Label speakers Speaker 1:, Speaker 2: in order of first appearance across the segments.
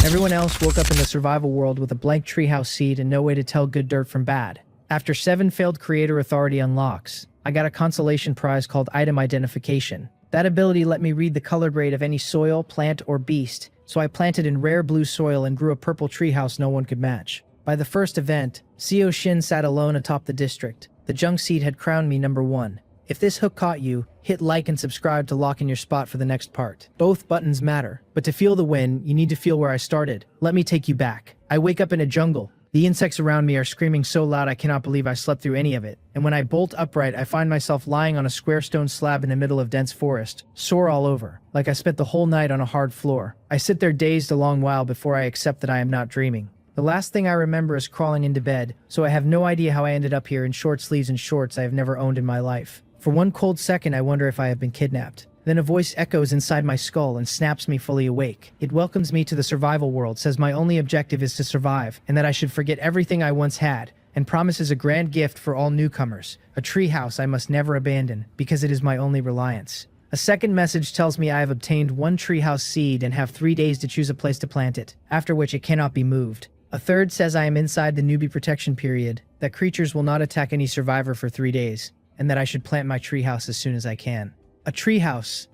Speaker 1: Everyone else woke up in the survival world with a blank treehouse seed and no way to tell good dirt from bad. After 7 failed creator authority unlocks, I got a consolation prize called item identification. That ability let me read the color grade of any soil, plant, or beast, so I planted in rare blue soil and grew a purple treehouse no one could match. By the first event, Seo Shin sat alone atop the district. The junk seed had crowned me number 1. If this hook caught you, hit like and subscribe to lock in your spot for the next part. Both buttons matter, but to feel the win, you need to feel where I started. Let me take you back. I wake up in a jungle. The insects around me are screaming so loud I cannot believe I slept through any of it. And when I bolt upright, I find myself lying on a square stone slab in the middle of dense forest, sore all over, like I spent the whole night on a hard floor. I sit there dazed a long while before I accept that I am not dreaming. The last thing I remember is crawling into bed, so I have no idea how I ended up here in short sleeves and shorts I have never owned in my life. For one cold second, I wonder if I have been kidnapped. Then a voice echoes inside my skull and snaps me fully awake. It welcomes me to the survival world, says my only objective is to survive, and that I should forget everything I once had, and promises a grand gift for all newcomers, a treehouse I must never abandon, because it is my only reliance. A second message tells me I have obtained 1 treehouse seed and have 3 days to choose a place to plant it, after which it cannot be moved. A third says I am inside the newbie protection period, that creatures will not attack any survivor for 3 days, and that I should plant my treehouse as soon as I can. A treehouse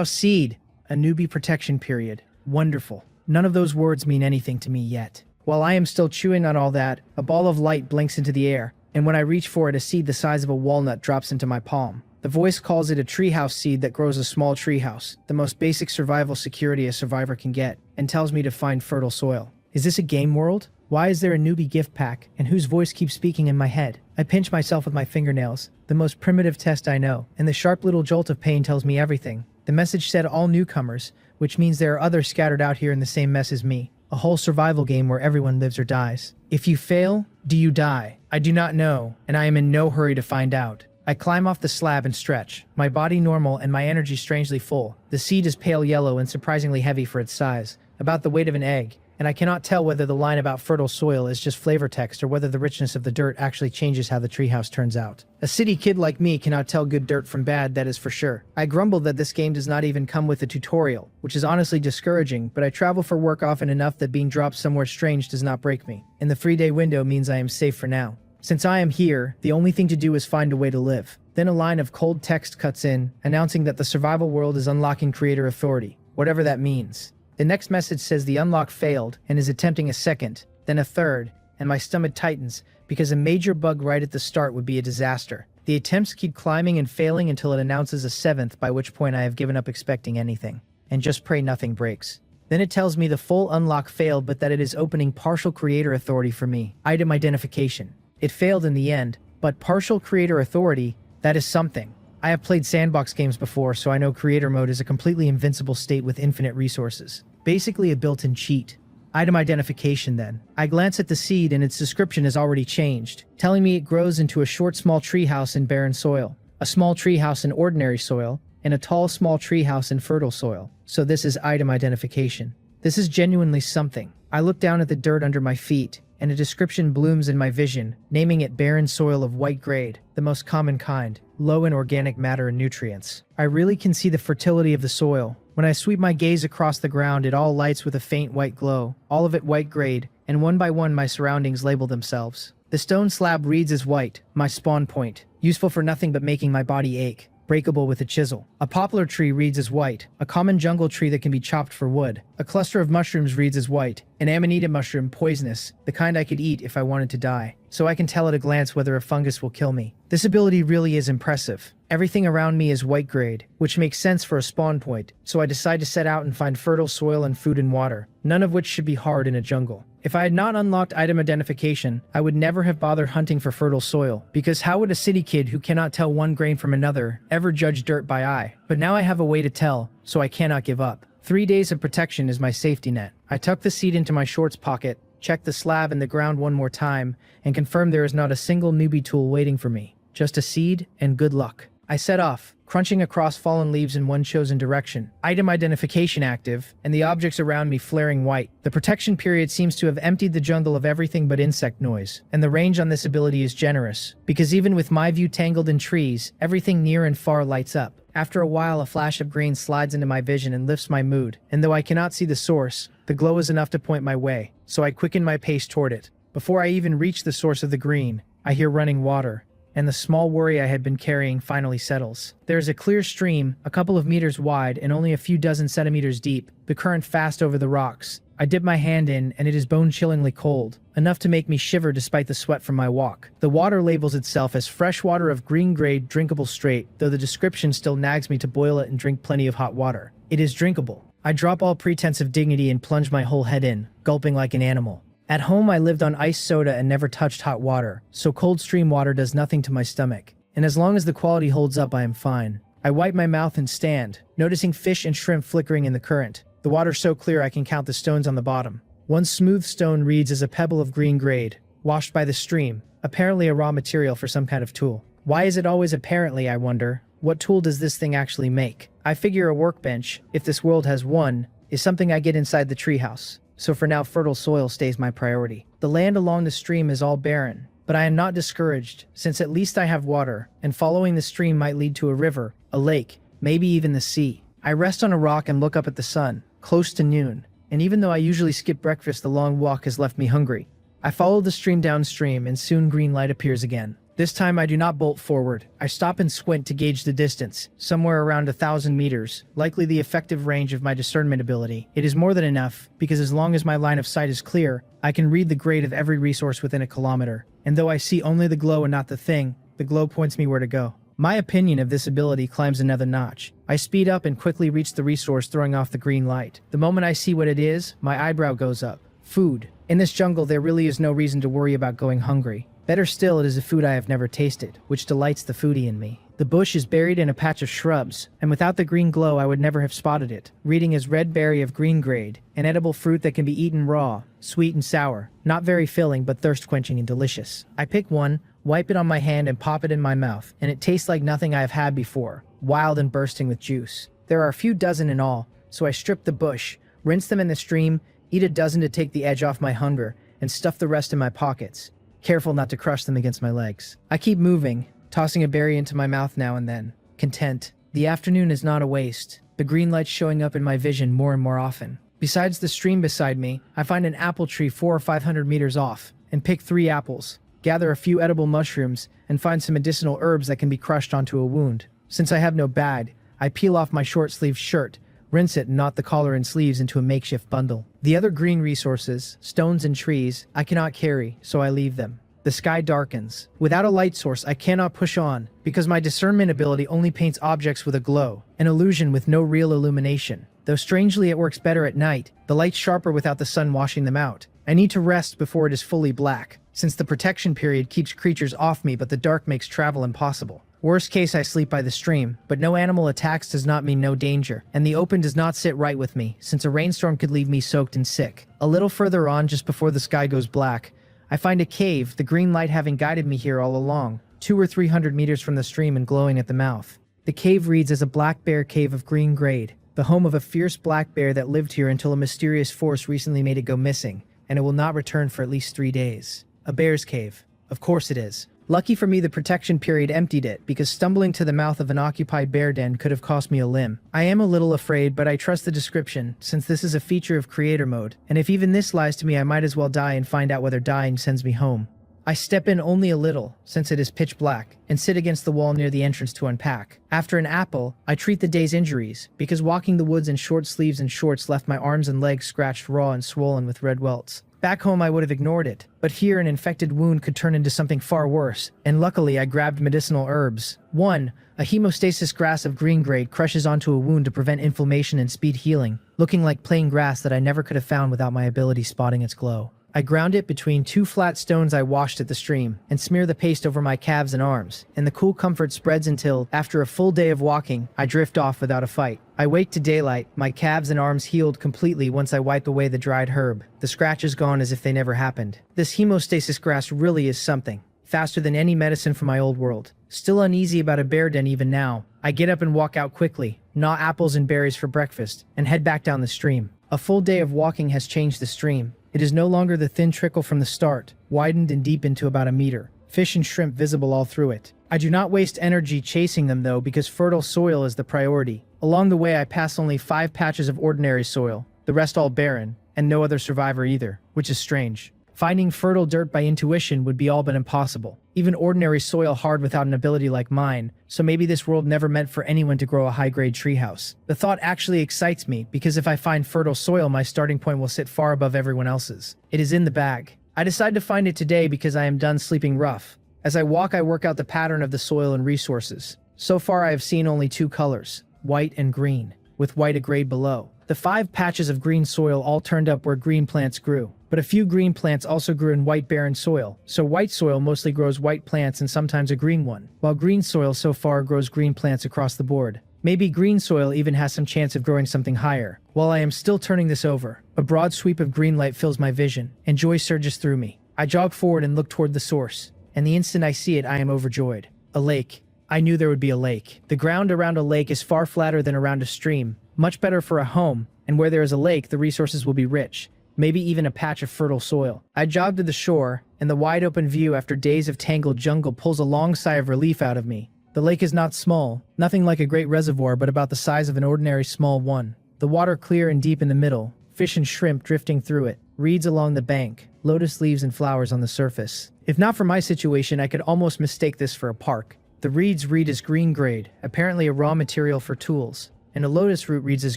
Speaker 1: seed, a newbie protection period. Wonderful. None of those words mean anything to me yet. While I am still chewing on all that, a ball of light blinks into the air, and when I reach for it, a seed the size of a walnut drops into my palm. The voice calls it a treehouse seed that grows a small treehouse, the most basic survival security a survivor can get, and tells me to find fertile soil. Is this a game world? Why is there a newbie gift pack, and whose voice keeps speaking in my head? I pinch myself with my fingernails, the most primitive test I know, and the sharp little jolt of pain tells me everything. The message said all newcomers, which means there are others scattered out here in the same mess as me. A whole survival game where everyone lives or dies. If you fail, do you die? I do not know, and I am in no hurry to find out. I climb off the slab and stretch, my body normal and my energy strangely full. The seed is pale yellow and surprisingly heavy for its size, about the weight of an egg, and I cannot tell whether the line about fertile soil is just flavor text or whether the richness of the dirt actually changes how the treehouse turns out. A city kid like me cannot tell good dirt from bad, that is for sure. I grumble that this game does not even come with a tutorial, which is honestly discouraging, but I travel for work often enough that being dropped somewhere strange does not break me, and the 3-day window means I am safe for now. Since I am here, the only thing to do is find a way to live. Then a line of cold text cuts in, announcing that the survival world is unlocking creator authority, whatever that means. The next message says the unlock failed and is attempting a second, then a third, and my stomach tightens because a major bug right at the start would be a disaster. The attempts keep climbing and failing until it announces a 7th, by which point I have given up expecting anything, and just pray nothing breaks. Then it tells me the full unlock failed but that it is opening partial creator authority for me. Item identification. It failed in the end, but partial creator authority, that is something. I have played sandbox games before, so I know creator mode is a completely invincible state with infinite resources. Basically a built-in cheat. Item identification then. I glance at the seed and its description has already changed, telling me it grows into a short small treehouse in barren soil, a small treehouse in ordinary soil, and a tall small treehouse in fertile soil. So this is item identification. This is genuinely something. I look down at the dirt under my feet, and a description blooms in my vision, naming it barren soil of white grade, the most common kind, low in organic matter and nutrients. I really can see the fertility of the soil. When I sweep my gaze across the ground, it all lights with a faint white glow, all of it white grade, and one by one my surroundings label themselves. The stone slab reads as white, my spawn point, useful for nothing but making my body ache, breakable with a chisel. A poplar tree reads as white, a common jungle tree that can be chopped for wood. A cluster of mushrooms reads as white, an amanita mushroom, poisonous, the kind I could eat if I wanted to die. So I can tell at a glance whether a fungus will kill me. This ability really is impressive. Everything around me is white grade, which makes sense for a spawn point, so I decide to set out and find fertile soil and food and water, none of which should be hard in a jungle. If I had not unlocked item identification, I would never have bothered hunting for fertile soil, because how would a city kid who cannot tell one grain from another ever judge dirt by eye? But now I have a way to tell, so I cannot give up. 3 days of protection is my safety net. I tuck the seed into my shorts pocket, check the slab in the ground one more time, and confirm there is not a single newbie tool waiting for me. Just a seed and good luck. I set off, crunching across fallen leaves in one chosen direction. Item identification active, and the objects around me flaring white. The protection period seems to have emptied the jungle of everything but insect noise, and the range on this ability is generous, because even with my view tangled in trees, everything near and far lights up. After a while, a flash of green slides into my vision and lifts my mood, and though I cannot see the source, The glow is enough to point my way, so I quicken my pace toward it. Before I even reach the source of the green, I hear running water, and the small worry I had been carrying finally settles. There is a clear stream, a couple of meters wide and only a few dozen centimeters deep, the current fast over the rocks. I dip my hand in, and it is bone-chillingly cold, enough to make me shiver despite the sweat from my walk. The water labels itself as fresh water of green grade, drinkable straight, though the description still nags me to boil it and drink plenty of hot water. It is drinkable. I drop all pretense of dignity and plunge my whole head in, gulping like an animal. At home, I lived on iced soda and never touched hot water, so cold stream water does nothing to my stomach. And as long as the quality holds up, I am fine. I wipe my mouth and stand, noticing fish and shrimp flickering in the current. The water's so clear I can count the stones on the bottom. One smooth stone reads as a pebble of green grade, washed by the stream, apparently a raw material for some kind of tool. Why is it always apparently, I wonder? What tool does this thing actually make? I figure a workbench, if this world has one, is something I get inside the treehouse. So for now, fertile soil stays my priority. The land along the stream is all barren, but I am not discouraged, since at least I have water, and following the stream might lead to a river, a lake, maybe even the sea. I rest on a rock and look up at the sun, close to noon, and even though I usually skip breakfast, the long walk has left me hungry. I follow the stream downstream, and soon green light appears again. This time I do not bolt forward. I stop and squint to gauge the distance, somewhere around 1,000 meters, likely the effective range of my discernment ability. It is more than enough, because as long as my line of sight is clear, I can read the grade of every resource within a kilometer. And though I see only the glow and not the thing, the glow points me where to go. My opinion of this ability climbs another notch. I speed up and quickly reach the resource, throwing off the green light. The moment I see what it is, my eyebrow goes up. Food. In this jungle, there really is no reason to worry about going hungry. Better still, it is a food I have never tasted, which delights the foodie in me. The bush is buried in a patch of shrubs, and without the green glow I would never have spotted it. Reading is red berry of green grade, an edible fruit that can be eaten raw, sweet and sour. Not very filling, but thirst-quenching and delicious. I pick one, wipe it on my hand and pop it in my mouth, and it tastes like nothing I have had before, wild and bursting with juice. There are a few dozen in all, so I strip the bush, rinse them in the stream, eat a dozen to take the edge off my hunger, and stuff the rest in my pockets, careful not to crush them against my legs. I keep moving, tossing a berry into my mouth now and then, content. The afternoon is not a waste, the green light showing up in my vision more and more often. Besides the stream beside me, I find an apple tree 400 or 500 meters off, and pick 3 apples, gather a few edible mushrooms, and find some medicinal herbs that can be crushed onto a wound. Since I have no bag, I peel off my short-sleeved shirt, rinse it and knot the collar and sleeves into a makeshift bundle. The other green resources, stones and trees, I cannot carry, so I leave them. The sky darkens. Without a light source, I cannot push on, because my discernment ability only paints objects with a glow, an illusion with no real illumination. Though strangely it works better at night, the light's sharper without the sun washing them out. I need to rest before it is fully black, since the protection period keeps creatures off me but the dark makes travel impossible. Worst case, I sleep by the stream, but no animal attacks does not mean no danger, and the open does not sit right with me, since a rainstorm could leave me soaked and sick. A little further on, just before the sky goes black, I find a cave, the green light having guided me here all along, 200 or 300 meters from the stream and glowing at the mouth. The cave reads as a black bear cave of green grade, the home of a fierce black bear that lived here until a mysterious force recently made it go missing, and it will not return for at least 3 days. A bear's cave. Of course it is. Lucky for me, the protection period emptied it, because stumbling to the mouth of an occupied bear den could have cost me a limb. I am a little afraid, but I trust the description, since this is a feature of creator mode, and if even this lies to me, I might as well die and find out whether dying sends me home. I step in only a little, since it is pitch black, and sit against the wall near the entrance to unpack. After an apple, I treat the day's injuries, because walking the woods in short sleeves and shorts left my arms and legs scratched raw and swollen with red welts. Back home I would have ignored it, but here an infected wound could turn into something far worse, and luckily I grabbed medicinal herbs. 1. A hemostasis grass of green grade crushes onto a wound to prevent inflammation and speed healing, looking like plain grass that I never could have found without my ability spotting its glow. I ground it between 2 flat stones I washed at the stream, and smear the paste over my calves and arms, and the cool comfort spreads until, after a full day of walking, I drift off without a fight. I wake to daylight, my calves and arms healed completely once I wipe away the dried herb, the scratches gone as if they never happened. This hemostasis grass really is something. Faster than any medicine from my old world. Still uneasy about a bear den even now, I get up and walk out quickly, gnaw apples and berries for breakfast, and head back down the stream. A full day of walking has changed the stream. It is no longer the thin trickle from the start, widened and deepened to about a meter. Fish and shrimp visible all through it. I do not waste energy chasing them though, because fertile soil is the priority. Along the way I pass only 5 patches of ordinary soil, the rest all barren, and no other survivor either, which is strange. Finding fertile dirt by intuition would be all but impossible. Even ordinary soil hard without an ability like mine, so maybe this world never meant for anyone to grow a high-grade treehouse. The thought actually excites me, because if I find fertile soil, my starting point will sit far above everyone else's. It is in the bag. I decide to find it today because I am done sleeping rough. As I walk, I work out the pattern of the soil and resources. So far I have seen only two colors, white and green, with white a grade below. The 5 patches of green soil all turned up where green plants grew. But a few green plants also grew in white barren soil, so white soil mostly grows white plants and sometimes a green one, while green soil so far grows green plants across the board. Maybe green soil even has some chance of growing something higher. While I am still turning this over, a broad sweep of green light fills my vision, and joy surges through me. I jog forward and look toward the source, and the instant I see it I am overjoyed. A lake. I knew there would be a lake. The ground around a lake is far flatter than around a stream, much better for a home, and where there is a lake the resources will be rich. Maybe even a patch of fertile soil. I jog to the shore, and the wide open view after days of tangled jungle pulls a long sigh of relief out of me. The lake is not small, nothing like a great reservoir but about the size of an ordinary small one. The water clear and deep in the middle, fish and shrimp drifting through it, reeds along the bank, lotus leaves and flowers on the surface. If not for my situation, I could almost mistake this for a park. The reeds read as green grade, apparently a raw material for tools, and a lotus root reads as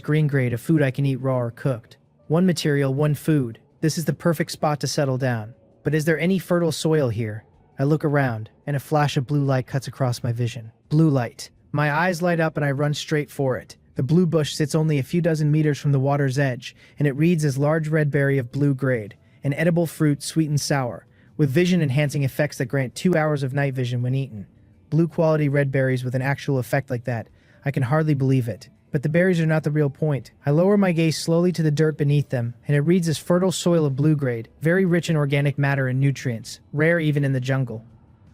Speaker 1: green grade, a food I can eat raw or cooked. One material, one food. This is the perfect spot to settle down. But is there any fertile soil here? I look around, and a flash of blue light cuts across my vision. Blue light. My eyes light up and I run straight for it. The blue bush sits only a few dozen meters from the water's edge, and it reads as large red berry of blue grade, an edible fruit sweet and sour, with vision-enhancing effects that grant 2 hours of night vision when eaten. Blue-quality red berries with an actual effect like that. I can hardly believe it. But the berries are not the real point. I lower my gaze slowly to the dirt beneath them, and it reads as fertile soil of blue grade, very rich in organic matter and nutrients, rare even in the jungle.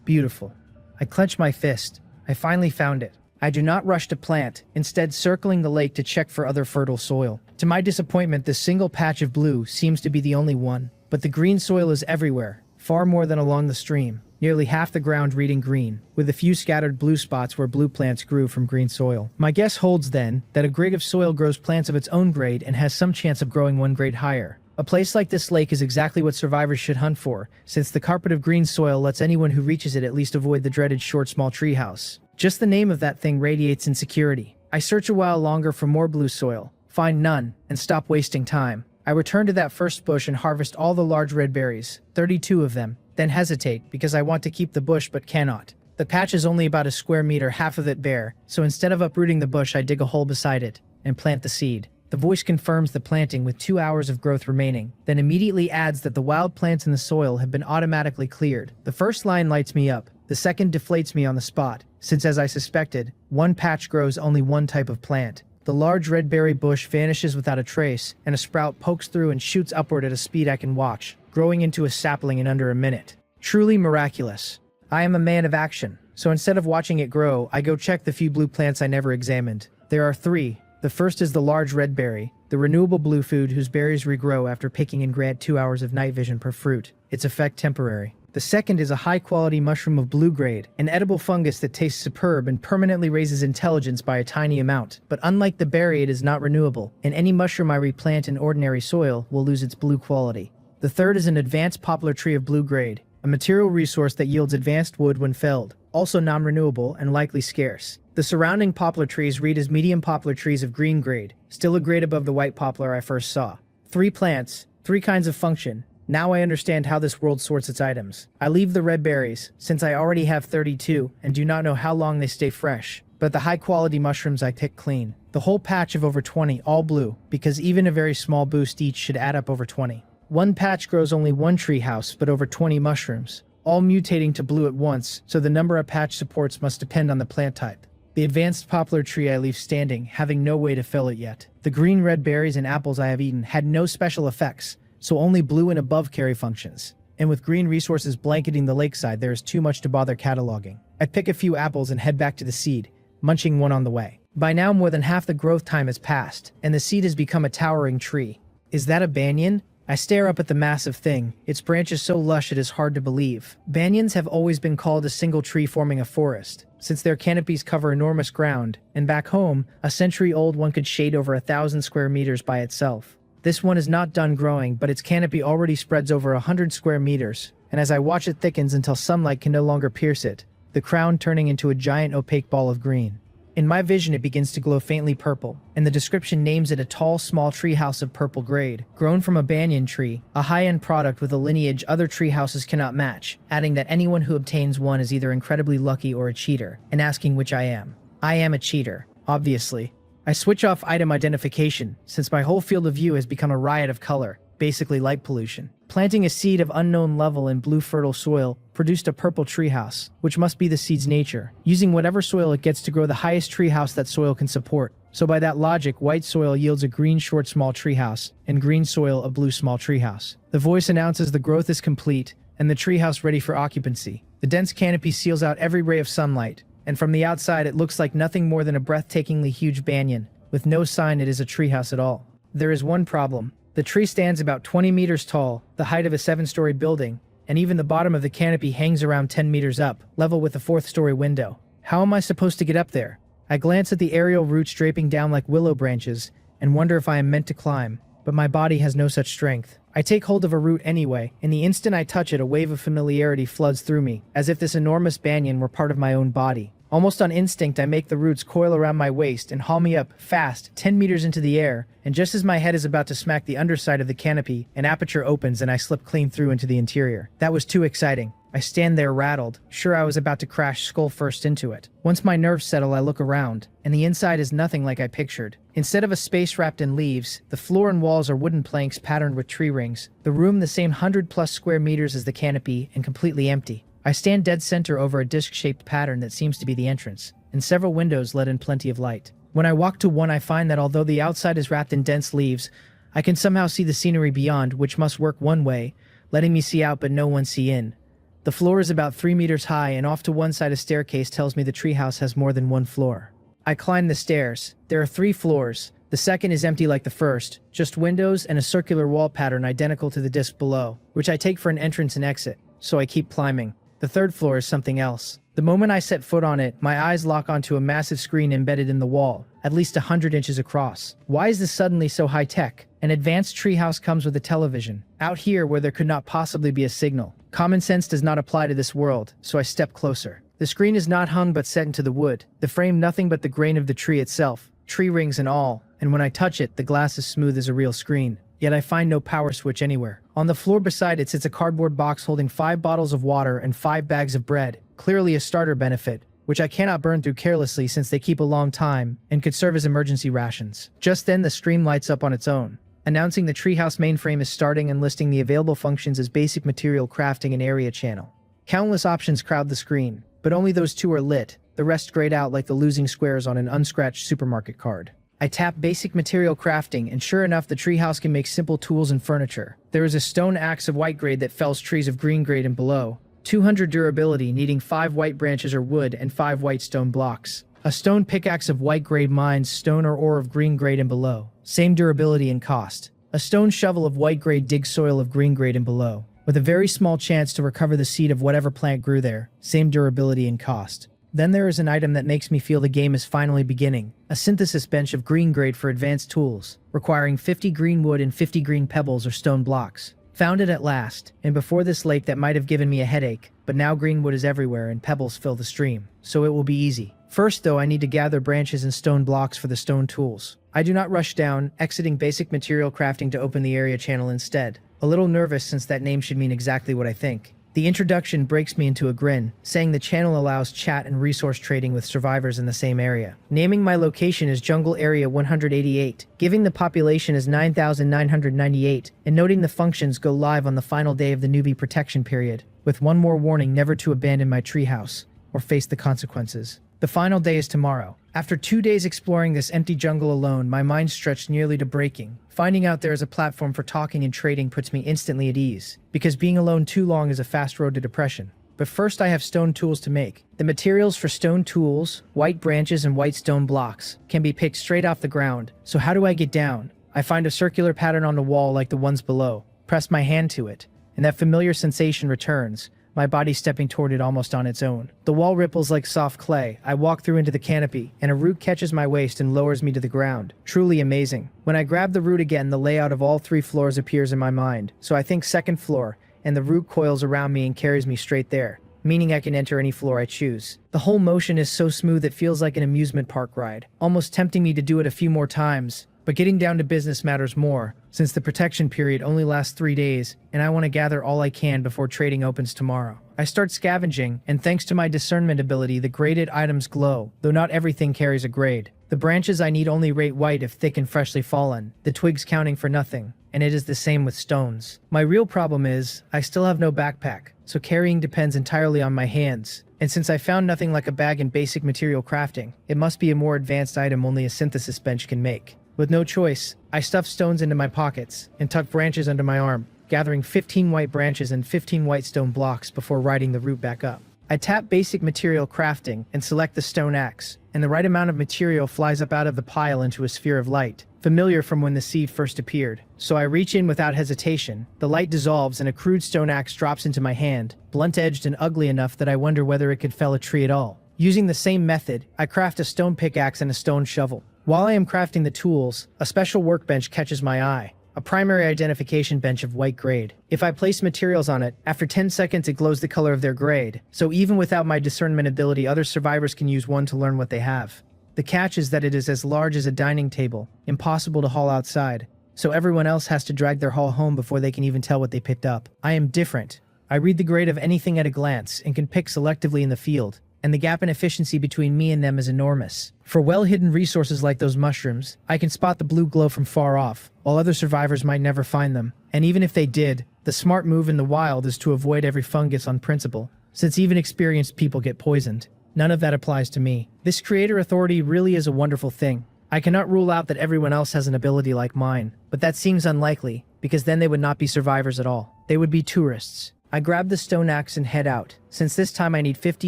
Speaker 1: Beautiful. I clench my fist. I finally found it. I do not rush to plant, instead circling the lake to check for other fertile soil. To my disappointment, this single patch of blue seems to be the only one, but the green soil is everywhere, far more than along the stream. Nearly half the ground reading green, with a few scattered blue spots where blue plants grew from green soil. My guess holds then that a grade of soil grows plants of its own grade and has some chance of growing one grade higher. A place like this lake is exactly what survivors should hunt for, since the carpet of green soil lets anyone who reaches it at least avoid the dreaded short small treehouse. Just the name of that thing radiates insecurity. I search a while longer for more blue soil, find none, and stop wasting time. I return to that first bush and harvest all the large red berries, 32 of them. Then hesitate, because I want to keep the bush but cannot. The patch is only about a square meter, half of it bare, so instead of uprooting the bush I dig a hole beside it, and plant the seed. The voice confirms the planting with 2 hours of growth remaining, then immediately adds that the wild plants in the soil have been automatically cleared. The first line lights me up, the second deflates me on the spot, since as I suspected, one patch grows only one type of plant. The large red berry bush vanishes without a trace, and a sprout pokes through and shoots upward at a speed I can watch, growing into a sapling in under a minute. Truly miraculous. I am a man of action, so instead of watching it grow, I go check the few blue plants I never examined. There are 3. The first is the large red berry, the renewable blue food whose berries regrow after picking and grant 2 hours of night vision per fruit, its effect temporary. The second is a high-quality mushroom of blue grade, an edible fungus that tastes superb and permanently raises intelligence by a tiny amount. But unlike the berry, it is not renewable, and any mushroom I replant in ordinary soil will lose its blue quality. The third is an advanced poplar tree of blue grade, a material resource that yields advanced wood when felled, also non-renewable and likely scarce. The surrounding poplar trees read as medium poplar trees of green grade, still a grade above the white poplar I first saw. 3 plants, 3 kinds of function. Now I understand how this world sorts its items. I leave the red berries, since I already have 32, and do not know how long they stay fresh. But the high-quality mushrooms I pick clean. The whole patch of over 20, all blue, because even a very small boost each should add up over 20. One patch grows only one tree house, but over 20 mushrooms, all mutating to blue at once, so the number a patch supports must depend on the plant type. The advanced poplar tree I leave standing, having no way to fill it yet. The green red berries and apples I have eaten had no special effects, so only blue and above carry functions. And with green resources blanketing the lakeside, there is too much to bother cataloging. I pick a few apples and head back to the seed, munching one on the way. By now more than half the growth time has passed, and the seed has become a towering tree. Is that a banyan? I stare up at the massive thing, its branches so lush it is hard to believe. Banyans have always been called a single tree forming a forest, since their canopies cover enormous ground, and back home, a century-old one could shade over 1,000 square meters by itself. This one is not done growing, but its canopy already spreads over 100 square meters, and as I watch it thickens until sunlight can no longer pierce it, the crown turning into a giant opaque ball of green. In my vision it begins to glow faintly purple, and the description names it a tall, small treehouse of purple grade, grown from a banyan tree, a high-end product with a lineage other treehouses cannot match, adding that anyone who obtains one is either incredibly lucky or a cheater, and asking which I am. I am a cheater, obviously. I switch off item identification, since my whole field of view has become a riot of color, basically light pollution. Planting a seed of unknown level in blue fertile soil produced a purple treehouse, which must be the seed's nature, using whatever soil it gets to grow the highest treehouse that soil can support. So by that logic, white soil yields a green short small treehouse, and green soil a blue small treehouse. The voice announces the growth is complete, and the treehouse ready for occupancy. The dense canopy seals out every ray of sunlight, and from the outside it looks like nothing more than a breathtakingly huge banyan, with no sign it is a treehouse at all. There is one problem. The tree stands about 20 meters tall, the height of a 7-story building, and even the bottom of the canopy hangs around 10 meters up, level with a 4th-story window. How am I supposed to get up there? I glance at the aerial roots draping down like willow branches, and wonder if I am meant to climb, but my body has no such strength. I take hold of a root anyway, and the instant I touch it a wave of familiarity floods through me, as if this enormous banyan were part of my own body. Almost on instinct, I make the roots coil around my waist and haul me up, fast, 10 meters into the air, and just as my head is about to smack the underside of the canopy, an aperture opens and I slip clean through into the interior. That was too exciting. I stand there rattled, sure I was about to crash skull first into it. Once my nerves settle, I look around, and the inside is nothing like I pictured. Instead of a space wrapped in leaves, the floor and walls are wooden planks patterned with tree rings, the room the same 100+ square meters as the canopy, and completely empty. I stand dead center over a disc-shaped pattern that seems to be the entrance, and several windows let in plenty of light. When I walk to one, I find that although the outside is wrapped in dense leaves, I can somehow see the scenery beyond, which must work one way, letting me see out but no one see in. The floor is about 3 meters high, and off to one side a staircase tells me the treehouse has more than one floor. I climb the stairs. There are 3 floors. The second is empty like the first, just windows and a circular wall pattern identical to the disc below, which I take for an entrance and exit, so I keep climbing. The 3rd floor is something else. The moment I set foot on it, my eyes lock onto a massive screen embedded in the wall, at least 100 inches across. Why is this suddenly so high-tech? An advanced treehouse comes with a television. Out here, where there could not possibly be a signal. Common sense does not apply to this world, so I step closer. The screen is not hung but set into the wood, the frame nothing but the grain of the tree itself, tree rings and all, and when I touch it, the glass is smooth as a real screen. Yet I find no power switch anywhere. On the floor beside it sits a cardboard box holding 5 bottles of water and 5 bags of bread, clearly a starter benefit, which I cannot burn through carelessly since they keep a long time and could serve as emergency rations. Just then the stream lights up on its own, announcing the treehouse mainframe is starting and listing the available functions as basic material crafting and area channel. Countless options crowd the screen, but only those 2 are lit, the rest grayed out like the losing squares on an unscratched supermarket card. I tap basic material crafting, and sure enough, the treehouse can make simple tools and furniture. There is a stone axe of white grade that fells trees of green grade and below. 200 durability, needing 5 white branches or wood and 5 white stone blocks. A stone pickaxe of white grade mines stone or ore of green grade and below. Same durability and cost. A stone shovel of white grade digs soil of green grade and below, with a very small chance to recover the seed of whatever plant grew there. Same durability and cost. Then there is an item that makes me feel the game is finally beginning. A synthesis bench of green grade for advanced tools, requiring 50 green wood and 50 green pebbles or stone blocks. Found it at last, and before this lake that might have given me a headache, but now green wood is everywhere and pebbles fill the stream, so it will be easy. First though, I need to gather branches and stone blocks for the stone tools. I do not rush down, exiting basic material crafting to open the area channel instead. A little nervous since that name should mean exactly what I think. The introduction breaks me into a grin, saying the channel allows chat and resource trading with survivors in the same area. Naming my location as Jungle Area 188, giving the population as 9,998, and noting the functions go live on the final day of the newbie protection period, with one more warning never to abandon my treehouse, or face the consequences. The final day is tomorrow. After 2 days exploring this empty jungle alone, my mind stretched nearly to breaking. Finding out there is a platform for talking and trading puts me instantly at ease, because being alone too long is a fast road to depression. But first I have stone tools to make. The materials for stone tools, white branches and white stone blocks, can be picked straight off the ground. So how do I get down? I find a circular pattern on the wall like the ones below, press my hand to it, and that familiar sensation returns, my body stepping toward it almost on its own. The wall ripples like soft clay. I walk through into the canopy, and a root catches my waist and lowers me to the ground. Truly amazing. When I grab the root again, the layout of all 3 floors appears in my mind. So I think second floor, and the root coils around me and carries me straight there, meaning I can enter any floor I choose. The whole motion is so smooth it feels like an amusement park ride, almost tempting me to do it a few more times. But getting down to business matters more, since the protection period only lasts 3 days, and I want to gather all I can before trading opens tomorrow. I start scavenging, and thanks to my discernment ability, the graded items glow, though not everything carries a grade. The branches I need only rate white if thick and freshly fallen, the twigs counting for nothing, and it is the same with stones. My real problem is, I still have no backpack, so carrying depends entirely on my hands. And since I found nothing like a bag in basic material crafting, it must be a more advanced item only a synthesis bench can make. With no choice, I stuff stones into my pockets and tuck branches under my arm, gathering 15 white branches and 15 white stone blocks before riding the route back up. I tap basic material crafting and select the stone axe, and the right amount of material flies up out of the pile into a sphere of light, familiar from when the seed first appeared. So I reach in without hesitation, the light dissolves and a crude stone axe drops into my hand, blunt-edged and ugly enough that I wonder whether it could fell a tree at all. Using the same method, I craft a stone pickaxe and a stone shovel. While I am crafting the tools, a special workbench catches my eye, a primary identification bench of white grade. If I place materials on it, after 10 seconds it glows the color of their grade, so even without my discernment ability, other survivors can use one to learn what they have. The catch is that it is as large as a dining table, impossible to haul outside, so everyone else has to drag their haul home before they can even tell what they picked up. I am different. I read the grade of anything at a glance and can pick selectively in the field, and the gap in efficiency between me and them is enormous. For well-hidden resources like those mushrooms, I can spot the blue glow from far off, while other survivors might never find them. And even if they did, the smart move in the wild is to avoid every fungus on principle, since even experienced people get poisoned. None of that applies to me. This creator authority really is a wonderful thing. I cannot rule out that everyone else has an ability like mine, but that seems unlikely, because then they would not be survivors at all. They would be tourists. I grab the stone axe and head out, since this time I need 50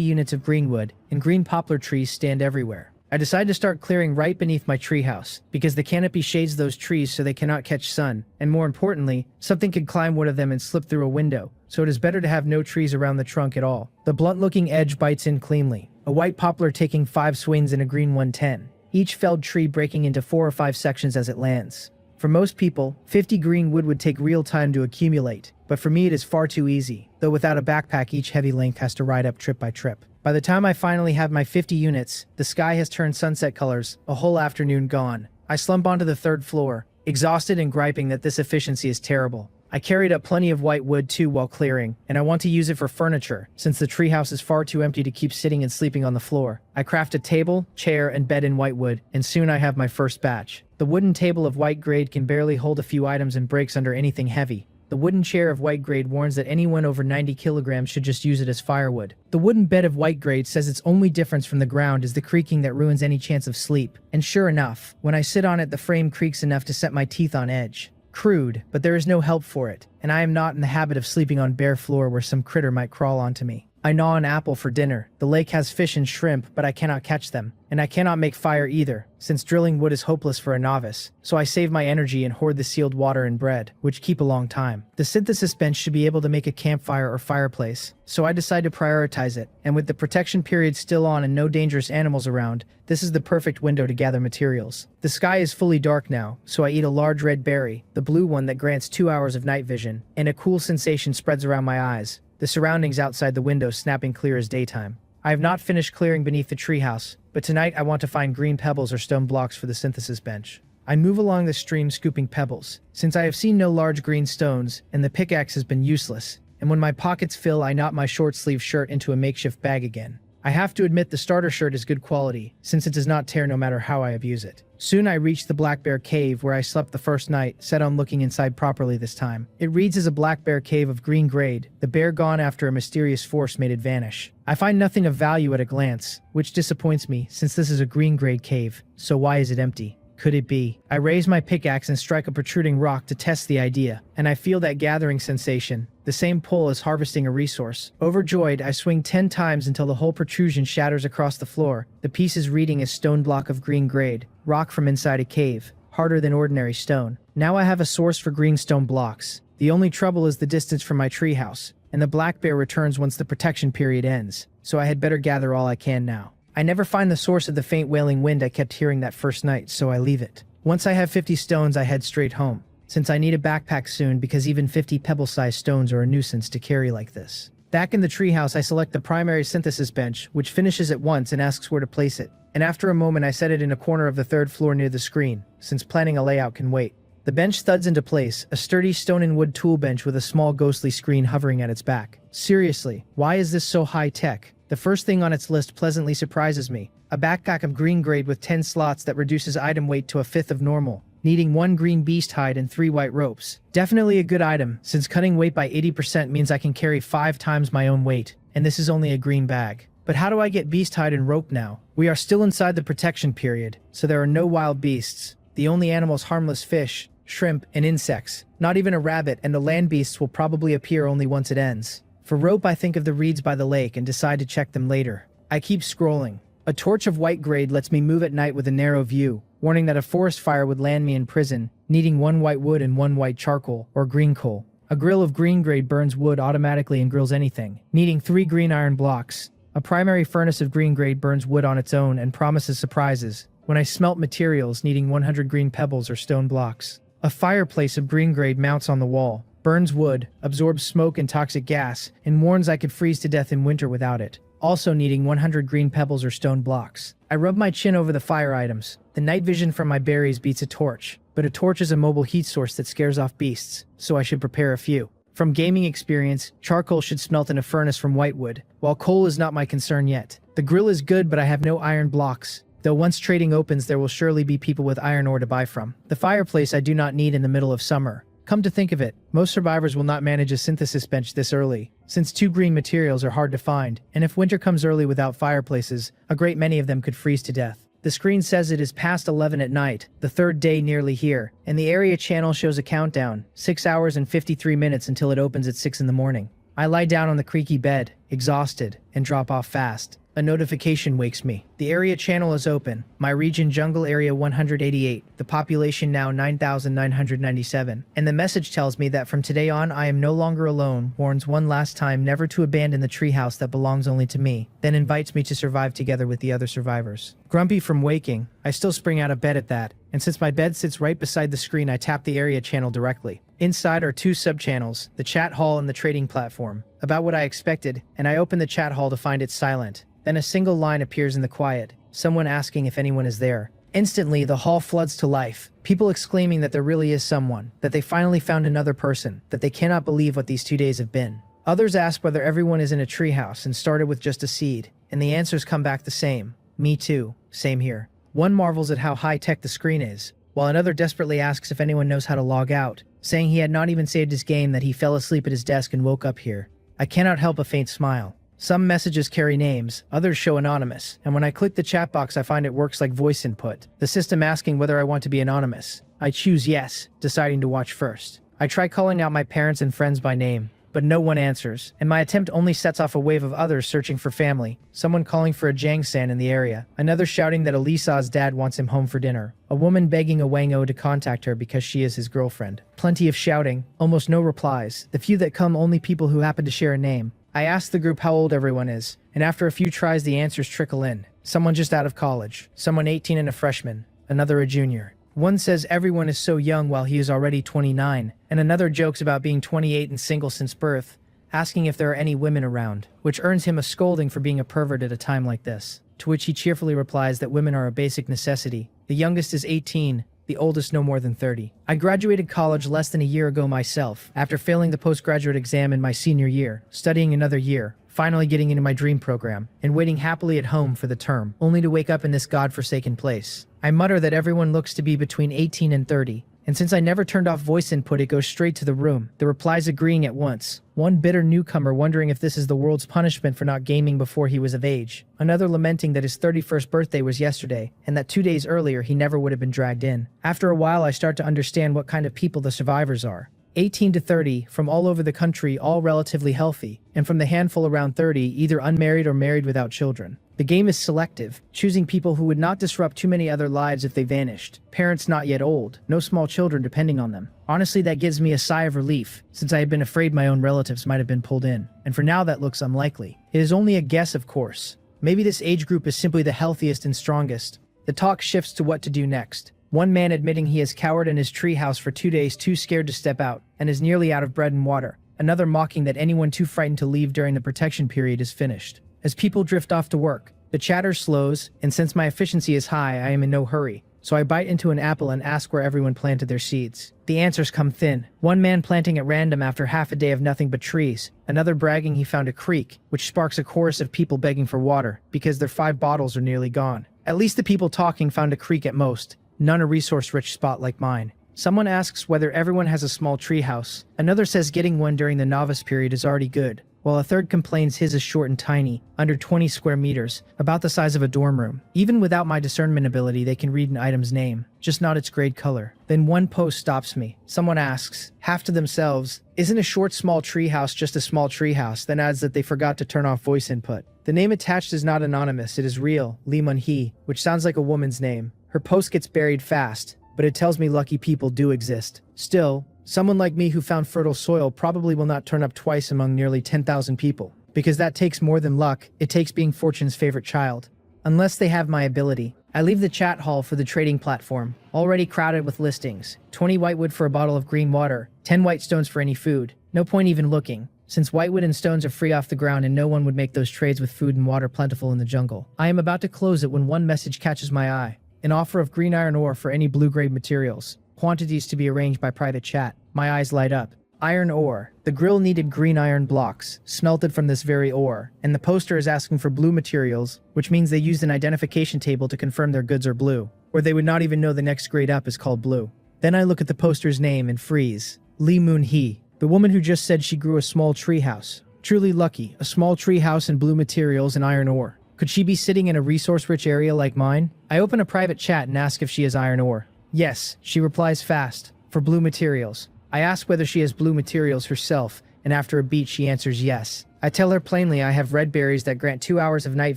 Speaker 1: units of green wood, and green poplar trees stand everywhere. I decide to start clearing right beneath my treehouse, because the canopy shades those trees so they cannot catch sun, and more importantly, something could climb one of them and slip through a window, so it is better to have no trees around the trunk at all. The blunt-looking edge bites in cleanly, a white poplar taking 5 swings and a green one 10, each felled tree breaking into 4 or 5 sections as it lands. For most people, 50 green wood would take real time to accumulate, but for me it is far too easy, though without a backpack each heavy length has to ride up trip by trip. By the time I finally have my 50 units, the sky has turned sunset colors, a whole afternoon gone. I slump onto the 3rd floor, exhausted and griping that this efficiency is terrible. I carried up plenty of white wood too while clearing, and I want to use it for furniture, since the treehouse is far too empty to keep sitting and sleeping on the floor. I craft a table, chair, and bed in white wood, and soon I have my first batch. The wooden table of white grade can barely hold a few items and breaks under anything heavy. The wooden chair of white grade warns that anyone over 90 kilograms should just use it as firewood. The wooden bed of white grade says its only difference from the ground is the creaking that ruins any chance of sleep. And sure enough, when I sit on it, the frame creaks enough to set my teeth on edge. Crude, but there is no help for it, and I am not in the habit of sleeping on bare floor where some critter might crawl onto me. I gnaw an apple for dinner. The lake has fish and shrimp, but I cannot catch them. And I cannot make fire either, since drilling wood is hopeless for a novice. So I save my energy and hoard the sealed water and bread, which keep a long time. The synthesis bench should be able to make a campfire or fireplace, so I decide to prioritize it. And with the protection period still on and no dangerous animals around, this is the perfect window to gather materials. The sky is fully dark now, so I eat a large red berry, the blue one that grants 2 hours of night vision, and a cool sensation spreads around my eyes. The surroundings outside the window snapping clear as daytime. I have not finished clearing beneath the treehouse, but tonight I want to find green pebbles or stone blocks for the synthesis bench. I move along the stream scooping pebbles, since I have seen no large green stones, and the pickaxe has been useless, and when my pockets fill I knot my short-sleeve shirt into a makeshift bag again. I have to admit the starter shirt is good quality, since it does not tear no matter how I abuse it. Soon I reach the Black Bear Cave where I slept the first night, set on looking inside properly this time. It reads as a Black Bear Cave of green grade, the bear gone after a mysterious force made it vanish. I find nothing of value at a glance, which disappoints me since this is a green grade cave, so why is it empty? Could it be? I raise my pickaxe and strike a protruding rock to test the idea, and I feel that gathering sensation, the same pull as harvesting a resource. Overjoyed, I swing 10 times until the whole protrusion shatters across the floor, the pieces reading as stone block of green grade, rock from inside a cave, harder than ordinary stone. Now I have a source for green stone blocks. The only trouble is the distance from my treehouse, and the black bear returns once the protection period ends, so I had better gather all I can now. I never find the source of the faint wailing wind I kept hearing that first night, so I leave it. Once I have 50 stones, I head straight home, since I need a backpack soon because even 50 pebble-sized stones are a nuisance to carry like this. Back in the treehouse, I select the primary synthesis bench, which finishes at once and asks where to place it. And after a moment, I set it in a corner of the third floor near the screen, since planning a layout can wait. The bench thuds into place, a sturdy stone and wood tool bench with a small ghostly screen hovering at its back. Seriously, why is this so high-tech? The first thing on its list pleasantly surprises me. A backpack of green grade with 10 slots that reduces item weight to a fifth of normal, needing 1 green beast hide and 3 white ropes. Definitely a good item, since cutting weight by 80% means I can carry 5 times my own weight, and this is only a green bag. But how do I get beast hide and rope now? We are still inside the protection period, so there are no wild beasts. The only animals harmless fish, shrimp, and insects. Not even a rabbit, and the land beasts will probably appear only once it ends. For rope, I think of the reeds by the lake and decide to check them later. I keep scrolling. A torch of white grade lets me move at night with a narrow view, warning that a forest fire would land me in prison, needing 1 white wood and 1 white charcoal, or green coal. A grill of green grade burns wood automatically and grills anything, needing 3 green iron blocks. A primary furnace of green grade burns wood on its own and promises surprises when I smelt materials, needing 100 green pebbles or stone blocks. A fireplace of green grade mounts on the wall, burns wood, absorbs smoke and toxic gas, and warns I could freeze to death in winter without it, also needing 100 green pebbles or stone blocks. I rub my chin over the fire items. The night vision from my berries beats a torch, but a torch is a mobile heat source that scares off beasts, so I should prepare a few. From gaming experience, charcoal should smelt in a furnace from whitewood, while coal is not my concern yet. The grill is good, but I have no iron blocks, though once trading opens there will surely be people with iron ore to buy from. The fireplace I do not need in the middle of summer. Come to think of it, most survivors will not manage a synthesis bench this early, since 2 green materials are hard to find, and if winter comes early without fireplaces, a great many of them could freeze to death. The screen says it is past 11 at night, the 3rd day nearly here, and the area channel shows a countdown, 6 hours and 53 minutes until it opens at 6 in the morning. I lie down on the creaky bed, exhausted, and drop off fast. A notification wakes me. The area channel is open. My region jungle area 188, the population now 9,997. And the message tells me that from today on I am no longer alone, warns one last time never to abandon the treehouse that belongs only to me, then invites me to survive together with the other survivors. Grumpy from waking, I still spring out of bed at that, and since my bed sits right beside the screen I tap the area channel directly. Inside are 2 sub-channels, the chat hall and the trading platform. About what I expected, and I open the chat hall to find it silent. Then a single line appears in the quiet, someone asking if anyone is there. Instantly, the hall floods to life, people exclaiming that there really is someone, that they finally found another person, that they cannot believe what these 2 days have been. Others ask whether everyone is in a treehouse and started with just a seed, and the answers come back the same. Me too, same here. One marvels at how high-tech the screen is, while another desperately asks if anyone knows how to log out, saying he had not even saved his game, that he fell asleep at his desk and woke up here. I cannot help a faint smile. Some messages carry names, others show anonymous, and when I click the chat box I find it works like voice input, the system asking whether I want to be anonymous. I choose yes, deciding to watch first. I try calling out my parents and friends by name, but no one answers, and my attempt only sets off a wave of others searching for family, someone calling for a Jang-san in the area, another shouting that Elisa's dad wants him home for dinner, a woman begging a Wang-O to contact her because she is his girlfriend. Plenty of shouting, almost no replies, the few that come only people who happen to share a name. I ask the group how old everyone is, and after a few tries the answers trickle in. Someone just out of college, someone 18 and a freshman, another a junior. One says everyone is so young while he is already 29, and another jokes about being 28 and single since birth, asking if there are any women around, which earns him a scolding for being a pervert at a time like this, to which he cheerfully replies that women are a basic necessity. The youngest is 18, the oldest no more than 30. I graduated college less than a year ago myself, after failing the postgraduate exam in my senior year, studying another year, finally getting into my dream program, and waiting happily at home for the term, only to wake up in this godforsaken place. I mutter that everyone looks to be between 18 and 30, and since I never turned off voice input it goes straight to the room, the replies agreeing at once. One bitter newcomer wondering if this is the world's punishment for not gaming before he was of age. Another lamenting that his 31st birthday was yesterday, and that 2 days earlier he never would have been dragged in. After a while I start to understand what kind of people the survivors are. 18 to 30, from all over the country, all relatively healthy, and from the handful around 30, either unmarried or married without children. The game is selective, choosing people who would not disrupt too many other lives if they vanished. Parents not yet old, no small children depending on them. Honestly, that gives me a sigh of relief, since I had been afraid my own relatives might have been pulled in. And for now that looks unlikely. It is only a guess, of course. Maybe this age group is simply the healthiest and strongest. The talk shifts to what to do next. One man admitting he has cowered in his treehouse for 2 days too scared to step out, and is nearly out of bread and water. Another mocking that anyone too frightened to leave during the protection period is finished. As people drift off to work, the chatter slows, and since my efficiency is high, I am in no hurry. So I bite into an apple and ask where everyone planted their seeds. The answers come thin. One man planting at random after half a day of nothing but trees. Another bragging he found a creek, which sparks a chorus of people begging for water, because their 5 bottles are nearly gone. At least the people talking found a creek at most, none a resource-rich spot like mine. Someone asks whether everyone has a small treehouse. Another says getting one during the novice period is already good, while a third complains his is short and tiny, under 20 square meters, about the size of a dorm room. Even without my discernment ability, they can read an item's name, just not its grade color. Then one post stops me. Someone asks, half to themselves, isn't a short small treehouse just a small treehouse? Then adds that they forgot to turn off voice input. The name attached is not anonymous, it is real, Lee Mun-hee, which sounds like a woman's name. Her post gets buried fast, but it tells me lucky people do exist. Still, someone like me who found fertile soil probably will not turn up twice among nearly 10,000 people. Because that takes more than luck, it takes being fortune's favorite child. Unless they have my ability. I leave the chat hall for the trading platform, already crowded with listings. 20 whitewood for a bottle of green water, 10 white stones for any food. No point even looking, since whitewood and stones are free off the ground and no one would make those trades with food and water plentiful in the jungle. I am about to close it when one message catches my eye. An offer of green iron ore for any blue-grade materials. Quantities to be arranged by private chat. My eyes light up. Iron ore. The grill needed green iron blocks, smelted from this very ore, and the poster is asking for blue materials, which means they used an identification table to confirm their goods are blue, or they would not even know the next grade up is called blue. Then I look at the poster's name and freeze. Lee Mun-hee, the woman who just said she grew a small treehouse. Truly lucky, a small treehouse and blue materials and iron ore. Could she be sitting in a resource-rich area like mine? I open a private chat and ask if she has iron ore. Yes, she replies fast. For blue materials. I ask whether she has blue materials herself, and after a beat she answers yes. I tell her plainly I have red berries that grant 2 hours of night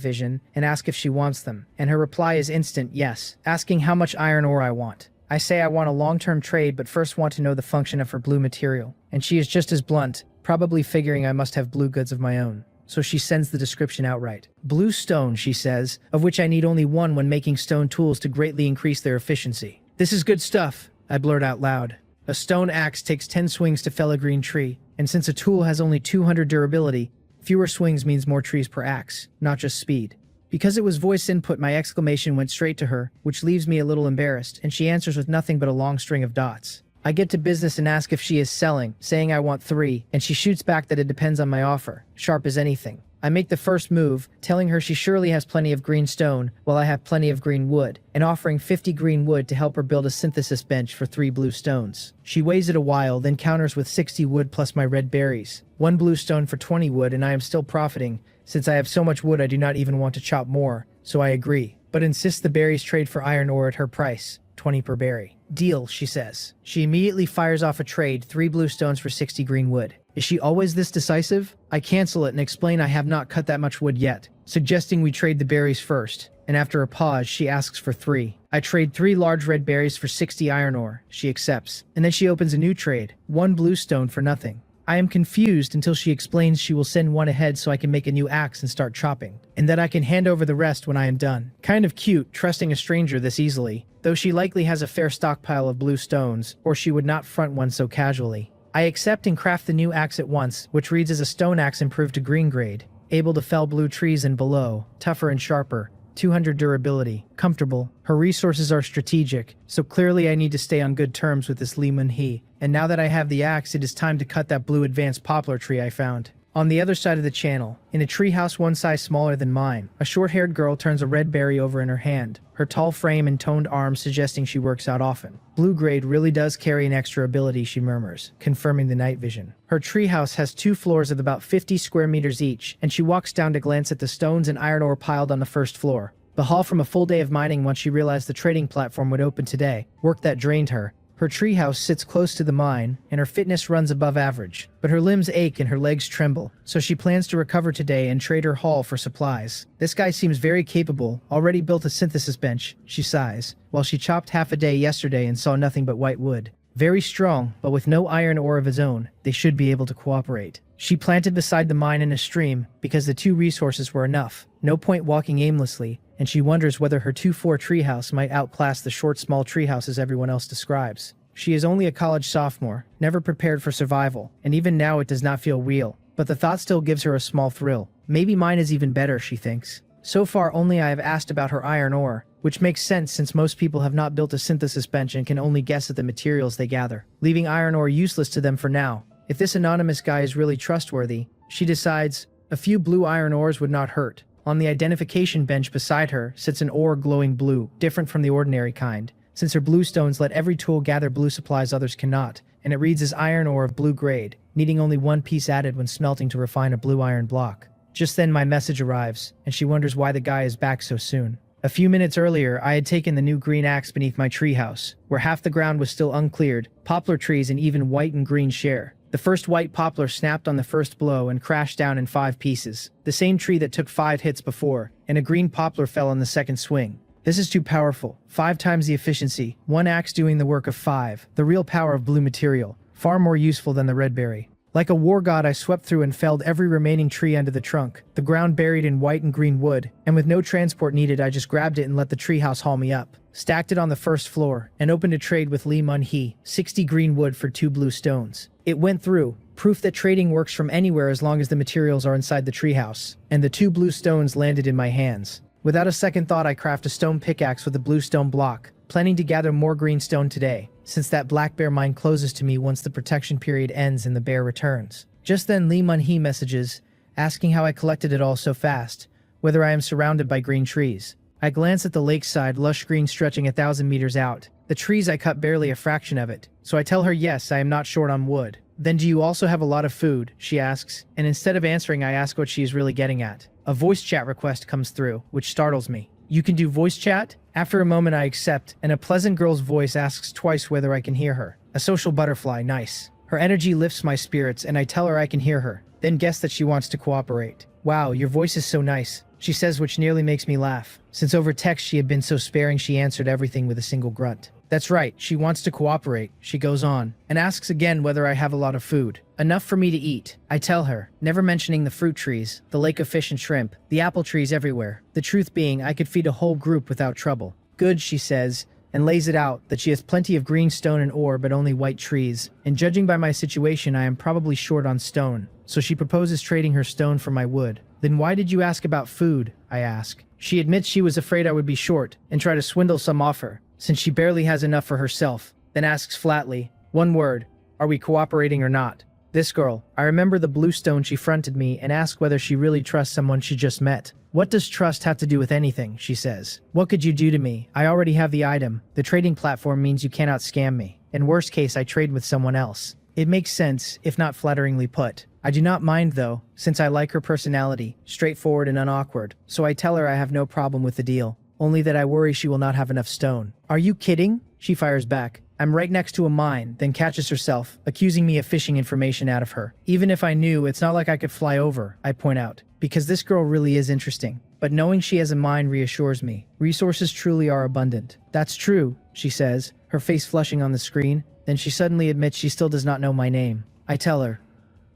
Speaker 1: vision, and ask if she wants them, and her reply is instant yes, asking how much iron ore I want. I say I want a long-term trade but first want to know the function of her blue material, and she is just as blunt, probably figuring I must have blue goods of my own. So she sends the description outright. Blue stone, she says, of which I need only one when making stone tools to greatly increase their efficiency. This is good stuff, I blurt out loud. A stone axe takes 10 swings to fell a green tree, and since a tool has only 200 durability, fewer swings means more trees per axe, not just speed. Because it was voice input, my exclamation went straight to her, which leaves me a little embarrassed, and she answers with nothing but a long string of dots. I get to business and ask if she is selling, saying I want 3, and she shoots back that it depends on my offer, sharp as anything. I make the first move, telling her she surely has plenty of green stone, while I have plenty of green wood, and offering 50 green wood to help her build a synthesis bench for 3 blue stones. She weighs it a while, then counters with 60 wood plus my red berries. 1 blue stone for 20 wood, and I am still profiting, since I have so much wood I do not even want to chop more, so I agree, but insist the berries trade for iron ore at her price, 20 per berry. Deal, she says. She immediately fires off a trade, 3 blue stones for 60 green wood. Is she always this decisive? I cancel it and explain I have not cut that much wood yet, suggesting we trade the berries first, and after a pause she asks for 3. I trade 3 large red berries for 60 iron ore. She accepts, and then she opens a new trade, 1 blue stone for nothing. I am confused until she explains she will send 1 ahead so I can make a new axe and start chopping, and that I can hand over the rest when I am done. Kind of cute, trusting a stranger this easily, though she likely has a fair stockpile of blue stones, or she would not front one so casually. I accept and craft the new axe at once, which reads as a stone axe improved to green grade, able to fell blue trees and below, tougher and sharper, 200 durability, comfortable. Her resources are strategic, so clearly I need to stay on good terms with this Lee Mun-hee. And now that I have the axe, it is time to cut that blue advanced poplar tree I found. On the other side of the channel, in a treehouse 1 size smaller than mine, a short-haired girl turns a red berry over in her hand, her tall frame and toned arms suggesting she works out often. Blue grade really does carry an extra ability, she murmurs, confirming the night vision. Her treehouse has 2 floors of about 50 square meters each, and she walks down to glance at the stones and iron ore piled on the first floor. The haul from a full day of mining once she realized the trading platform would open today, work that drained her Her treehouse sits close to the mine, and her fitness runs above average. But her limbs ache and her legs tremble, so she plans to recover today and trade her haul for supplies. This guy seems very capable, already built a synthesis bench, she sighs, while she chopped half a day yesterday and saw nothing but white wood. Very strong, but with no iron ore of his own, they should be able to cooperate. She planted beside the mine in a stream because the two resources were enough. No point walking aimlessly, and she wonders whether her 2-4 treehouse might outclass the short small treehouses everyone else describes. She is only a college sophomore, never prepared for survival, and even now it does not feel real. But the thought still gives her a small thrill. Maybe mine is even better, she thinks. So far only I have asked about her iron ore, which makes sense since most people have not built a synthesis bench and can only guess at the materials they gather, leaving iron ore useless to them for now. If this anonymous guy is really trustworthy, she decides a few blue iron ores would not hurt. On the identification bench beside her sits an ore glowing blue, different from the ordinary kind, since her blue stones let every tool gather blue supplies others cannot, and it reads as iron ore of blue grade, needing only one piece added when smelting to refine a blue iron block. Just then my message arrives, and she wonders why the guy is back so soon. A few minutes earlier, I had taken the new green axe beneath my treehouse, where half the ground was still uncleared, poplar trees and even white and green share. The first white poplar snapped on the first blow and crashed down in 5 pieces, the same tree that took 5 hits before, and a green poplar fell on the second swing. This is too powerful. 5 times the efficiency, one axe doing the work of 5, the real power of blue material, far more useful than the red berry. Like a war god, I swept through and felled every remaining tree under the trunk, the ground buried in white and green wood, and with no transport needed I just grabbed it and let the treehouse haul me up, stacked it on the first floor, and opened a trade with Lee Mun-hee, 60 green wood for 2 blue stones. It went through, proof that trading works from anywhere as long as the materials are inside the treehouse, and the 2 blue stones landed in my hands. Without a second thought I craft a stone pickaxe with a blue stone block, planning to gather more green stone today, since that black bear mine closes to me once the protection period ends and the bear returns. Just then Lee Mun-hee messages, asking how I collected it all so fast, whether I am surrounded by green trees. I glance at the lakeside, lush green stretching 1,000 meters out. The trees I cut barely a fraction of it, so I tell her yes, I am not short on wood. Then do you also have a lot of food, she asks, and instead of answering I ask what she is really getting at. A voice chat request comes through, which startles me. You can do voice chat? After a moment I accept, and a pleasant girl's voice asks twice whether I can hear her. A social butterfly, nice. Her energy lifts my spirits and I tell her I can hear her, then guess that she wants to cooperate. Wow, your voice is so nice, she says, which nearly makes me laugh. Since over text she had been so sparing she answered everything with a single grunt. That's right, she wants to cooperate, she goes on, and asks again whether I have a lot of food. Enough for me to eat, I tell her, never mentioning the fruit trees, the lake of fish and shrimp, the apple trees everywhere. The truth being, I could feed a whole group without trouble. Good, she says, and lays it out that she has plenty of green stone and ore but only white trees, and judging by my situation I am probably short on stone, so she proposes trading her stone for my wood. Then why did you ask about food, I ask. She admits she was afraid I would be short, and try to swindle some off her, since she barely has enough for herself, then asks flatly, one word, are we cooperating or not? This girl, I remember the blue stone she fronted me and asked whether she really trusts someone she just met. What does trust have to do with anything, she says. What could you do to me? I already have the item. The trading platform means you cannot scam me. In worst case, I trade with someone else. It makes sense, if not flatteringly put. I do not mind though, since I like her personality, straightforward and unawkward, so I tell her I have no problem with the deal. Only that I worry she will not have enough stone. Are you kidding? She fires back. I'm right next to a mine, then catches herself, accusing me of fishing information out of her. Even if I knew, it's not like I could fly over, I point out, because this girl really is interesting. But knowing she has a mine reassures me. Resources truly are abundant. That's true, she says, her face flushing on the screen. Then she suddenly admits she still does not know my name. I tell her,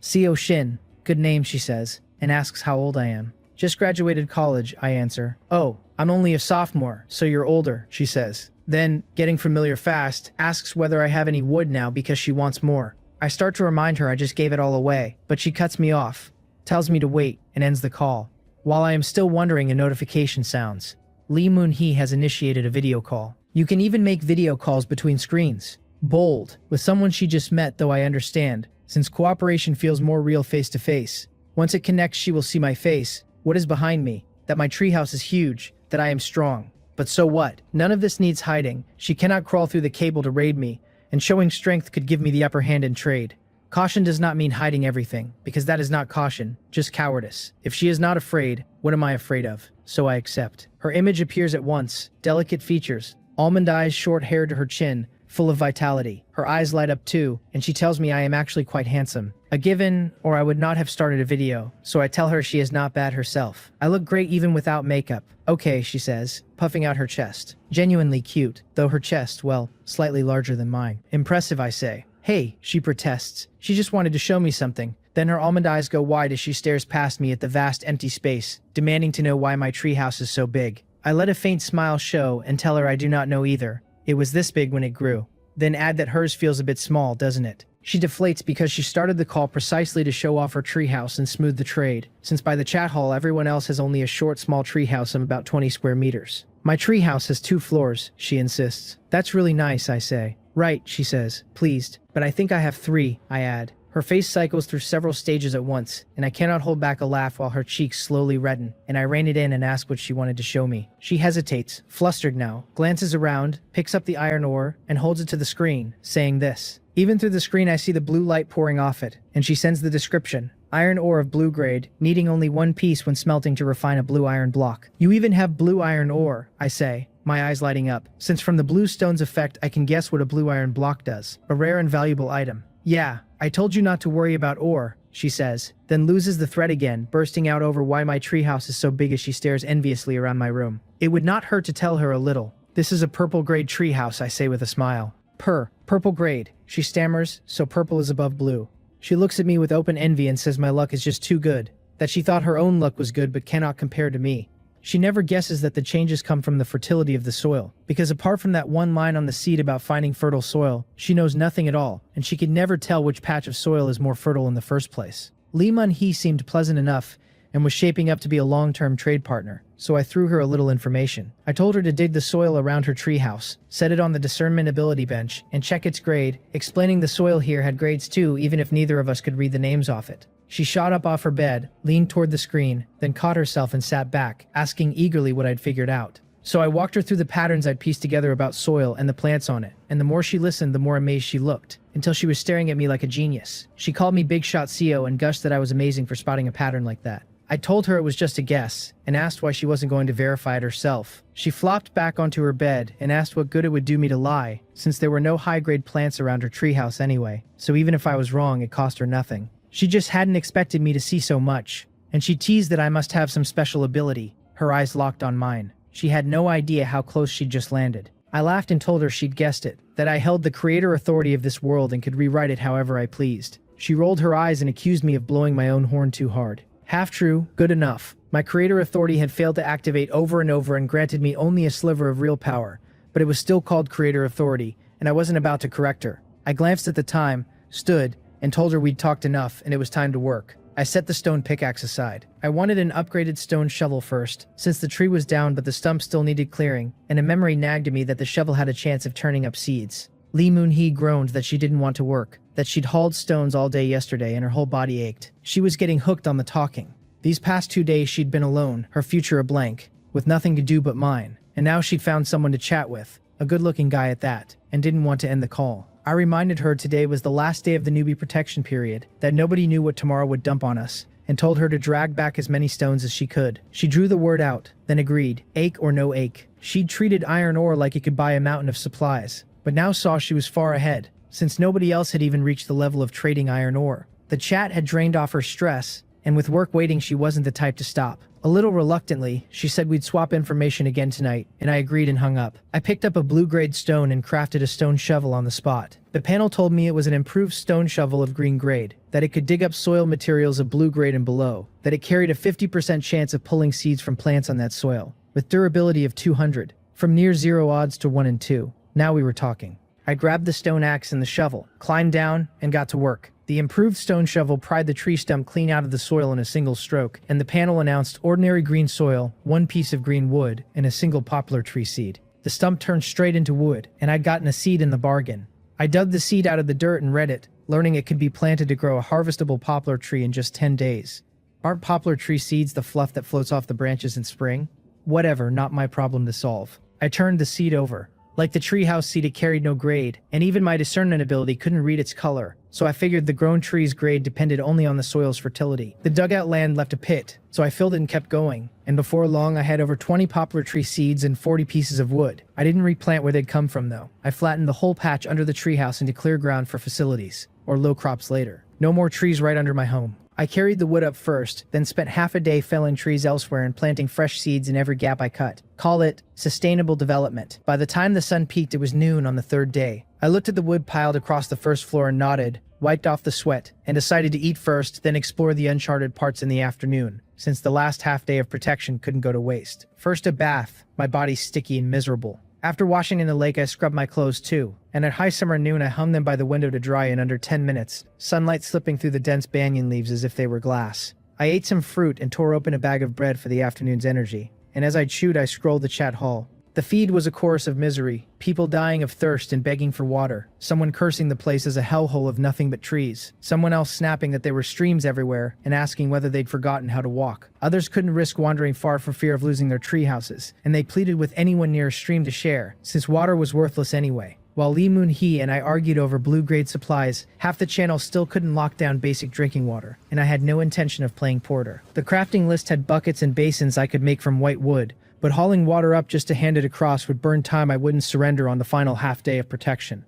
Speaker 1: Seo Shin, good name, she says, and asks how old I am. Just graduated college, I answer. Oh, I'm only a sophomore, so you're older, she says. Then, getting familiar fast, asks whether I have any wood now because she wants more. I start to remind her I just gave it all away, but she cuts me off, tells me to wait, and ends the call. While I am still wondering, a notification sounds. Lee Mun-hee has initiated a video call. You can even make video calls between screens. Bold, with someone she just met, though I understand, since cooperation feels more real face to face. Once it connects, she will see my face, what is behind me, that my treehouse is huge, that I am strong. But so what? None of this needs hiding. She cannot crawl through the cable to raid me, and showing strength could give me the upper hand in trade. Caution does not mean hiding everything, because that is not caution, just cowardice. If she is not afraid, what am I afraid of? So I accept. Her image appears at once, delicate features, almond eyes, short hair to her chin, full of vitality. Her eyes light up too, and she tells me I am actually quite handsome. A given, or I would not have started a video, so I tell her she is not bad herself. I look great even without makeup. Okay, she says, puffing out her chest. Genuinely cute, though her chest, well, slightly larger than mine. Impressive, I say. Hey, she protests. She just wanted to show me something. Then her almond eyes go wide as she stares past me at the vast empty space, demanding to know why my treehouse is so big. I let a faint smile show and tell her I do not know either. It was this big when it grew. Then add that hers feels a bit small, doesn't it? She deflates because she started the call precisely to show off her treehouse and smooth the trade, since by the chat hall everyone else has only a short, small treehouse of about 20 square meters. My treehouse has 2 floors, she insists. That's really nice, I say. Right, she says, pleased. But I think I have 3, I add. Her face cycles through several stages at once, and I cannot hold back a laugh while her cheeks slowly redden, and I rein it in and ask what she wanted to show me. She hesitates, flustered now, glances around, picks up the iron ore, and holds it to the screen, saying this. Even through the screen I see the blue light pouring off it, and she sends the description. Iron ore of blue grade, needing only 1 piece when smelting to refine a blue iron block. You even have blue iron ore, I say, my eyes lighting up, since from the blue stone's effect I can guess what a blue iron block does. A rare and valuable item. Yeah, I told you not to worry about ore, she says, then loses the thread again, bursting out over why my treehouse is so big as she stares enviously around my room. It would not hurt to tell her a little. This is a purple grade treehouse, I say with a smile. Purple grade, she stammers, so purple is above blue. She looks at me with open envy and says my luck is just too good, that she thought her own luck was good but cannot compare to me. She never guesses that the changes come from the fertility of the soil, because apart from that one line on the seed about finding fertile soil, she knows nothing at all, and she could never tell which patch of soil is more fertile in the first place. Lee Mun-hee seemed pleasant enough, and was shaping up to be a long-term trade partner, so I threw her a little information. I told her to dig the soil around her treehouse, set it on the discernment ability bench, and check its grade, explaining the soil here had grades too even if neither of us could read the names off it. She shot up off her bed, leaned toward the screen, then caught herself and sat back, asking eagerly what I'd figured out. So I walked her through the patterns I'd pieced together about soil and the plants on it, and the more she listened, the more amazed she looked, until she was staring at me like a genius. She called me Big Shot CO and gushed that I was amazing for spotting a pattern like that. I told her it was just a guess, and asked why she wasn't going to verify it herself. She flopped back onto her bed and asked what good it would do me to lie, since there were no high-grade plants around her treehouse anyway, so even if I was wrong, it cost her nothing. She just hadn't expected me to see so much, and she teased that I must have some special ability. Her eyes locked on mine. She had no idea how close she'd just landed. I laughed and told her she'd guessed it, that I held the creator authority of this world and could rewrite it however I pleased. She rolled her eyes and accused me of blowing my own horn too hard. Half true, good enough. My creator authority had failed to activate over and over and granted me only a sliver of real power, but it was still called creator authority, and I wasn't about to correct her. I glanced at the time, stood, and told her we'd talked enough and it was time to work. I set the stone pickaxe aside. I wanted an upgraded stone shovel first, since the tree was down but the stump still needed clearing, and a memory nagged at me that the shovel had a chance of turning up seeds. Lee Mun-hee groaned that she didn't want to work, that she'd hauled stones all day yesterday and her whole body ached. She was getting hooked on the talking. These past 2 days she'd been alone, her future a blank, with nothing to do but mine, and now she'd found someone to chat with, a good-looking guy at that, and didn't want to end the call. I reminded her today was the last day of the newbie protection period, that nobody knew what tomorrow would dump on us, and told her to drag back as many stones as she could. She drew the word out, then agreed, ache or no ache. She'd treated iron ore like it could buy a mountain of supplies, but now saw she was far ahead, since nobody else had even reached the level of trading iron ore. The chat had drained off her stress, and with work waiting she wasn't the type to stop. A little reluctantly, she said we'd swap information again tonight, and I agreed and hung up. I picked up a blue-grade stone and crafted a stone shovel on the spot. The panel told me it was an improved stone shovel of green grade, that it could dig up soil materials of blue grade and below, that it carried a 50% chance of pulling seeds from plants on that soil, with durability of 200, from near 0 odds to 1 in 2. Now we were talking. I grabbed the stone axe and the shovel, climbed down, and got to work. The improved stone shovel pried the tree stump clean out of the soil in a single stroke, and the panel announced ordinary green soil, 1 piece of green wood, and a single poplar tree seed. The stump turned straight into wood, and I'd gotten a seed in the bargain. I dug the seed out of the dirt and read it, learning it could be planted to grow a harvestable poplar tree in just 10 days. Aren't poplar tree seeds the fluff that floats off the branches in spring? Whatever, not my problem to solve. I turned the seed over. Like the treehouse seed, it carried no grade, and even my discernment ability couldn't read its color, so I figured the grown tree's grade depended only on the soil's fertility. The dugout land left a pit, so I filled it and kept going, and before long I had over 20 poplar tree seeds and 40 pieces of wood. I didn't replant where they'd come from though. I flattened the whole patch under the treehouse into clear ground for facilities, or low crops later. No more trees right under my home. I carried the wood up first, then spent half a day felling trees elsewhere and planting fresh seeds in every gap I cut. Call it sustainable development. By the time the sun peaked, it was noon on the third day. I looked at the wood piled across the first floor and nodded, wiped off the sweat, and decided to eat first, then explore the uncharted parts in the afternoon, since the last half day of protection couldn't go to waste. First a bath, my body sticky and miserable. After washing in the lake, I scrubbed my clothes too, and at high summer noon I hung them by the window to dry in under 10 minutes, sunlight slipping through the dense banyan leaves as if they were glass. I ate some fruit and tore open a bag of bread for the afternoon's energy, and as I chewed I scrolled the chat hall. The feed was a chorus of misery, people dying of thirst and begging for water, someone cursing the place as a hellhole of nothing but trees, someone else snapping that there were streams everywhere and asking whether they'd forgotten how to walk. Others couldn't risk wandering far for fear of losing their tree houses, and they pleaded with anyone near a stream to share, since water was worthless anyway. While Lee Moon-hee and I argued over blue-grade supplies, half the channel still couldn't lock down basic drinking water, and I had no intention of playing porter. The crafting list had buckets and basins I could make from white wood, but hauling water up just to hand it across would burn time I wouldn't surrender on the final half day of protection.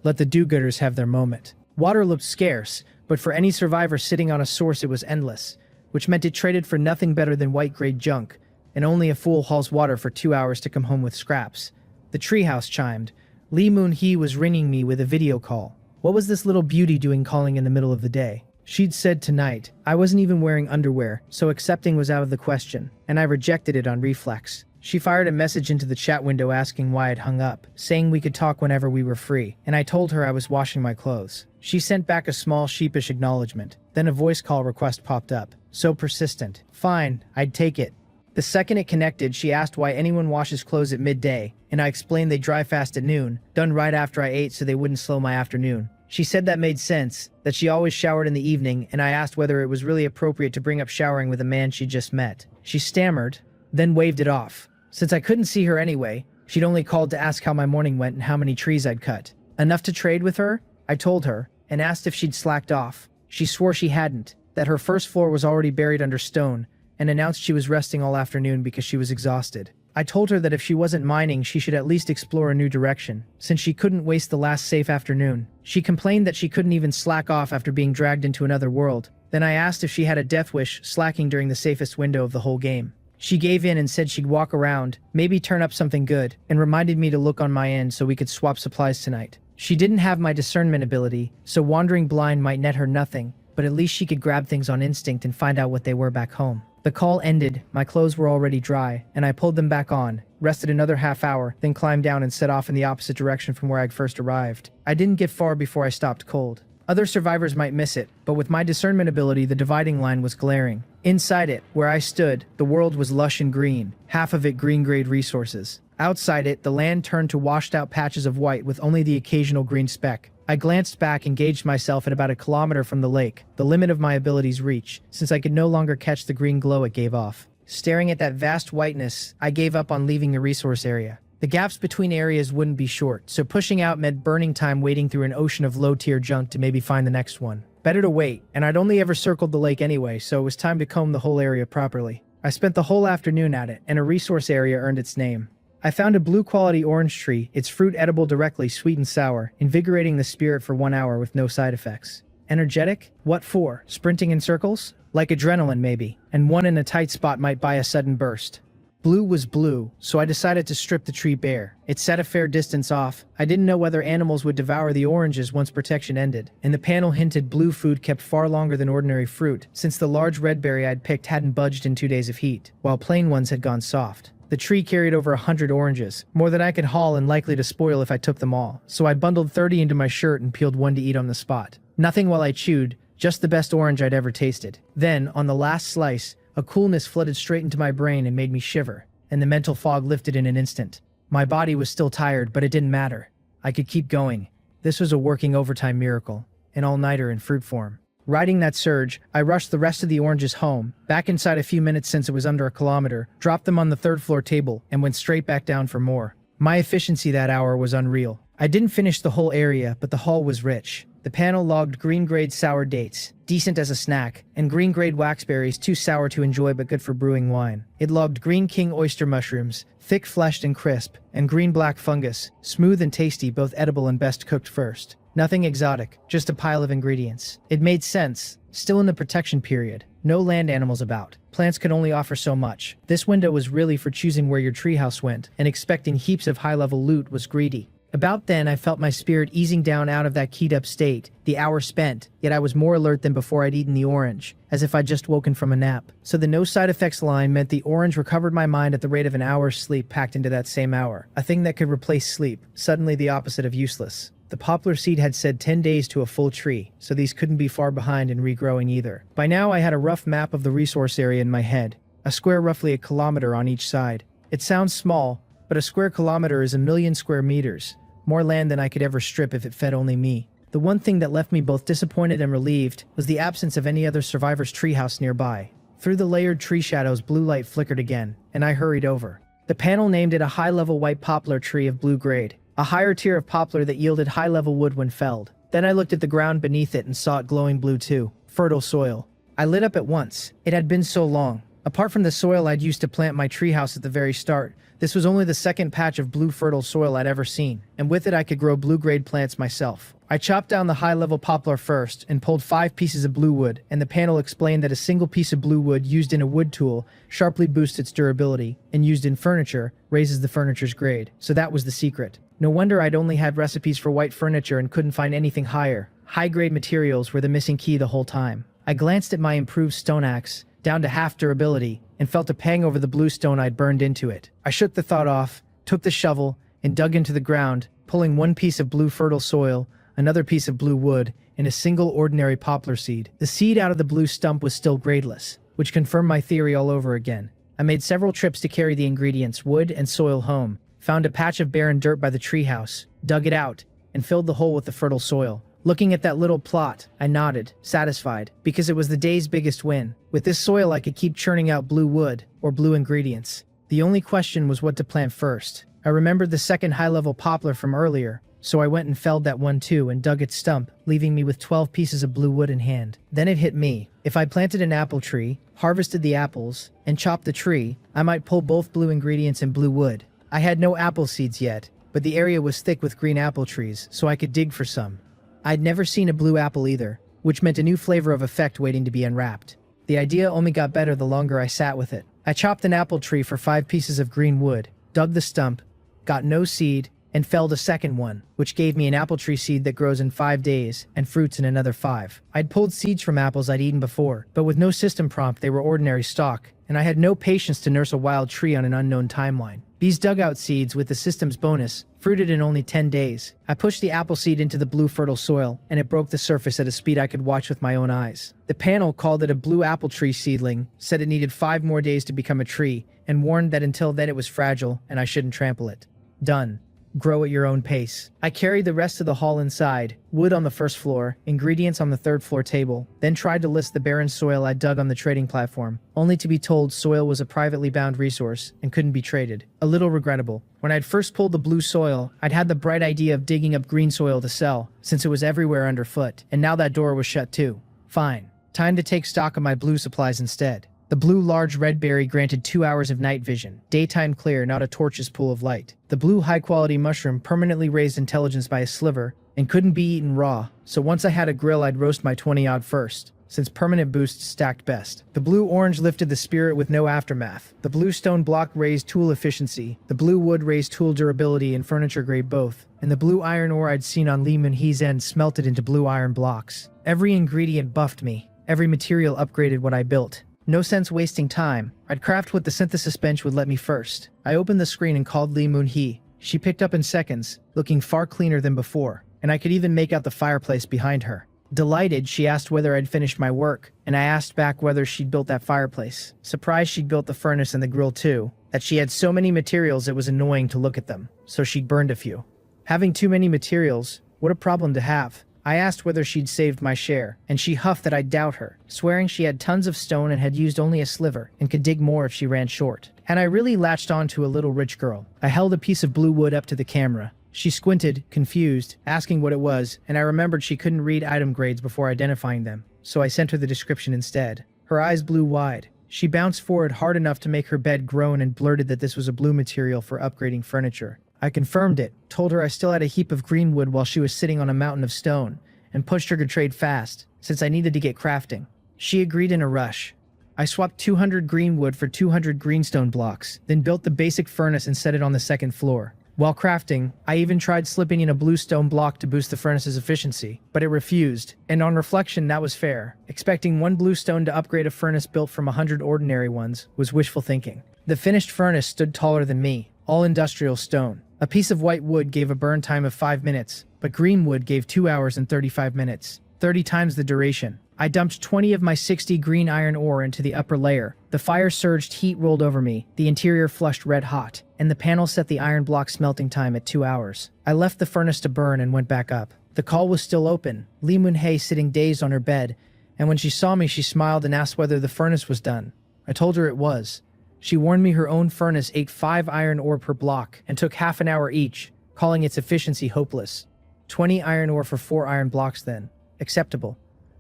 Speaker 1: Let the do-gooders have their moment. Water looked scarce, but for any survivor sitting on a source it was endless, which meant it traded for nothing better than white-grade junk, and only a fool hauls water for 2 hours to come home with scraps. The treehouse chimed. Lee Moon-hee was ringing me with a video call. What was this little beauty doing calling in the middle of the day? She'd said tonight. I wasn't even wearing underwear, so accepting was out of the question, and I rejected it on reflex. She fired a message into the chat window asking why I'd hung up, saying we could talk whenever we were free, and I told her I was washing my clothes. She sent back a small sheepish acknowledgement. Then a voice call request popped up. So persistent. Fine, I'd take it. The second it connected, she asked why anyone washes clothes at midday, and I explained they dry fast at noon, done right after I ate so they wouldn't slow my afternoon. She said that made sense, that she always showered in the evening, and I asked whether it was really appropriate to bring up showering with a man she just met. She stammered, then waved it off. Since I couldn't see her anyway, she'd only called to ask how my morning went and how many trees I'd cut. Enough to trade with her? I told her, and asked if she'd slacked off. She swore she hadn't, that her first floor was already buried under stone, and announced she was resting all afternoon because she was exhausted. I told her that if she wasn't mining, she should at least explore a new direction, since she couldn't waste the last safe afternoon. She complained that she couldn't even slack off after being dragged into another world. Then I asked if she had a death wish, slacking during the safest window of the whole game. She gave in and said she'd walk around, maybe turn up something good, and reminded me to look on my end so we could swap supplies tonight. She didn't have my discernment ability, so wandering blind might net her nothing, but at least she could grab things on instinct and find out what they were back home. The call ended, my clothes were already dry, and I pulled them back on, rested another half hour, then climbed down and set off in the opposite direction from where I'd first arrived. I didn't get far before I stopped cold. Other survivors might miss it, but with my discernment ability, the dividing line was glaring. Inside it, where I stood, the world was lush and green, half of it green-grade resources. Outside it, the land turned to washed-out patches of white with only the occasional green speck. I glanced back and gauged myself at about a kilometer from the lake, the limit of my ability's reach, since I could no longer catch the green glow it gave off. Staring at that vast whiteness, I gave up on leaving the resource area. The gaps between areas wouldn't be short, so pushing out meant burning time wading through an ocean of low-tier junk to maybe find the next one. Better to wait, and I'd only ever circled the lake anyway, so it was time to comb the whole area properly. I spent the whole afternoon at it, and a resource area earned its name. I found a blue-quality orange tree, its fruit edible directly, sweet and sour, invigorating the spirit for 1 hour with no side effects. Energetic? What for? Sprinting in circles? Like adrenaline, maybe, and one in a tight spot might buy a sudden burst. Blue was blue, so I decided to strip the tree bare. It sat a fair distance off. I didn't know whether animals would devour the oranges once protection ended, and the panel hinted blue food kept far longer than ordinary fruit, since the large red berry I'd picked hadn't budged in 2 days of heat, while plain ones had gone soft. The tree carried over 100 oranges, more than I could haul and likely to spoil if I took them all, so I bundled 30 into my shirt and peeled one to eat on the spot. Nothing while I chewed, just the best orange I'd ever tasted. Then, on the last slice, a coolness flooded straight into my brain and made me shiver, and the mental fog lifted in an instant. My body was still tired, but it didn't matter. I could keep going. This was a working overtime miracle, an all-nighter in fruit form. Riding that surge, I rushed the rest of the oranges home, back inside a few minutes since it was under a kilometer, dropped them on the third-floor table, and went straight back down for more. My efficiency that hour was unreal. I didn't finish the whole area, but the haul was rich. The panel logged green-grade sour dates, decent as a snack, and green-grade waxberries too sour to enjoy but good for brewing wine. It logged green king oyster mushrooms, thick-fleshed and crisp, and green-black fungus, smooth and tasty, both edible and best cooked first. Nothing exotic, just a pile of ingredients. It made sense. Still in the protection period. No land animals about. Plants could only offer so much. This window was really for choosing where your treehouse went, and expecting heaps of high-level loot was greedy. About then, I felt my spirit easing down out of that keyed-up state, the hour spent, yet I was more alert than before I'd eaten the orange, as if I'd just woken from a nap. So the no side effects line meant the orange recovered my mind at the rate of an hour's sleep packed into that same hour. A thing that could replace sleep, suddenly the opposite of useless. The poplar seed had said 10 days to a full tree, so these couldn't be far behind in regrowing either. By now I had a rough map of the resource area in my head, a square roughly a kilometer on each side. It sounds small, but a square kilometer is 1,000,000 square meters, more land than I could ever strip if it fed only me. The one thing that left me both disappointed and relieved was the absence of any other survivor's treehouse nearby. Through the layered tree shadows, blue light flickered again, and I hurried over. The panel named it a high-level white poplar tree of blue grade, a higher tier of poplar that yielded high-level wood when felled. Then I looked at the ground beneath it and saw it glowing blue too. Fertile soil. I lit up at once. It had been so long. Apart from the soil I'd used to plant my treehouse at the very start, this was only the second patch of blue fertile soil I'd ever seen, and with it I could grow blue-grade plants myself. I chopped down the high-level poplar first and pulled 5 pieces of blue wood, and the panel explained that a single piece of blue wood used in a wood tool sharply boosts its durability, and used in furniture raises the furniture's grade. So that was the secret. No wonder I'd only had recipes for white furniture and couldn't find anything higher. High-grade materials were the missing key the whole time. I glanced at my improved stone axe, down to half durability, and felt a pang over the blue stone I'd burned into it. I shook the thought off, took the shovel, and dug into the ground, pulling one piece of blue fertile soil, another piece of blue wood, and a single ordinary poplar seed. The seed out of the blue stump was still gradeless, which confirmed my theory all over again. I made several trips to carry the ingredients, wood and soil, home, found a patch of barren dirt by the treehouse, dug it out, and filled the hole with the fertile soil. Looking at that little plot, I nodded, satisfied, because it was the day's biggest win. With this soil I could keep churning out blue wood, or blue ingredients. The only question was what to plant first. I remembered the second high-level poplar from earlier, so I went and felled that one too and dug its stump, leaving me with 12 pieces of blue wood in hand. Then it hit me. If I planted an apple tree, harvested the apples, and chopped the tree, I might pull both blue ingredients and blue wood. I had no apple seeds yet, but the area was thick with green apple trees, so I could dig for some. I'd never seen a blue apple either, which meant a new flavor of effect waiting to be unwrapped. The idea only got better the longer I sat with it. I chopped an apple tree for 5 pieces of green wood, dug the stump, got no seed, and felled a second one, which gave me an apple tree seed that grows in 5 days, and fruits in another 5. I'd pulled seeds from apples I'd eaten before, but with no system prompt they were ordinary stock, and I had no patience to nurse a wild tree on an unknown timeline. These dugout seeds, with the system's bonus, fruited in only 10 days. I pushed the apple seed into the blue fertile soil, and it broke the surface at a speed I could watch with my own eyes. The panel called it a blue apple tree seedling, said it needed 5 more days to become a tree, and warned that until then it was fragile and I shouldn't trample it. Done. Grow at your own pace. I carried the rest of the haul inside, wood on the first floor, ingredients on the 3rd floor table, then tried to list the barren soil I dug on the trading platform, only to be told soil was a privately bound resource and couldn't be traded. A little regrettable. When I'd first pulled the blue soil, I'd had the bright idea of digging up green soil to sell, since it was everywhere underfoot, and now that door was shut too. Fine. Time to take stock of my blue supplies instead. The blue large red berry granted 2 hours of night vision, daytime clear, not a torch's pool of light. The blue high-quality mushroom permanently raised intelligence by a sliver, and couldn't be eaten raw, so once I had a grill I'd roast my 20-odd first, since permanent boosts stacked best. The blue-orange lifted the spirit with no aftermath. The blue stone block raised tool efficiency, the blue wood raised tool durability and furniture grade both, and the blue iron ore I'd seen on Lee Mun-hee's end smelted into blue iron blocks. Every ingredient buffed me, every material upgraded what I built. No sense wasting time. I'd craft what the synthesis bench would let me first. I opened the screen and called Lee Mun-hee. She picked up in seconds, looking far cleaner than before, and I could even make out the fireplace behind her. Delighted, she asked whether I'd finished my work, and I asked back whether she'd built that fireplace. Surprised she'd built the furnace and the grill too, that she had so many materials it was annoying to look at them, so she'd burned a few. Having too many materials, what a problem to have. I asked whether she'd saved my share, and she huffed that I'd doubt her, swearing she had tons of stone and had used only a sliver, and could dig more if she ran short. And I really latched on to a little rich girl. I held a piece of blue wood up to the camera. She squinted, confused, asking what it was, and I remembered she couldn't read item grades before identifying them, so I sent her the description instead. Her eyes blew wide. She bounced forward hard enough to make her bed groan and blurted that this was a blue material for upgrading furniture. I confirmed it, told her I still had a heap of green wood while she was sitting on a mountain of stone, and pushed her to trade fast, since I needed to get crafting. She agreed in a rush. I swapped 200 green wood for 200 greenstone blocks, then built the basic furnace and set it on the second floor. While crafting, I even tried slipping in a blue stone block to boost the furnace's efficiency, but it refused, and on reflection that was fair. Expecting one blue stone to upgrade a furnace built from 100 ordinary ones was wishful thinking. The finished furnace stood taller than me, all industrial stone. A piece of white wood gave a burn time of 5 minutes, but green wood gave 2 hours and 35 minutes, 30 times the duration. I dumped 20 of my 60 green iron ore into the upper layer. The fire surged, heat rolled over me, the interior flushed red hot, and the panel set the iron block smelting time at 2 hours. I left the furnace to burn and went back up. The call was still open, Lee Moon-hye sitting dazed on her bed, and when she saw me she smiled and asked whether the furnace was done. I told her it was. She warned me her own furnace ate 5 iron ore per block and took half an hour each, calling its efficiency hopeless. 20 iron ore for 4 iron blocks then. Acceptable.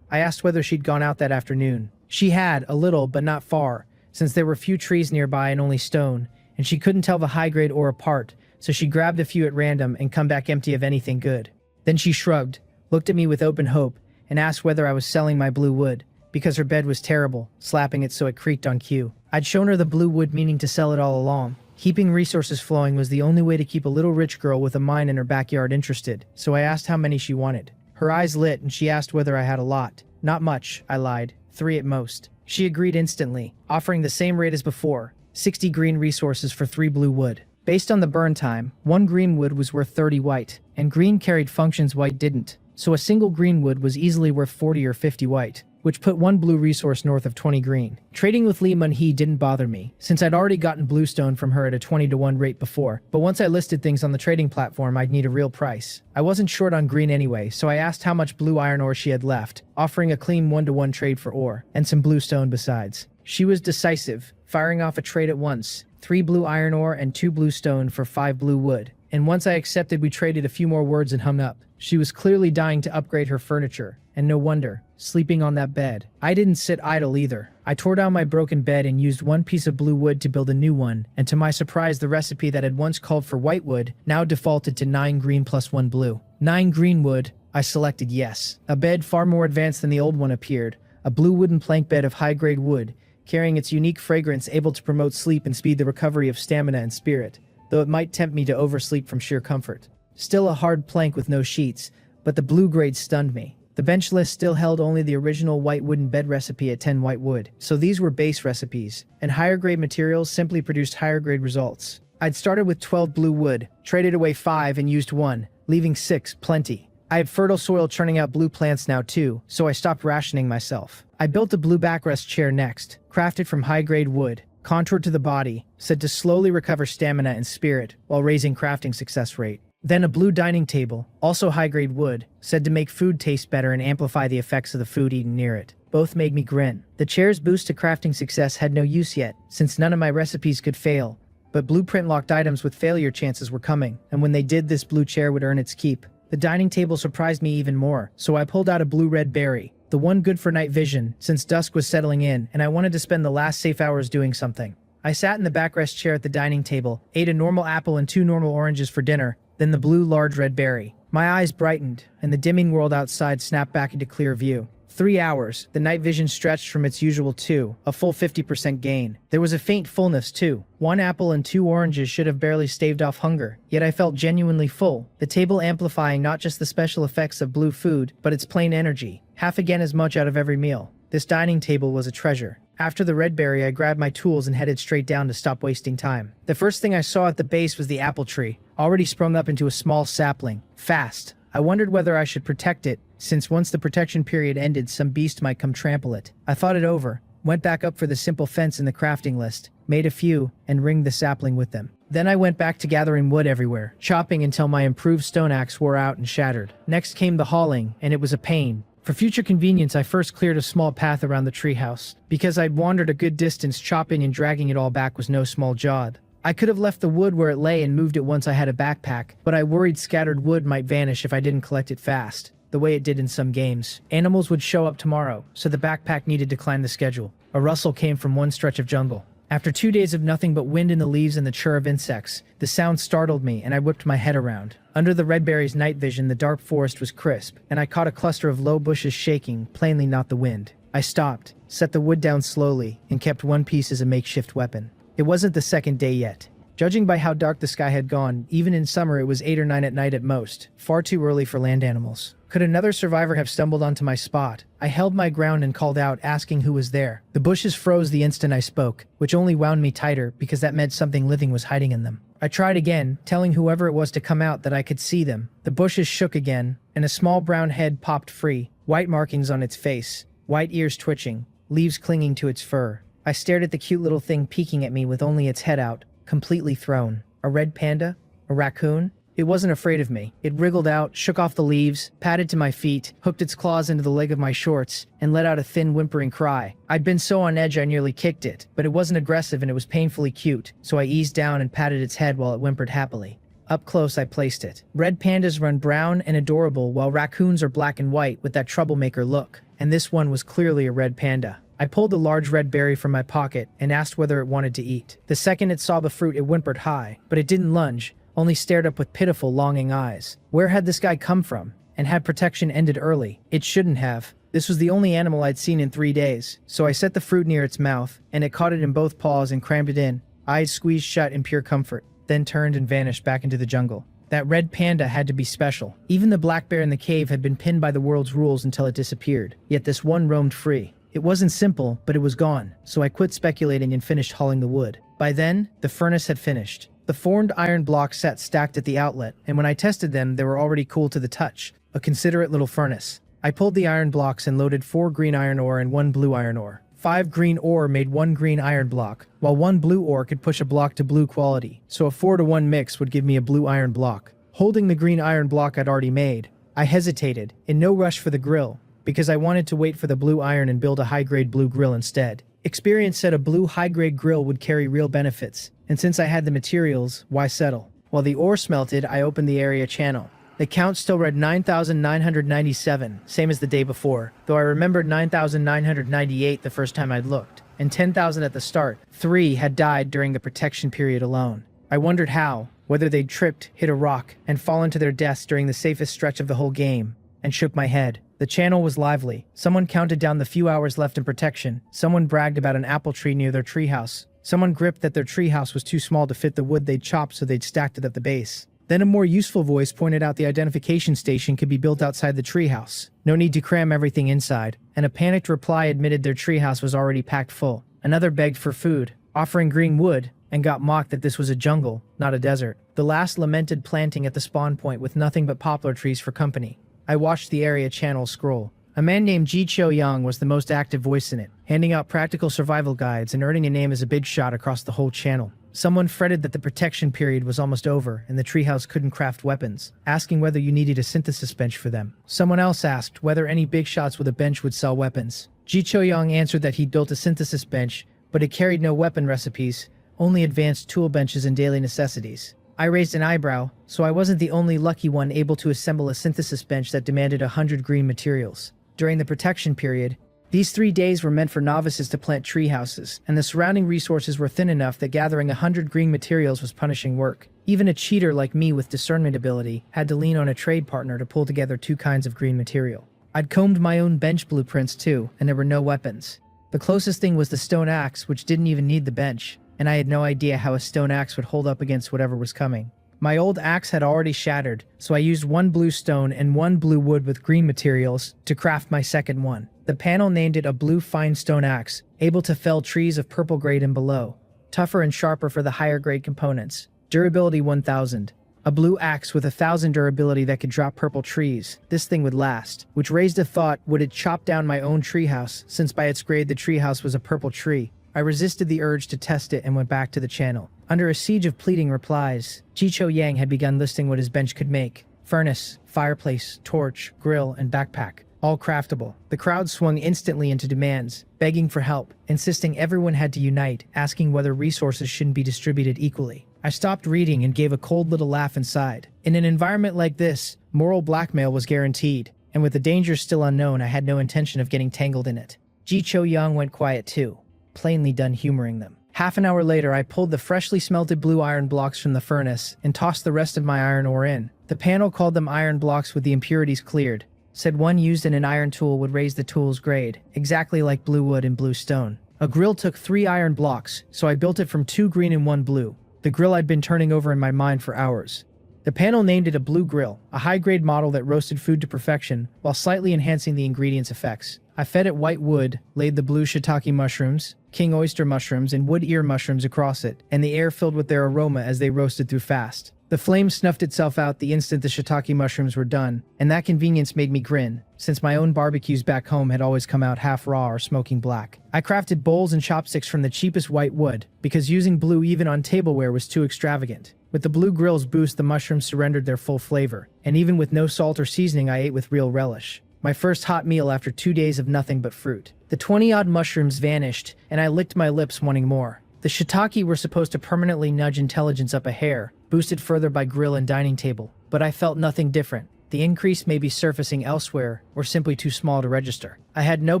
Speaker 1: I asked whether she'd gone out that afternoon. She had, a little, but not far, since there were few trees nearby and only stone, and she couldn't tell the high-grade ore apart, so she grabbed a few at random and come back empty of anything good. Then she shrugged, looked at me with open hope, and asked whether I was selling my blue wood, because her bed was terrible, slapping it so it creaked on cue. I'd shown her the blue wood, meaning to sell it all along. Keeping resources flowing was the only way to keep a little rich girl with a mine in her backyard interested, so I asked how many she wanted. Her eyes lit and she asked whether I had a lot. Not much, I lied. 3 at most. She agreed instantly, offering the same rate as before, 60 green resources for 3 blue wood. Based on the burn time, 1 green wood was worth 30 white, and green carried functions white didn't, so a single green wood was easily worth 40 or 50 white, which put 1 blue resource north of 20 green. Trading with Lee Moon-hye didn't bother me, since I'd already gotten bluestone from her at a 20-to-1 rate before, but once I listed things on the trading platform I'd need a real price. I wasn't short on green anyway, so I asked how much blue iron ore she had left, offering a clean 1-to-1 trade for ore, and some bluestone besides. She was decisive, firing off a trade at once, 3 blue iron ore and 2 blue stone for 5 blue wood, and once I accepted we traded a few more words and hung up. She was clearly dying to upgrade her furniture, and no wonder, sleeping on that bed. I didn't sit idle either. I tore down my broken bed and used 1 piece of blue wood to build a new one, and to my surprise the recipe that had once called for white wood now defaulted to 9 green plus 1 blue. 9 green wood, I selected yes. A bed far more advanced than the old one appeared, a blue wooden plank bed of high-grade wood, carrying its unique fragrance able to promote sleep and speed the recovery of stamina and spirit, though it might tempt me to oversleep from sheer comfort. Still a hard plank with no sheets, but the blue grade stunned me. The bench list still held only the original white wooden bed recipe at 10 white wood, so these were base recipes, and higher grade materials simply produced higher grade results. I'd started with 12 blue wood, traded away 5 and used 1, leaving 6 plenty. I had fertile soil churning out blue plants now too, so I stopped rationing myself. I built a blue backrest chair next, crafted from high-grade wood, contoured to the body, said to slowly recover stamina and spirit while raising crafting success rate. Then a blue dining table, also high-grade wood, said to make food taste better and amplify the effects of the food eaten near it. Both made me grin. The chair's boost to crafting success had no use yet, since none of my recipes could fail, but blueprint-locked items with failure chances were coming, and when they did, this blue chair would earn its keep. The dining table surprised me even more, so I pulled out a blue-red berry, the one good for night vision, since dusk was settling in and I wanted to spend the last safe hours doing something. I sat in the backrest chair at the dining table, ate a normal apple and 2 normal oranges for dinner, then the blue large red berry. My eyes brightened, and the dimming world outside snapped back into clear view. 3 hours, the night vision stretched from its usual 2, a full 50% gain. There was a faint fullness too. 1 apple and 2 oranges should have barely staved off hunger, yet I felt genuinely full, the table amplifying not just the special effects of blue food, but its plain energy. Half again as much out of every meal. This dining table was a treasure. After the red berry, I grabbed my tools and headed straight down to stop wasting time. The first thing I saw at the base was the apple tree, already sprung up into a small sapling. Fast. I wondered whether I should protect it, since once the protection period ended, some beast might come trample it. I thought it over, went back up for the simple fence in the crafting list, made a few, and ringed the sapling with them. Then I went back to gathering wood everywhere, chopping until my improved stone axe wore out and shattered. Next came the hauling, and it was a pain. For future convenience, I first cleared a small path around the treehouse. Because I'd wandered a good distance, chopping and dragging it all back was no small job. I could have left the wood where it lay and moved it once I had a backpack, but I worried scattered wood might vanish if I didn't collect it fast, the way it did in some games. Animals would show up tomorrow, so the backpack needed to climb the schedule. A rustle came from one stretch of jungle. After 2 days of nothing but wind in the leaves and the chirr of insects, the sound startled me and I whipped my head around. Under the redberry's night vision, the dark forest was crisp, and I caught a cluster of low bushes shaking, plainly not the wind. I stopped, set the wood down slowly, and kept one piece as a makeshift weapon. It wasn't the second day yet. Judging by how dark the sky had gone, even in summer it was 8 or 9 at night at most, far too early for land animals. Could another survivor have stumbled onto my spot? I held my ground and called out, asking who was there. The bushes froze the instant I spoke, which only wound me tighter because that meant something living was hiding in them. I tried again, telling whoever it was to come out that I could see them. The bushes shook again, and a small brown head popped free, white markings on its face, white ears twitching, leaves clinging to its fur. I stared at the cute little thing peeking at me with only its head out, completely thrown. A red panda? A raccoon? It wasn't afraid of me. It wriggled out, shook off the leaves, padded to my feet, hooked its claws into the leg of my shorts, and let out a thin whimpering cry. I'd been so on edge I nearly kicked it, but it wasn't aggressive and it was painfully cute, so I eased down and patted its head while it whimpered happily. Up close I placed it. Red pandas run brown and adorable, while raccoons are black and white with that troublemaker look, and this one was clearly a red panda. I pulled a large red berry from my pocket and asked whether it wanted to eat. The second it saw the fruit, it whimpered high, but it didn't lunge, only stared up with pitiful, longing eyes. Where had this guy come from? And had protection ended early? It shouldn't have. This was the only animal I'd seen in 3 days, so I set the fruit near its mouth, and it caught it in both paws and crammed it in, eyes squeezed shut in pure comfort, then turned and vanished back into the jungle. That red panda had to be special. Even the black bear in the cave had been pinned by the world's rules until it disappeared, yet this one roamed free. It wasn't simple, but it was gone, so I quit speculating and finished hauling the wood. By then, the furnace had finished. The formed iron blocks sat stacked at the outlet, and when I tested them, they were already cool to the touch. A considerate little furnace. I pulled the iron blocks and loaded 4 green iron ore and 1 blue iron ore. 5 green ore made 1 green iron block, while 1 blue ore could push a block to blue quality, so a 4-to-1 mix would give me a blue iron block. Holding the green iron block I'd already made, I hesitated, in no rush for the grill, because I wanted to wait for the blue iron and build a high-grade blue grill instead. Experience said a blue high-grade grill would carry real benefits, and since I had the materials, why settle? While the ore smelted, I opened the area channel. The count still read 9,997, same as the day before, though I remembered 9,998 the first time I'd looked, and 10,000 at the start. 3 had died during the protection period alone. I wondered how, whether they'd tripped, hit a rock, and fallen to their deaths during the safest stretch of the whole game, and shook my head. The channel was lively. Someone counted down the few hours left in protection. Someone bragged about an apple tree near their treehouse. Someone gripped that their treehouse was too small to fit the wood they'd chopped, so they'd stacked it at the base. Then a more useful voice pointed out the identification station could be built outside the treehouse. No need to cram everything inside. And a panicked reply admitted their treehouse was already packed full. Another begged for food, offering green wood, and got mocked that this was a jungle, not a desert. The last lamented planting at the spawn point with nothing but poplar trees for company. I watched the area channel scroll. A man named Ji Cho-young was the most active voice in it, handing out practical survival guides and earning a name as a big shot across the whole channel. Someone fretted that the protection period was almost over and the treehouse couldn't craft weapons, asking whether you needed a synthesis bench for them. Someone else asked whether any big shots with a bench would sell weapons. Ji Cho-young answered that he'd built a synthesis bench, but it carried no weapon recipes, only advanced tool benches and daily necessities. I raised an eyebrow, so I wasn't the only lucky one able to assemble a synthesis bench that demanded 100 green materials. During the protection period, these 3 days were meant for novices to plant tree houses, and the surrounding resources were thin enough that gathering 100 green materials was punishing work. Even a cheater like me with discernment ability had to lean on a trade partner to pull together 2 kinds of green material. I'd combed my own bench blueprints too, and there were no weapons. The closest thing was the stone axe, which didn't even need the bench, and I had no idea how a stone axe would hold up against whatever was coming. My old axe had already shattered, so I used 1 blue stone and 1 blue wood with green materials to craft my second one. The panel named it a blue fine stone axe, able to fell trees of purple grade and below, tougher and sharper for the higher grade components. Durability 1000. A blue axe with 1000 durability that could drop purple trees. This thing would last. Which raised a thought, would it chop down my own treehouse, since by its grade the treehouse was a purple tree? I resisted the urge to test it and went back to the channel. Under a siege of pleading replies, Ji Cho-young had begun listing what his bench could make. Furnace, fireplace, torch, grill, and backpack. all craftable. The crowd swung instantly into demands, begging for help, insisting everyone had to unite, asking whether resources shouldn't be distributed equally. I stopped reading and gave a cold little laugh inside. In an environment like this, moral blackmail was guaranteed, and with the dangers still unknown, I had no intention of getting tangled in it. Ji Cho-young went quiet too, plainly done humoring them. Half an hour later, I pulled the freshly smelted blue iron blocks from the furnace and tossed the rest of my iron ore in. The panel called them iron blocks with the impurities cleared, said one used in an iron tool would raise the tool's grade, exactly like blue wood and blue stone. A grill took 3 iron blocks, so I built it from 2 green and 1 blue, the grill I'd been turning over in my mind for hours. The panel named it a blue grill, a high-grade model that roasted food to perfection while slightly enhancing the ingredients' effects. I fed it white wood, laid the blue shiitake mushrooms, king oyster mushrooms, and wood ear mushrooms across it, and the air filled with their aroma as they roasted through fast. The flame snuffed itself out the instant the shiitake mushrooms were done, and that convenience made me grin, since my own barbecues back home had always come out half raw or smoking black. I crafted bowls and chopsticks from the cheapest white wood, because using blue even on tableware was too extravagant. With the blue grill's boost, the mushrooms surrendered their full flavor, and even with no salt or seasoning, I ate with real relish. My first hot meal after 2 days of nothing but fruit. The 20-odd mushrooms vanished, and I licked my lips wanting more. The shiitake were supposed to permanently nudge intelligence up a hair, boosted further by grill and dining table, but I felt nothing different. The increase may be surfacing elsewhere, or simply too small to register. I had no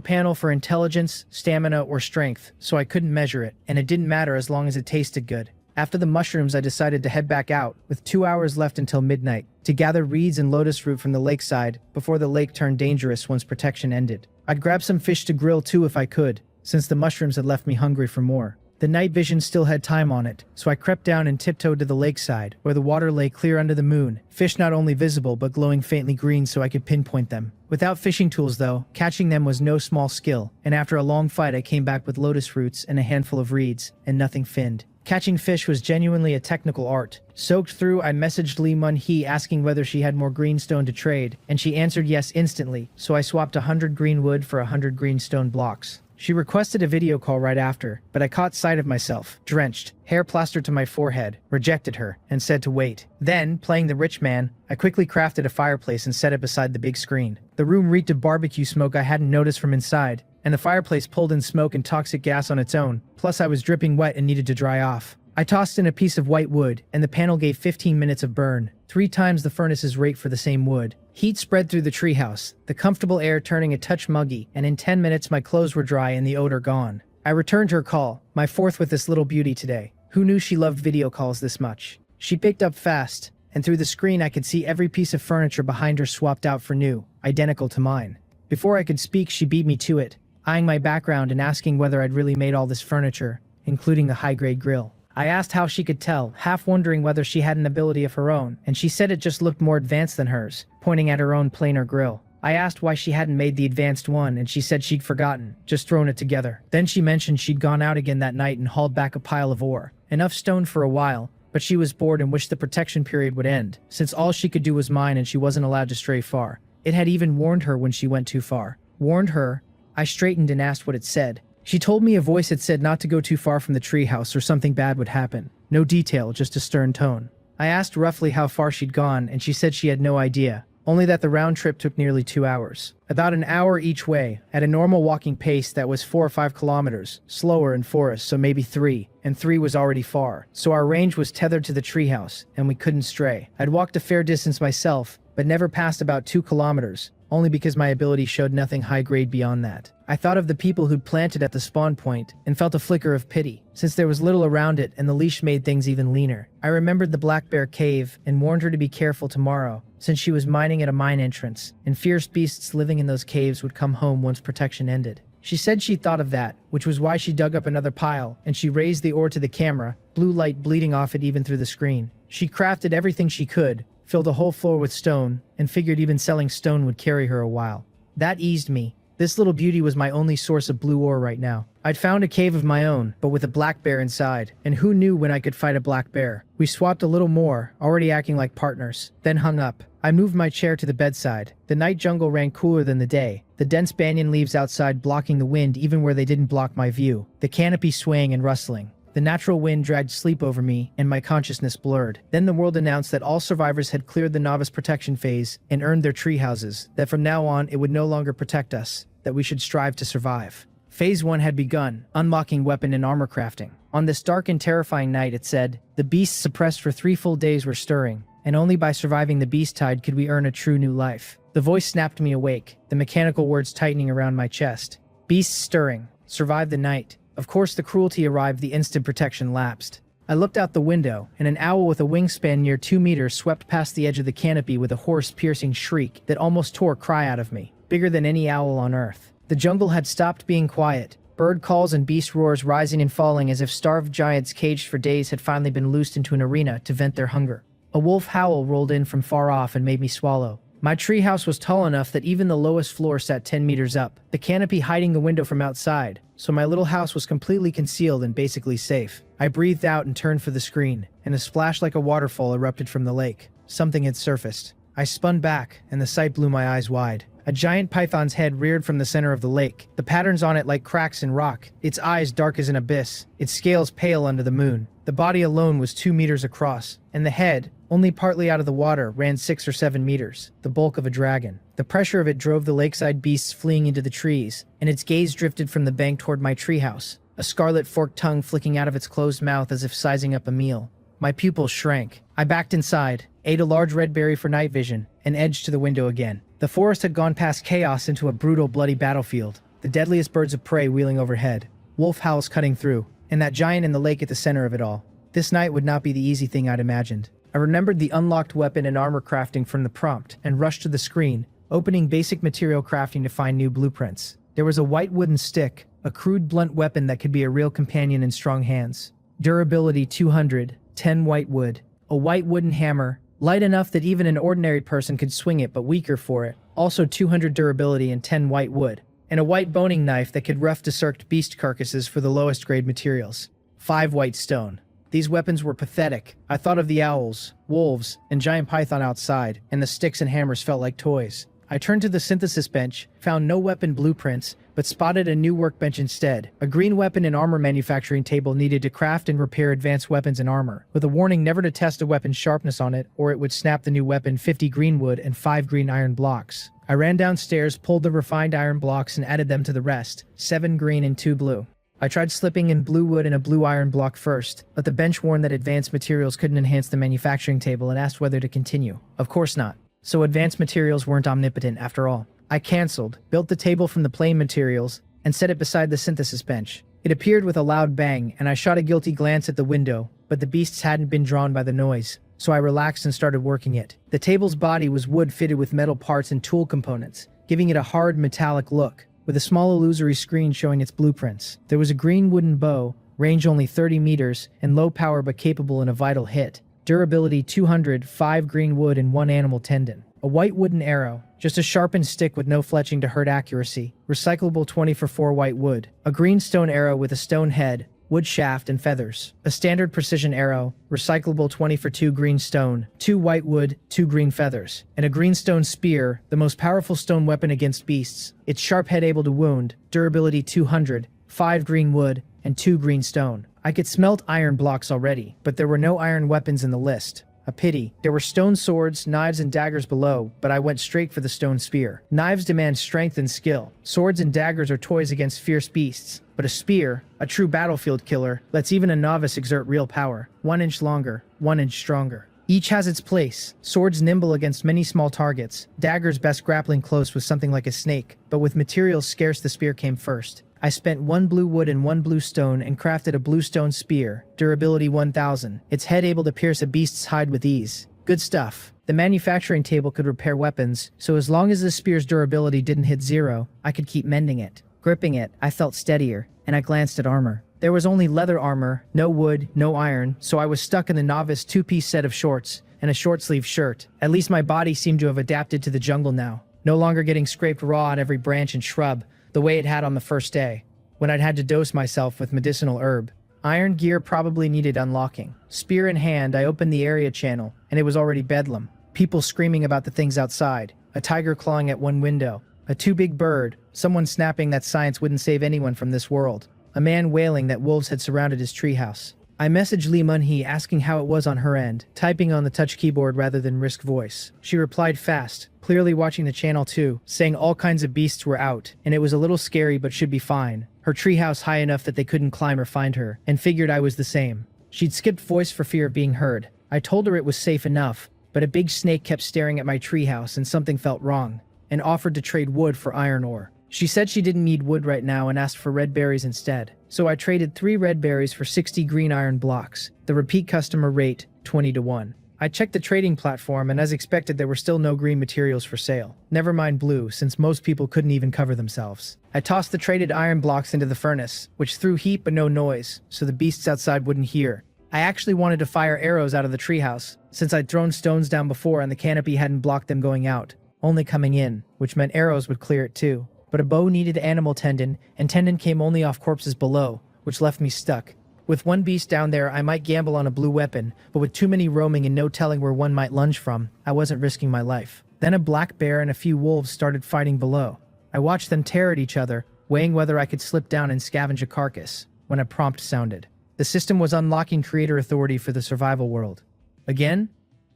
Speaker 1: panel for intelligence, stamina, or strength, so I couldn't measure it, and it didn't matter as long as it tasted good. After the mushrooms, I decided to head back out, with 2 hours left until midnight, to gather reeds and lotus root from the lakeside before the lake turned dangerous once protection ended. I'd grab some fish to grill too if I could, since the mushrooms had left me hungry for more. The night vision still had time on it, so I crept down and tiptoed to the lakeside, where the water lay clear under the moon, fish not only visible but glowing faintly green so I could pinpoint them. Without fishing tools though, catching them was no small skill, and after a long fight I came back with lotus roots and a handful of reeds, and nothing finned. Catching fish was genuinely a technical art. Soaked through, I messaged Lee Mun-hee asking whether she had more greenstone to trade, and she answered yes instantly, so I swapped 100 green wood for 100 greenstone blocks. She requested a video call right after, but I caught sight of myself, drenched, hair plastered to my forehead, rejected her, and said to wait. Then, playing the rich man, I quickly crafted a fireplace and set it beside the big screen. The room reeked of barbecue smoke I hadn't noticed from inside, and the fireplace pulled in smoke and toxic gas on its own, plus I was dripping wet and needed to dry off. I tossed in a piece of white wood, and the panel gave 15 minutes of burn, 3 times the furnace's rate for the same wood. Heat spread through the treehouse, the comfortable air turning a touch muggy, and in 10 minutes my clothes were dry and the odor gone. I returned her call, my 4th with this little beauty today. Who knew she loved video calls this much? She picked up fast, and through the screen I could see every piece of furniture behind her swapped out for new, identical to mine. Before I could speak, she beat me to it, eyeing my background and asking whether I'd really made all this furniture, including the high-grade grill. I asked how she could tell, half wondering whether she had an ability of her own, and she said it just looked more advanced than hers, pointing at her own planar grill. I asked why she hadn't made the advanced one, and she said she'd forgotten, just thrown it together. Then she mentioned she'd gone out again that night and hauled back a pile of ore. Enough stone for a while, but she was bored and wished the protection period would end, since all she could do was mine and she wasn't allowed to stray far. It had even warned her when she went too far. Warned her? I straightened and asked what it said. She told me a voice had said not to go too far from the treehouse or something bad would happen. No detail, just a stern tone. I asked roughly how far she'd gone, and she said she had no idea, only that the round trip took nearly 2 hours. About an hour each way, at a normal walking pace that was 4 or 5 kilometers, slower in forest, so maybe 3, and 3 was already far. So our range was tethered to the treehouse, and we couldn't stray. I'd walked a fair distance myself, but never passed about 2 kilometers, only because my ability showed nothing high-grade beyond that. I thought of the people who'd planted at the spawn point and felt a flicker of pity, since there was little around it and the leash made things even leaner. I remembered the Black Bear Cave and warned her to be careful tomorrow, since she was mining at a mine entrance, and fierce beasts living in those caves would come home once protection ended. She said she'd thought of that, which was why she dug up another pile, and she raised the ore to the camera, blue light bleeding off it even through the screen. She crafted everything she could, filled the whole floor with stone, and figured even selling stone would carry her a while. That eased me. This little beauty was my only source of blue ore right now. I'd found a cave of my own, but with a black bear inside, and who knew when I could fight a black bear. We swapped a little more, already acting like partners, then hung up. I moved my chair to the bedside. The night jungle ran cooler than the day, the dense banyan leaves outside blocking the wind even where they didn't block my view, the canopy swaying and rustling. The natural wind dragged sleep over me, and my consciousness blurred. Then the world announced that all survivors had cleared the novice protection phase and earned their tree houses, that from now on it would no longer protect us, that we should strive to survive. Phase 1 had begun, unlocking weapon and armor crafting. On this dark and terrifying night, it said, the beasts suppressed for 3 full days were stirring, and only by surviving the beast tide could we earn a true new life. The voice snapped me awake, the mechanical words tightening around my chest. Beasts stirring. Survive the night. Of course, the cruelty arrived, the instant protection lapsed. I looked out the window, and an owl with a wingspan near 2 meters swept past the edge of the canopy with a hoarse, piercing shriek that almost tore a cry out of me, bigger than any owl on Earth. The jungle had stopped being quiet. Bird calls and beast roars rising and falling as if starved giants caged for days had finally been loosed into an arena to vent their hunger. A wolf howl rolled in from far off and made me swallow. My treehouse was tall enough that even the lowest floor sat 10 meters up, the canopy hiding the window from outside, so my little house was completely concealed and basically safe. I breathed out and turned for the screen, and a splash like a waterfall erupted from the lake. Something had surfaced. I spun back, and the sight blew my eyes wide. A giant python's head reared from the center of the lake, the patterns on it like cracks in rock, its eyes dark as an abyss, its scales pale under the moon. The body alone was 2 meters across, and the head, only partly out of the water, ran 6 or 7 meters, the bulk of a dragon. The pressure of it drove the lakeside beasts fleeing into the trees, and its gaze drifted from the bank toward my treehouse, a scarlet forked tongue flicking out of its closed mouth as if sizing up a meal. My pupils shrank. I backed inside, ate a large red berry for night vision, and edged to the window again. The forest had gone past chaos into a brutal, bloody battlefield, the deadliest birds of prey wheeling overhead, wolf howls cutting through, and that giant in the lake at the center of it all. This night would not be the easy thing I'd imagined. I remembered the unlocked weapon and armor crafting from the prompt and rushed to the screen, opening basic material crafting to find new blueprints. There was a white wooden stick, a crude blunt weapon that could be a real companion in strong hands. Durability 200, 10 white wood. A white wooden hammer, light enough that even an ordinary person could swing it but weaker for it. Also 200 durability and 10 white wood. And a white boning knife that could rough dissect beast carcasses for the lowest grade materials. 5 white stone. These weapons were pathetic. I thought of the owls, wolves, and giant python outside, and the sticks and hammers felt like toys. I turned to the synthesis bench, found no weapon blueprints, but spotted a new workbench instead. A green weapon and armor manufacturing table needed to craft and repair advanced weapons and armor, with a warning never to test a weapon's sharpness on it, or it would snap the new weapon 50 green wood and 5 green iron blocks. I ran downstairs, pulled the refined iron blocks, and added them to the rest, 7 green and 2 blue. I tried slipping in blue wood and a blue iron block first, but the bench warned that advanced materials couldn't enhance the manufacturing table and asked whether to continue. Of course not. So advanced materials weren't omnipotent after all. I canceled, built the table from the plain materials, and set it beside the synthesis bench. It appeared with a loud bang, and I shot a guilty glance at the window, but the beasts hadn't been drawn by the noise, so I relaxed and started working it. The table's body was wood fitted with metal parts and tool components, giving it a hard metallic look, with a small illusory screen showing its blueprints. There was a green wooden bow, range only 30 meters, and low power but capable in a vital hit. Durability 200, 5 green wood and 1 animal tendon. A white wooden arrow, just a sharpened stick with no fletching to hurt accuracy. Recyclable 20 for 4 white wood. A green stone arrow with a stone head, wood shaft and feathers. A standard precision arrow, recyclable 20 for 2 green stone, 2 white wood, 2 green feathers. And a green stone spear, the most powerful stone weapon against beasts. Its sharp head able to wound, durability 200, 5 green wood, and 2 green stone. I could smelt iron blocks already, but there were no iron weapons in the list. A pity. There were stone swords, knives, and daggers below, but I went straight for the stone spear. Knives demand strength and skill. Swords and daggers are toys against fierce beasts. But a spear, a true battlefield killer, lets even a novice exert real power. 1 inch longer, 1 inch stronger. Each has its place. Swords nimble against many small targets. Daggers best grappling close with something like a snake. But with materials scarce, the spear came first. I spent 1 blue wood and 1 blue stone and crafted a blue stone spear, durability 1000, its head able to pierce a beast's hide with ease. Good stuff. The manufacturing table could repair weapons, so as long as the spear's durability didn't hit 0, I could keep mending it. Gripping it, I felt steadier, and I glanced at armor. There was only leather armor, no wood, no iron, so I was stuck in the novice 2-piece set of shorts and a short-sleeved shirt. At least my body seemed to have adapted to the jungle now, no longer getting scraped raw on every branch and shrub, the way it had on the first day, when I'd had to dose myself with medicinal herb. Iron gear probably needed unlocking. Spear in hand, I opened the area channel, and it was already bedlam. People screaming about the things outside, a tiger clawing at one window, a too big bird, someone snapping that science wouldn't save anyone from this world. a man wailing that wolves had surrounded his treehouse. I messaged Lee Mun-hee asking how it was on her end, typing on the touch keyboard rather than risk voice. She replied fast, clearly watching the channel too, saying all kinds of beasts were out, and it was a little scary but should be fine. Her treehouse high enough that they couldn't climb or find her, and figured I was the same. She'd skipped voice for fear of being heard. I told her it was safe enough, but a big snake kept staring at my treehouse and something felt wrong, and offered to trade wood for iron ore. She said she didn't need wood right now and asked for red berries instead. So I traded 3 red berries for 60 green iron blocks. The repeat customer rate, 20-1. I checked the trading platform and as expected there were still no green materials for sale. Never mind blue, since most people couldn't even cover themselves. I tossed the traded iron blocks into the furnace, which threw heat but no noise, so the beasts outside wouldn't hear. I actually wanted to fire arrows out of the treehouse, since I'd thrown stones down before and the canopy hadn't blocked them going out, only coming in, which meant arrows would clear it too. But a bow needed animal tendon, and tendon came only off corpses below, which left me stuck. With one beast down there, I might gamble on a blue weapon, but with too many roaming and no telling where one might lunge from, I wasn't risking my life. Then a black bear and a few wolves started fighting below. I watched them tear at each other, weighing whether I could slip down and scavenge a carcass, when a prompt sounded. The system was unlocking creator authority for the survival world. Again?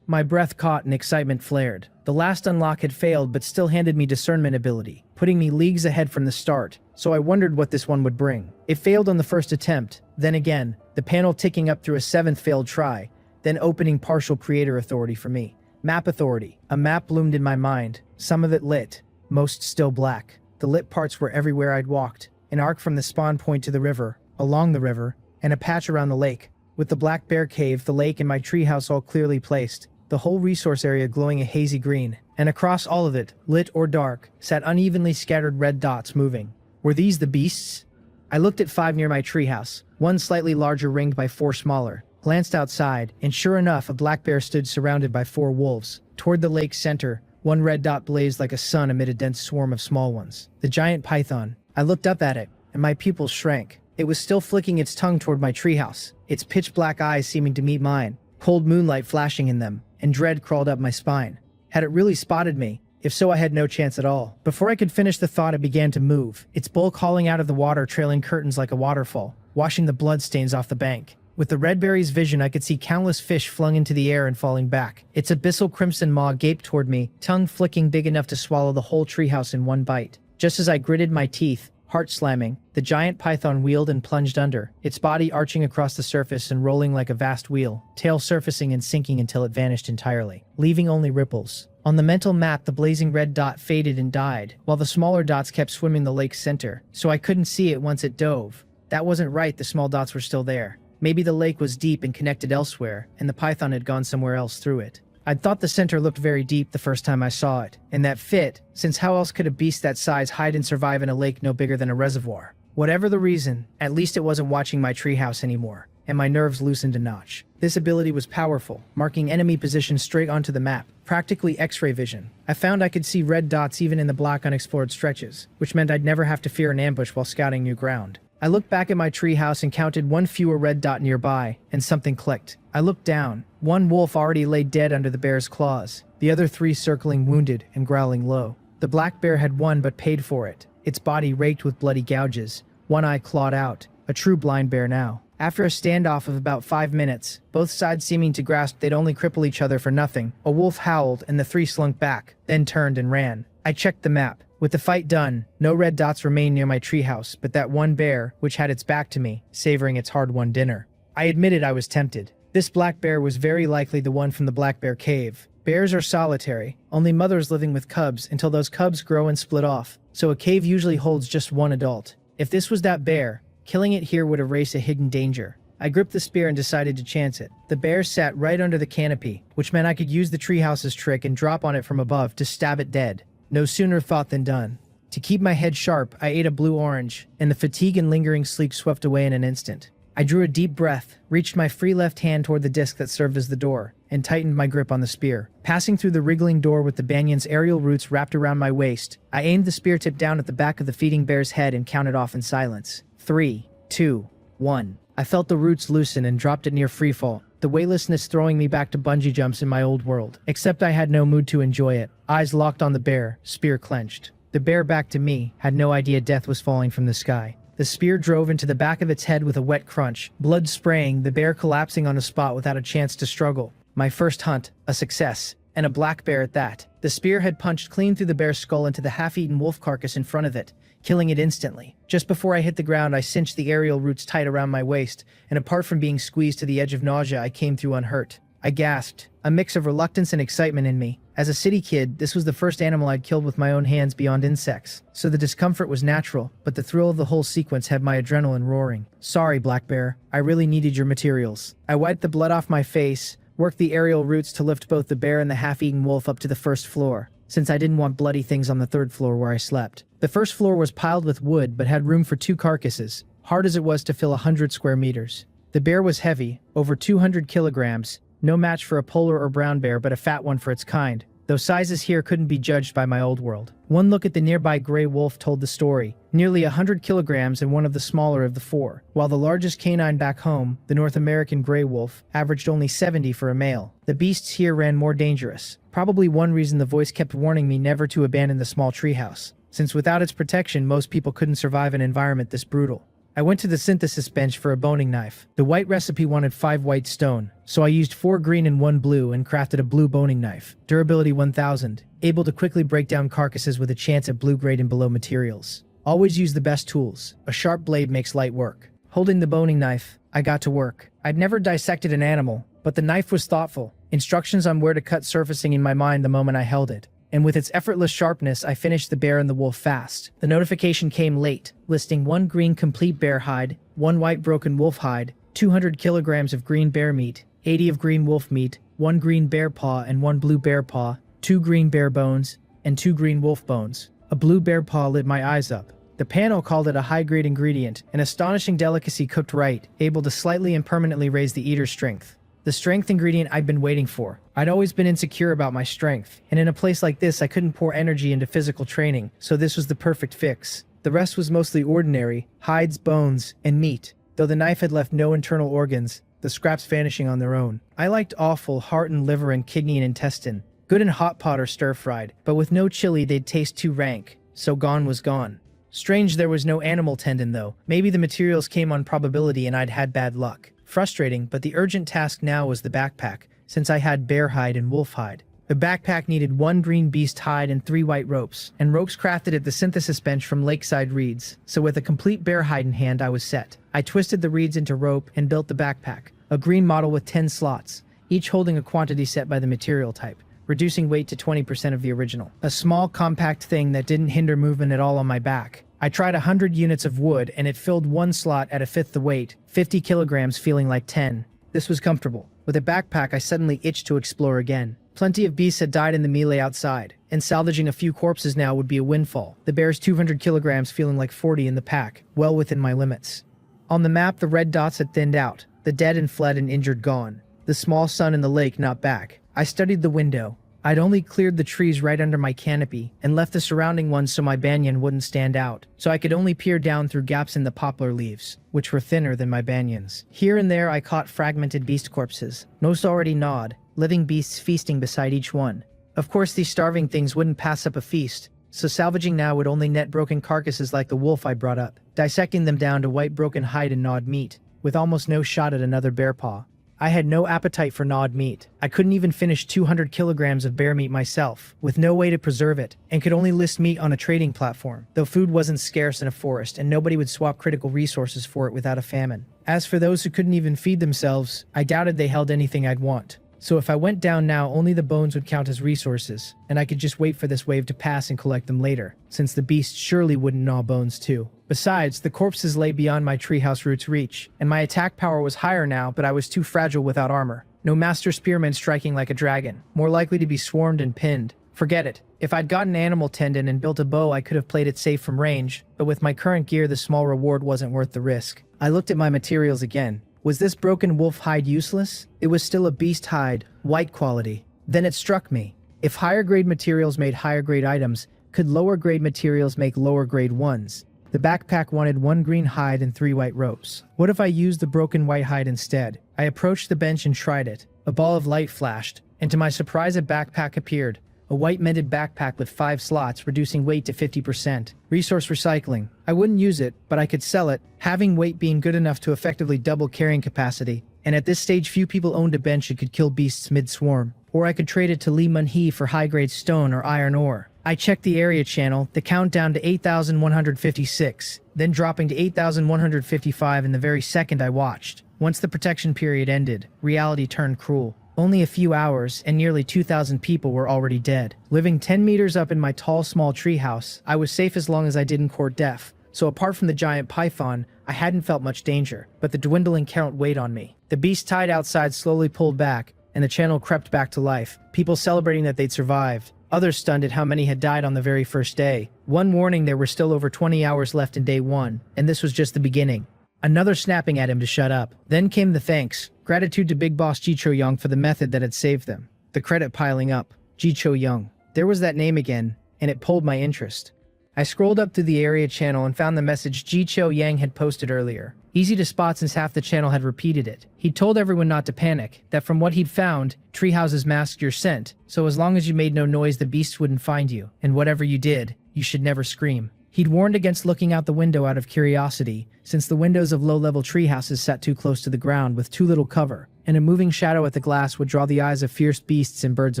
Speaker 1: My breath caught and excitement flared. The last unlock had failed but still handed me discernment ability, putting me leagues ahead from the start, so I wondered what this one would bring. It failed on the first attempt, then again, the panel ticking up through a 7th failed try, then opening partial creator authority for me. Map authority. A map loomed in my mind, some of it lit, most still black. The lit parts were everywhere I'd walked, an arc from the spawn point to the river, along the river, and a patch around the lake, with the Black Bear Cave, the lake, and my treehouse all clearly placed. The whole resource area glowing a hazy green, and across all of it, lit or dark, sat unevenly scattered red dots moving. Were these the beasts? I looked at 5 near my treehouse, 1 slightly larger ringed by 4 smaller, glanced outside, and sure enough a black bear stood surrounded by 4 wolves. Toward the lake's center, 1 red dot blazed like a sun amid a dense swarm of small ones. The giant python. I looked up at it, and my pupils shrank. It was still flicking its tongue toward my treehouse, its pitch black eyes seeming to meet mine, cold moonlight flashing in them, and dread crawled up my spine. Had it really spotted me? If so, I had no chance at all. Before I could finish the thought, it began to move, its bulk hauling out of the water, trailing curtains like a waterfall, washing the bloodstains off the bank. With the red berry's vision, I could see countless fish flung into the air and falling back. Its abyssal crimson maw gaped toward me, tongue flicking big enough to swallow the whole treehouse in one bite. Just as I gritted my teeth, heart slamming, the giant python wheeled and plunged under, its body arching across the surface and rolling like a vast wheel, tail surfacing and sinking until it vanished entirely, leaving only ripples. On the mental map, the blazing red dot faded and died, while the smaller dots kept swimming the lake's center, so I couldn't see it once it dove. That wasn't right, the small dots were still there. Maybe the lake was deep and connected elsewhere, and the python had gone somewhere else through it. I'd thought the center looked very deep the first time I saw it, and that fit, since how else could a beast that size hide and survive in a lake no bigger than a reservoir? Whatever the reason, at least it wasn't watching my treehouse anymore, and my nerves loosened a notch. This ability was powerful, marking enemy positions straight onto the map, practically X-ray vision. I found I could see red dots even in the black unexplored stretches, which meant I'd never have to fear an ambush while scouting new ground. I looked back at my treehouse and counted 1 fewer red dot nearby, and something clicked. I looked down. 1 wolf already lay dead under the bear's claws, the other 3 circling wounded and growling low. The black bear had won but paid for it, its body raked with bloody gouges, 1 eye clawed out, a true blind bear now. After a standoff of about 5 minutes, both sides seeming to grasp they'd only cripple each other for nothing, a wolf howled and the 3 slunk back, then turned and ran. I checked the map. With the fight done, no red dots remained near my treehouse, but that 1 bear, which had its back to me, savoring its hard-won dinner. I admitted I was tempted. This black bear was very likely the one from the Black Bear Cave. Bears are solitary, only mothers living with cubs until those cubs grow and split off, so a cave usually holds just 1 adult. If this was that bear, killing it here would erase a hidden danger. I gripped the spear and decided to chance it. The bear sat right under the canopy, which meant I could use the treehouse's trick and drop on it from above to stab it dead. No sooner thought than done. To keep my head sharp, I ate a blue orange, and the fatigue and lingering sleep swept away in an instant. I drew a deep breath, reached my free left hand toward the disc that served as the door, and tightened my grip on the spear. Passing through the wriggling door with the banyan's aerial roots wrapped around my waist, I aimed the spear tip down at the back of the feeding bear's head and counted off in silence. 3, 2, 1. I felt the roots loosen and dropped it near freefall, the weightlessness throwing me back to bungee jumps in my old world. Except I had no mood to enjoy it. Eyes locked on the bear, spear clenched. The bear back to me, had no idea death was falling from the sky. The spear drove into the back of its head with a wet crunch, blood spraying, the bear collapsing on the spot without a chance to struggle. My first hunt, a success, and a black bear at that. The spear had punched clean through the bear's skull into the half-eaten wolf carcass in front of it, killing it instantly. Just before I hit the ground, I cinched the aerial roots tight around my waist, and apart from being squeezed to the edge of nausea, I came through unhurt. I gasped, a mix of reluctance and excitement in me. As a city kid, this was the first animal I'd killed with my own hands beyond insects, so the discomfort was natural, but the thrill of the whole sequence had my adrenaline roaring. Sorry, Black Bear. I really needed your materials. I wiped the blood off my face, worked the aerial roots to lift both the bear and the half-eaten wolf up to the first floor, since I didn't want bloody things on the third floor where I slept. The first floor was piled with wood but had room for 2 carcasses, hard as it was to fill 100 square meters. The bear was heavy, over 200 kilograms, no match for a polar or brown bear but a fat one for its kind, though sizes here couldn't be judged by my old world. One look at the nearby gray wolf told the story, nearly 100 kilograms and one of the smaller of the 4, while the largest canine back home, the North American gray wolf, averaged only 70 for a male. The beasts here ran more dangerous, probably one reason the voice kept warning me never to abandon the small treehouse, since without its protection most people couldn't survive an environment this brutal. I went to the synthesis bench for a boning knife. The white recipe wanted 5 white stone, so I used 4 green and 1 blue and crafted a blue boning knife. Durability 1000, able to quickly break down carcasses with a chance at blue grade and below materials. Always use the best tools. A sharp blade makes light work. Holding the boning knife, I got to work. I'd never dissected an animal, but the knife was thoughtful. Instructions on where to cut surfacing in my mind the moment I held it. And with its effortless sharpness, I finished the bear and the wolf fast. The notification came late, listing 1 green complete bear hide, 1 white broken wolf hide, 200 kilograms of green bear meat, 80 of green wolf meat, 1 green bear paw and 1 blue bear paw, 2 green bear bones, and 2 green wolf bones. A blue bear paw lit my eyes up. The panel called it a high-grade ingredient, an astonishing delicacy cooked right, able to slightly and permanently raise the eater's strength. The strength ingredient I'd been waiting for. I'd always been insecure about my strength, and in a place like this I couldn't pour energy into physical training, so this was the perfect fix. The rest was mostly ordinary, hides, bones, and meat, though the knife had left no internal organs, the scraps vanishing on their own. I liked offal, heart and liver and kidney and intestine, good in hot pot or stir-fried, but with no chili they'd taste too rank, so gone was gone. Strange there was no animal tendon though. Maybe the materials came on probability and I'd had bad luck. Frustrating, but the urgent task now was the backpack, since I had bear hide and wolf hide. The backpack needed 1 green beast hide and 3 white ropes, and ropes crafted at the synthesis bench from lakeside reeds, so with a complete bear hide in hand I was set. I twisted the reeds into rope and built the backpack, a green model with 10 slots, each holding a quantity set by the material type, reducing weight to 20% of the original. A small, compact thing that didn't hinder movement at all on my back. I tried 100 units of wood and it filled 1 slot at a fifth the weight, 50 kilograms feeling like 10. This was comfortable. With a backpack I suddenly itched to explore again. Plenty of beasts had died in the melee outside, and salvaging a few corpses now would be a windfall. The bear's 200 kilograms feeling like 40 in the pack, well within my limits. On the map the red dots had thinned out, the dead and fled and injured gone. The small sun in the lake not back. I studied the window. I'd only cleared the trees right under my canopy and left the surrounding ones so my banyan wouldn't stand out, so I could only peer down through gaps in the poplar leaves, which were thinner than my banyans. Here and there I caught fragmented beast corpses, most already gnawed, living beasts feasting beside each one. Of course these starving things wouldn't pass up a feast, so salvaging now would only net broken carcasses like the wolf I brought up, dissecting them down to white broken hide and gnawed meat, with almost no shot at another bear paw. I had no appetite for gnawed meat. I couldn't even finish 200 kilograms of bear meat myself, with no way to preserve it, and could only list meat on a trading platform, though food wasn't scarce in a forest and nobody would swap critical resources for it without a famine. As for those who couldn't even feed themselves, I doubted they held anything I'd want. So if I went down now, only the bones would count as resources, and I could just wait for this wave to pass and collect them later, since the beast surely wouldn't gnaw bones too. Besides, the corpses lay beyond my treehouse root's reach, and my attack power was higher now, but I was too fragile without armor. No master spearman striking like a dragon, more likely to be swarmed and pinned. Forget it. If I'd gotten animal tendon and built a bow, I could have played it safe from range, but with my current gear, the small reward wasn't worth the risk. I looked at my materials again. Was this broken wolf hide useless? It was still a beast hide, white quality. Then it struck me. If higher grade materials made higher grade items, could lower grade materials make lower grade ones? The backpack wanted 1 green hide and 3 white ropes. What if I used the broken white hide instead? I approached the bench and tried it. A ball of light flashed, and to my surprise a backpack appeared. A white mended backpack with 5 slots, reducing weight to 50%. Resource recycling. I wouldn't use it, but I could sell it, having weight being good enough to effectively double carrying capacity. And at this stage few people owned a bench that could kill beasts mid-swarm. Or I could trade it to Lee Mun-hee for high-grade stone or iron ore. I checked the area channel, the countdown to 8,156, then dropping to 8,155 in the very second I watched. Once the protection period ended, reality turned cruel. Only a few hours, and nearly 2,000 people were already dead. Living 10 meters up in my tall, small treehouse, I was safe as long as I didn't court death. So apart from the giant python, I hadn't felt much danger, but the dwindling count weighed on me. The beast tied outside slowly pulled back, and the channel crept back to life, people celebrating that they'd survived, others stunned at how many had died on the very first day. One warning, there were still over 20 hours left in day 1, and this was just the beginning. Another snapping at him to shut up. Then came the thanks, gratitude to Big Boss Ji Cho-young for the method that had saved them. The credit piling up. Ji Cho-young. There was that name again, and it pulled my interest. I scrolled up through the area channel and found the message Ji Cho-yang had posted earlier. Easy to spot since half the channel had repeated it. He'd told everyone not to panic, that from what he'd found, treehouses masked your scent, so as long as you made no noise the beasts wouldn't find you, and whatever you did, you should never scream. He'd warned against looking out the window out of curiosity, since the windows of low-level treehouses sat too close to the ground with too little cover, and a moving shadow at the glass would draw the eyes of fierce beasts and birds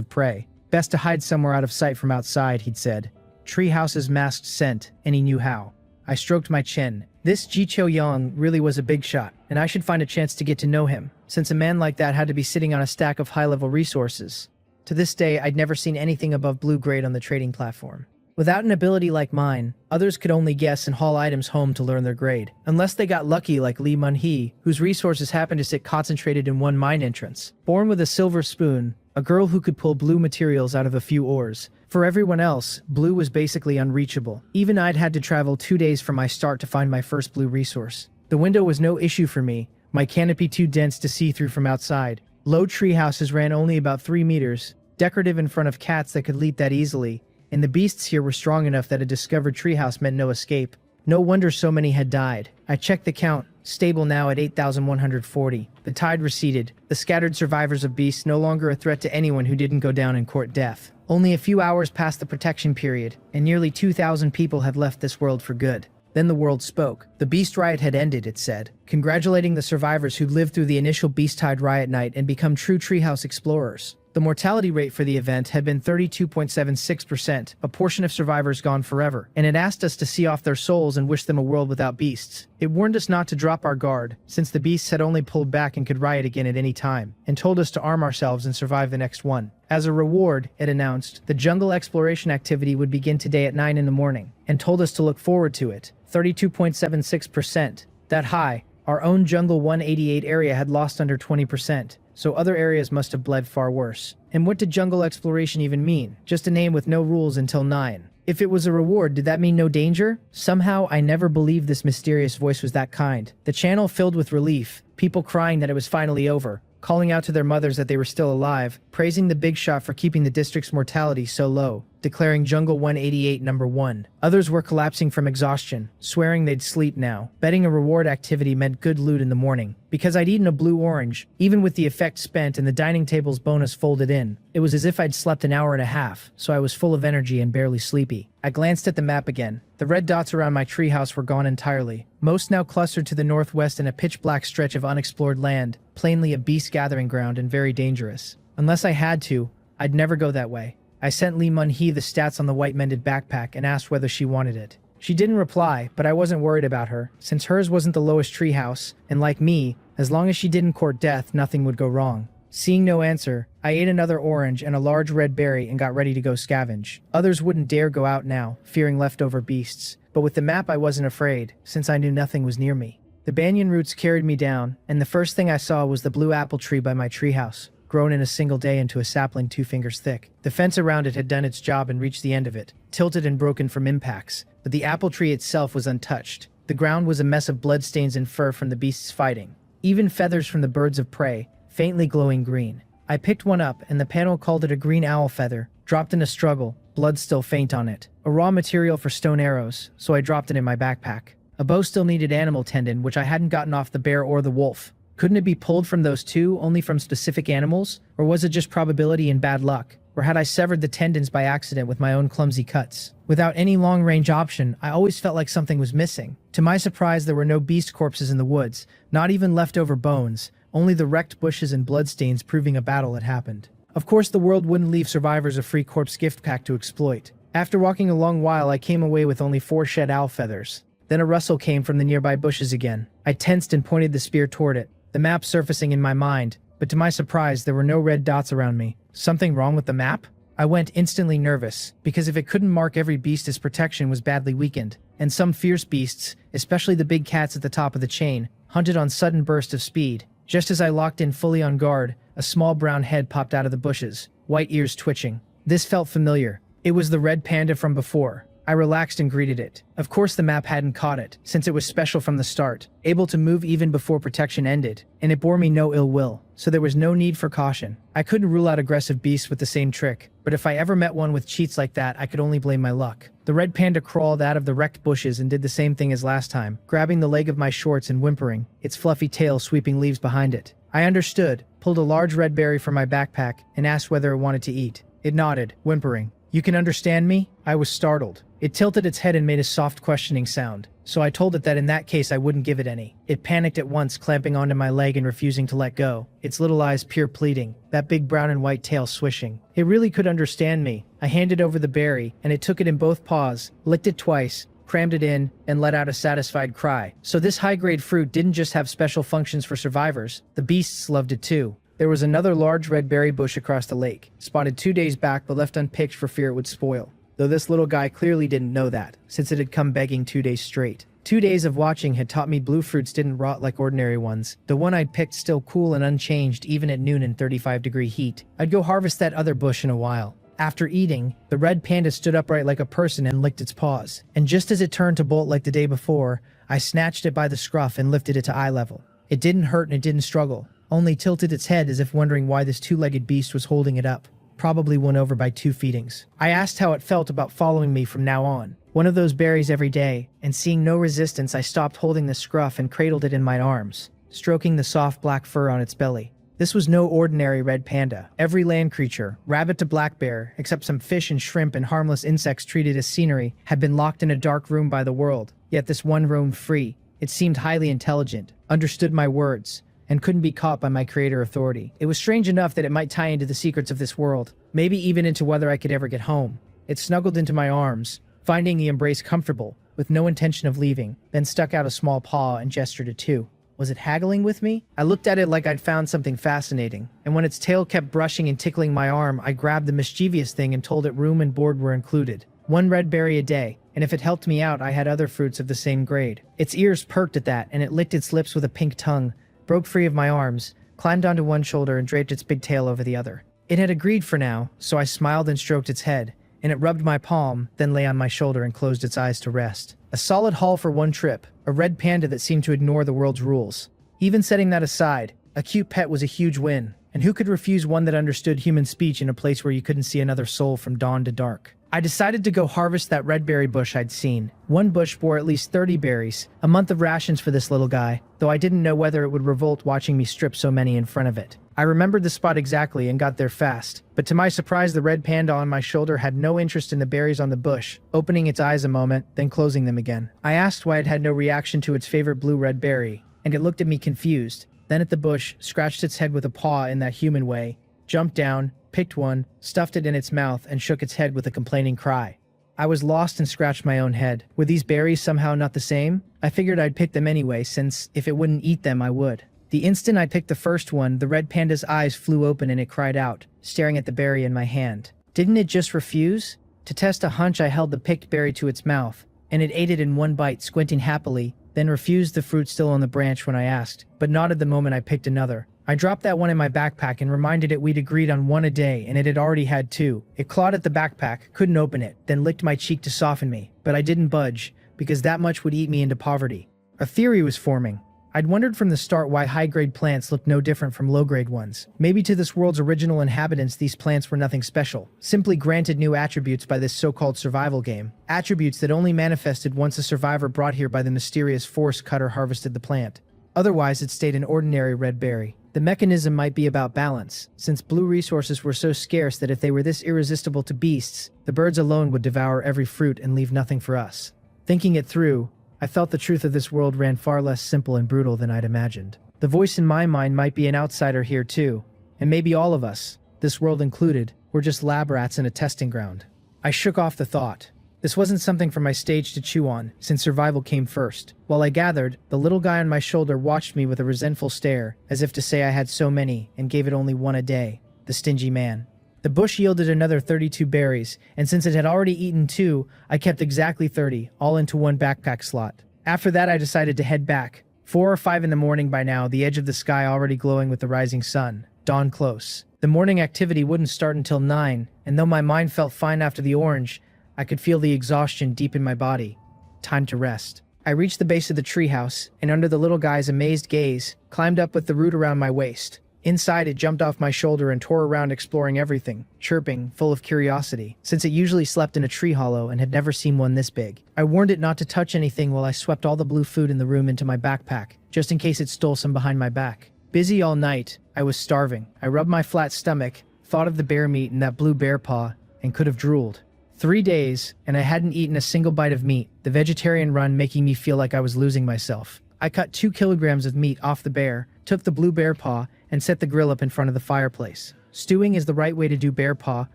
Speaker 1: of prey. Best to hide somewhere out of sight from outside, he'd said. Treehouses masked scent, and he knew how. I stroked my chin. This Ji Cho-young really was a big shot, and I should find a chance to get to know him, since a man like that had to be sitting on a stack of high-level resources. To this day, I'd never seen anything above blue grade on the trading platform. Without an ability like mine, others could only guess and haul items home to learn their grade, unless they got lucky like Lee Mun-hee, whose resources happened to sit concentrated in one mine entrance. Born with a silver spoon, a girl who could pull blue materials out of a few ores. For everyone else, blue was basically unreachable. Even I'd had to travel 2 days from my start to find my first blue resource. The window was no issue for me, my canopy too dense to see through from outside. Low tree houses ran only about 3 meters, decorative in front of cats that could leap that easily, and the beasts here were strong enough that a discovered treehouse meant no escape. No wonder so many had died. I checked the count, stable now at 8,140. The tide receded, the scattered survivors of beasts no longer a threat to anyone who didn't go down and court death. Only a few hours past the protection period, and nearly 2,000 people had left this world for good. Then the world spoke. The beast riot had ended, it said, congratulating the survivors who'd lived through the initial beast-tide riot night and become true treehouse explorers. The mortality rate for the event had been 32.76%, a portion of survivors gone forever, and it asked us to see off their souls and wish them a world without beasts. It warned us not to drop our guard, since the beasts had only pulled back and could riot again at any time, and told us to arm ourselves and survive the next one. As a reward, it announced, the jungle exploration activity would begin today at 9 in the morning, and told us to look forward to it. 32.76%. That high. Our own Jungle 188 area had lost under 20%. So other areas must have bled far worse. And what did jungle exploration even mean? Just a name with no rules until 9. If it was a reward, did that mean no danger? Somehow, I never believed this mysterious voice was that kind. The channel filled with relief, people crying that it was finally over, calling out to their mothers that they were still alive, praising the big shot for keeping the district's mortality so low, declaring Jungle 188 number 1. Others were collapsing from exhaustion, swearing they'd sleep now. Betting a reward activity meant good loot in the morning. Because I'd eaten a blue orange, even with the effect spent and the dining table's bonus folded in, it was as if I'd slept an hour and a half, so I was full of energy and barely sleepy. I glanced at the map again. The red dots around my treehouse were gone entirely, most now clustered to the northwest in a pitch-black stretch of unexplored land, plainly a beast gathering ground and very dangerous. Unless I had to, I'd never go that way. I sent Lee Mun-hee the stats on the white mended backpack and asked whether she wanted it. She didn't reply, but I wasn't worried about her, since hers wasn't the lowest treehouse, and like me, as long as she didn't court death, nothing would go wrong. Seeing no answer, I ate another orange and a large red berry and got ready to go scavenge. Others wouldn't dare go out now, fearing leftover beasts, but with the map I wasn't afraid, since I knew nothing was near me. The banyan roots carried me down, and the first thing I saw was the blue apple tree by my treehouse, grown in a single day into a sapling 2 fingers thick. The fence around it had done its job and reached the end of it, tilted and broken from impacts, but the apple tree itself was untouched. The ground was a mess of bloodstains and fur from the beasts fighting. Even feathers from the birds of prey, faintly glowing green. I picked one up, and the panel called it a green owl feather, dropped in a struggle, blood still faint on it. A raw material for stone arrows, so I dropped it in my backpack. A bow still needed animal tendon, which I hadn't gotten off the bear or the wolf. Couldn't it be pulled from those two, only from specific animals? Or was it just probability and bad luck? Or had I severed the tendons by accident with my own clumsy cuts? Without any long-range option, I always felt like something was missing. To my surprise, there were no beast corpses in the woods, not even leftover bones, only the wrecked bushes and bloodstains proving a battle had happened. Of course, the world wouldn't leave survivors a free corpse gift pack to exploit. After walking a long while, I came away with only 4 shed owl feathers. Then a rustle came from the nearby bushes again. I tensed and pointed the spear toward it, the map surfacing in my mind, but to my surprise, there were no red dots around me. Something wrong with the map? I went instantly nervous, because if it couldn't mark every beast, its protection was badly weakened, and some fierce beasts, especially the big cats at the top of the chain, hunted on sudden burst of speed. Just as I locked in fully on guard, a small brown head popped out of the bushes, white ears twitching. This felt familiar. It was the red panda from before. I relaxed and greeted it. Of course the map hadn't caught it, since it was special from the start, able to move even before protection ended, and it bore me no ill will, so there was no need for caution. I couldn't rule out aggressive beasts with the same trick, but if I ever met one with cheats like that, I could only blame my luck. The red panda crawled out of the wrecked bushes and did the same thing as last time, grabbing the leg of my shorts and whimpering, its fluffy tail sweeping leaves behind it. I understood, pulled a large red berry from my backpack, and asked whether it wanted to eat. It nodded, whimpering. "You can understand me?" I was startled. It tilted its head and made a soft questioning sound, so I told it that in that case I wouldn't give it any. It panicked at once, clamping onto my leg and refusing to let go, its little eyes pure pleading, that big brown and white tail swishing. It really could understand me. I handed over the berry, and it took it in both paws, licked it twice, crammed it in, and let out a satisfied cry. So this high-grade fruit didn't just have special functions for survivors, the beasts loved it too. There was another large red berry bush across the lake, spotted 2 days back but left unpicked for fear it would spoil. Though this little guy clearly didn't know that, since it had come begging 2 days straight. 2 days of watching had taught me blue fruits didn't rot like ordinary ones. The one I'd picked still cool and unchanged even at noon in 35-degree heat. I'd go harvest that other bush in a while. After eating, the red panda stood upright like a person and licked its paws. And just as it turned to bolt like the day before, I snatched it by the scruff and lifted it to eye level. It didn't hurt and it didn't struggle, only tilted its head as if wondering why this 2-legged beast was holding it up. Probably won over by 2 feedings. I asked how it felt about following me from now on. One of those berries every day, and seeing no resistance, I stopped holding the scruff and cradled it in my arms, stroking the soft black fur on its belly. This was no ordinary red panda. Every land creature, rabbit to black bear, except some fish and shrimp and harmless insects treated as scenery, had been locked in a dark room by the world. Yet this one roamed free. It seemed highly intelligent, understood my words, and couldn't be caught by my creator authority. It was strange enough that it might tie into the secrets of this world, maybe even into whether I could ever get home. It snuggled into my arms, finding the embrace comfortable, with no intention of leaving, then stuck out a small paw and gestured to 2. Was it haggling with me? I looked at it like I'd found something fascinating, and when its tail kept brushing and tickling my arm, I grabbed the mischievous thing and told it room and board were included. 1 red berry a day, and if it helped me out, I had other fruits of the same grade. Its ears perked at that, and it licked its lips with a pink tongue, broke free of my arms, climbed onto one shoulder and draped its big tail over the other. It had agreed for now, so I smiled and stroked its head, and it rubbed my palm, then lay on my shoulder and closed its eyes to rest. A solid haul for one trip, a red panda that seemed to ignore the world's rules. Even setting that aside, a cute pet was a huge win, and who could refuse one that understood human speech in a place where you couldn't see another soul from dawn to dark? I decided to go harvest that red berry bush I'd seen. One bush bore at least 30 berries, a month of rations for this little guy, though I didn't know whether it would revolt watching me strip so many in front of it. I remembered the spot exactly and got there fast, but to my surprise the red panda on my shoulder had no interest in the berries on the bush, opening its eyes a moment, then closing them again. I asked why it had no reaction to its favorite blue-red berry, and it looked at me confused, then at the bush, scratched its head with a paw in that human way, jumped down, picked one, stuffed it in its mouth, and shook its head with a complaining cry. I was lost and scratched my own head. Were these berries somehow not the same? I figured I'd pick them anyway, since if it wouldn't eat them, I would. The instant I picked the first one, the red panda's eyes flew open and it cried out, staring at the berry in my hand. Didn't it just refuse? To test a hunch, I held the picked berry to its mouth, and it ate it in one bite, squinting happily, then refused the fruit still on the branch when I asked, but nodded the moment I picked another. I dropped that one in my backpack and reminded it we'd agreed on 1 a day, and it had already had 2. It clawed at the backpack, couldn't open it, then licked my cheek to soften me, but I didn't budge, because that much would eat me into poverty. A theory was forming. I'd wondered from the start why high-grade plants looked no different from low-grade ones. Maybe to this world's original inhabitants these plants were nothing special, simply granted new attributes by this so-called survival game. Attributes that only manifested once a survivor brought here by the mysterious force cutter harvested the plant. Otherwise it stayed an ordinary red berry. The mechanism might be about balance, since blue resources were so scarce that if they were this irresistible to beasts, the birds alone would devour every fruit and leave nothing for us. Thinking it through, I felt the truth of this world ran far less simple and brutal than I'd imagined. The voice in my mind might be an outsider here too, and maybe all of us, this world included, were just lab rats in a testing ground. I shook off the thought. This wasn't something for my stage to chew on, since survival came first. While I gathered, the little guy on my shoulder watched me with a resentful stare, as if to say I had so many and gave it only one a day. The stingy man. The bush yielded another 32 berries, and since it had already eaten 2, I kept exactly 30, all into one backpack slot. After that, I decided to head back. 4 or 5 in the morning by now, the edge of the sky already glowing with the rising sun. Dawn close. The morning activity wouldn't start until 9, and though my mind felt fine after the orange, I could feel the exhaustion deep in my body. Time to rest. I reached the base of the treehouse, and under the little guy's amazed gaze, climbed up with the root around my waist. Inside, it jumped off my shoulder and tore around exploring everything, chirping, full of curiosity, since it usually slept in a tree hollow and had never seen one this big. I warned it not to touch anything while I swept all the blue food in the room into my backpack, just in case it stole some behind my back. Busy all night, I was starving. I rubbed my flat stomach, thought of the bear meat and that blue bear paw, and could have drooled. 3 days, and I hadn't eaten a single bite of meat, the vegetarian run making me feel like I was losing myself. I cut 2 kilograms of meat off the bear, took the blue bear paw, and set the grill up in front of the fireplace. Stewing is the right way to do bear paw,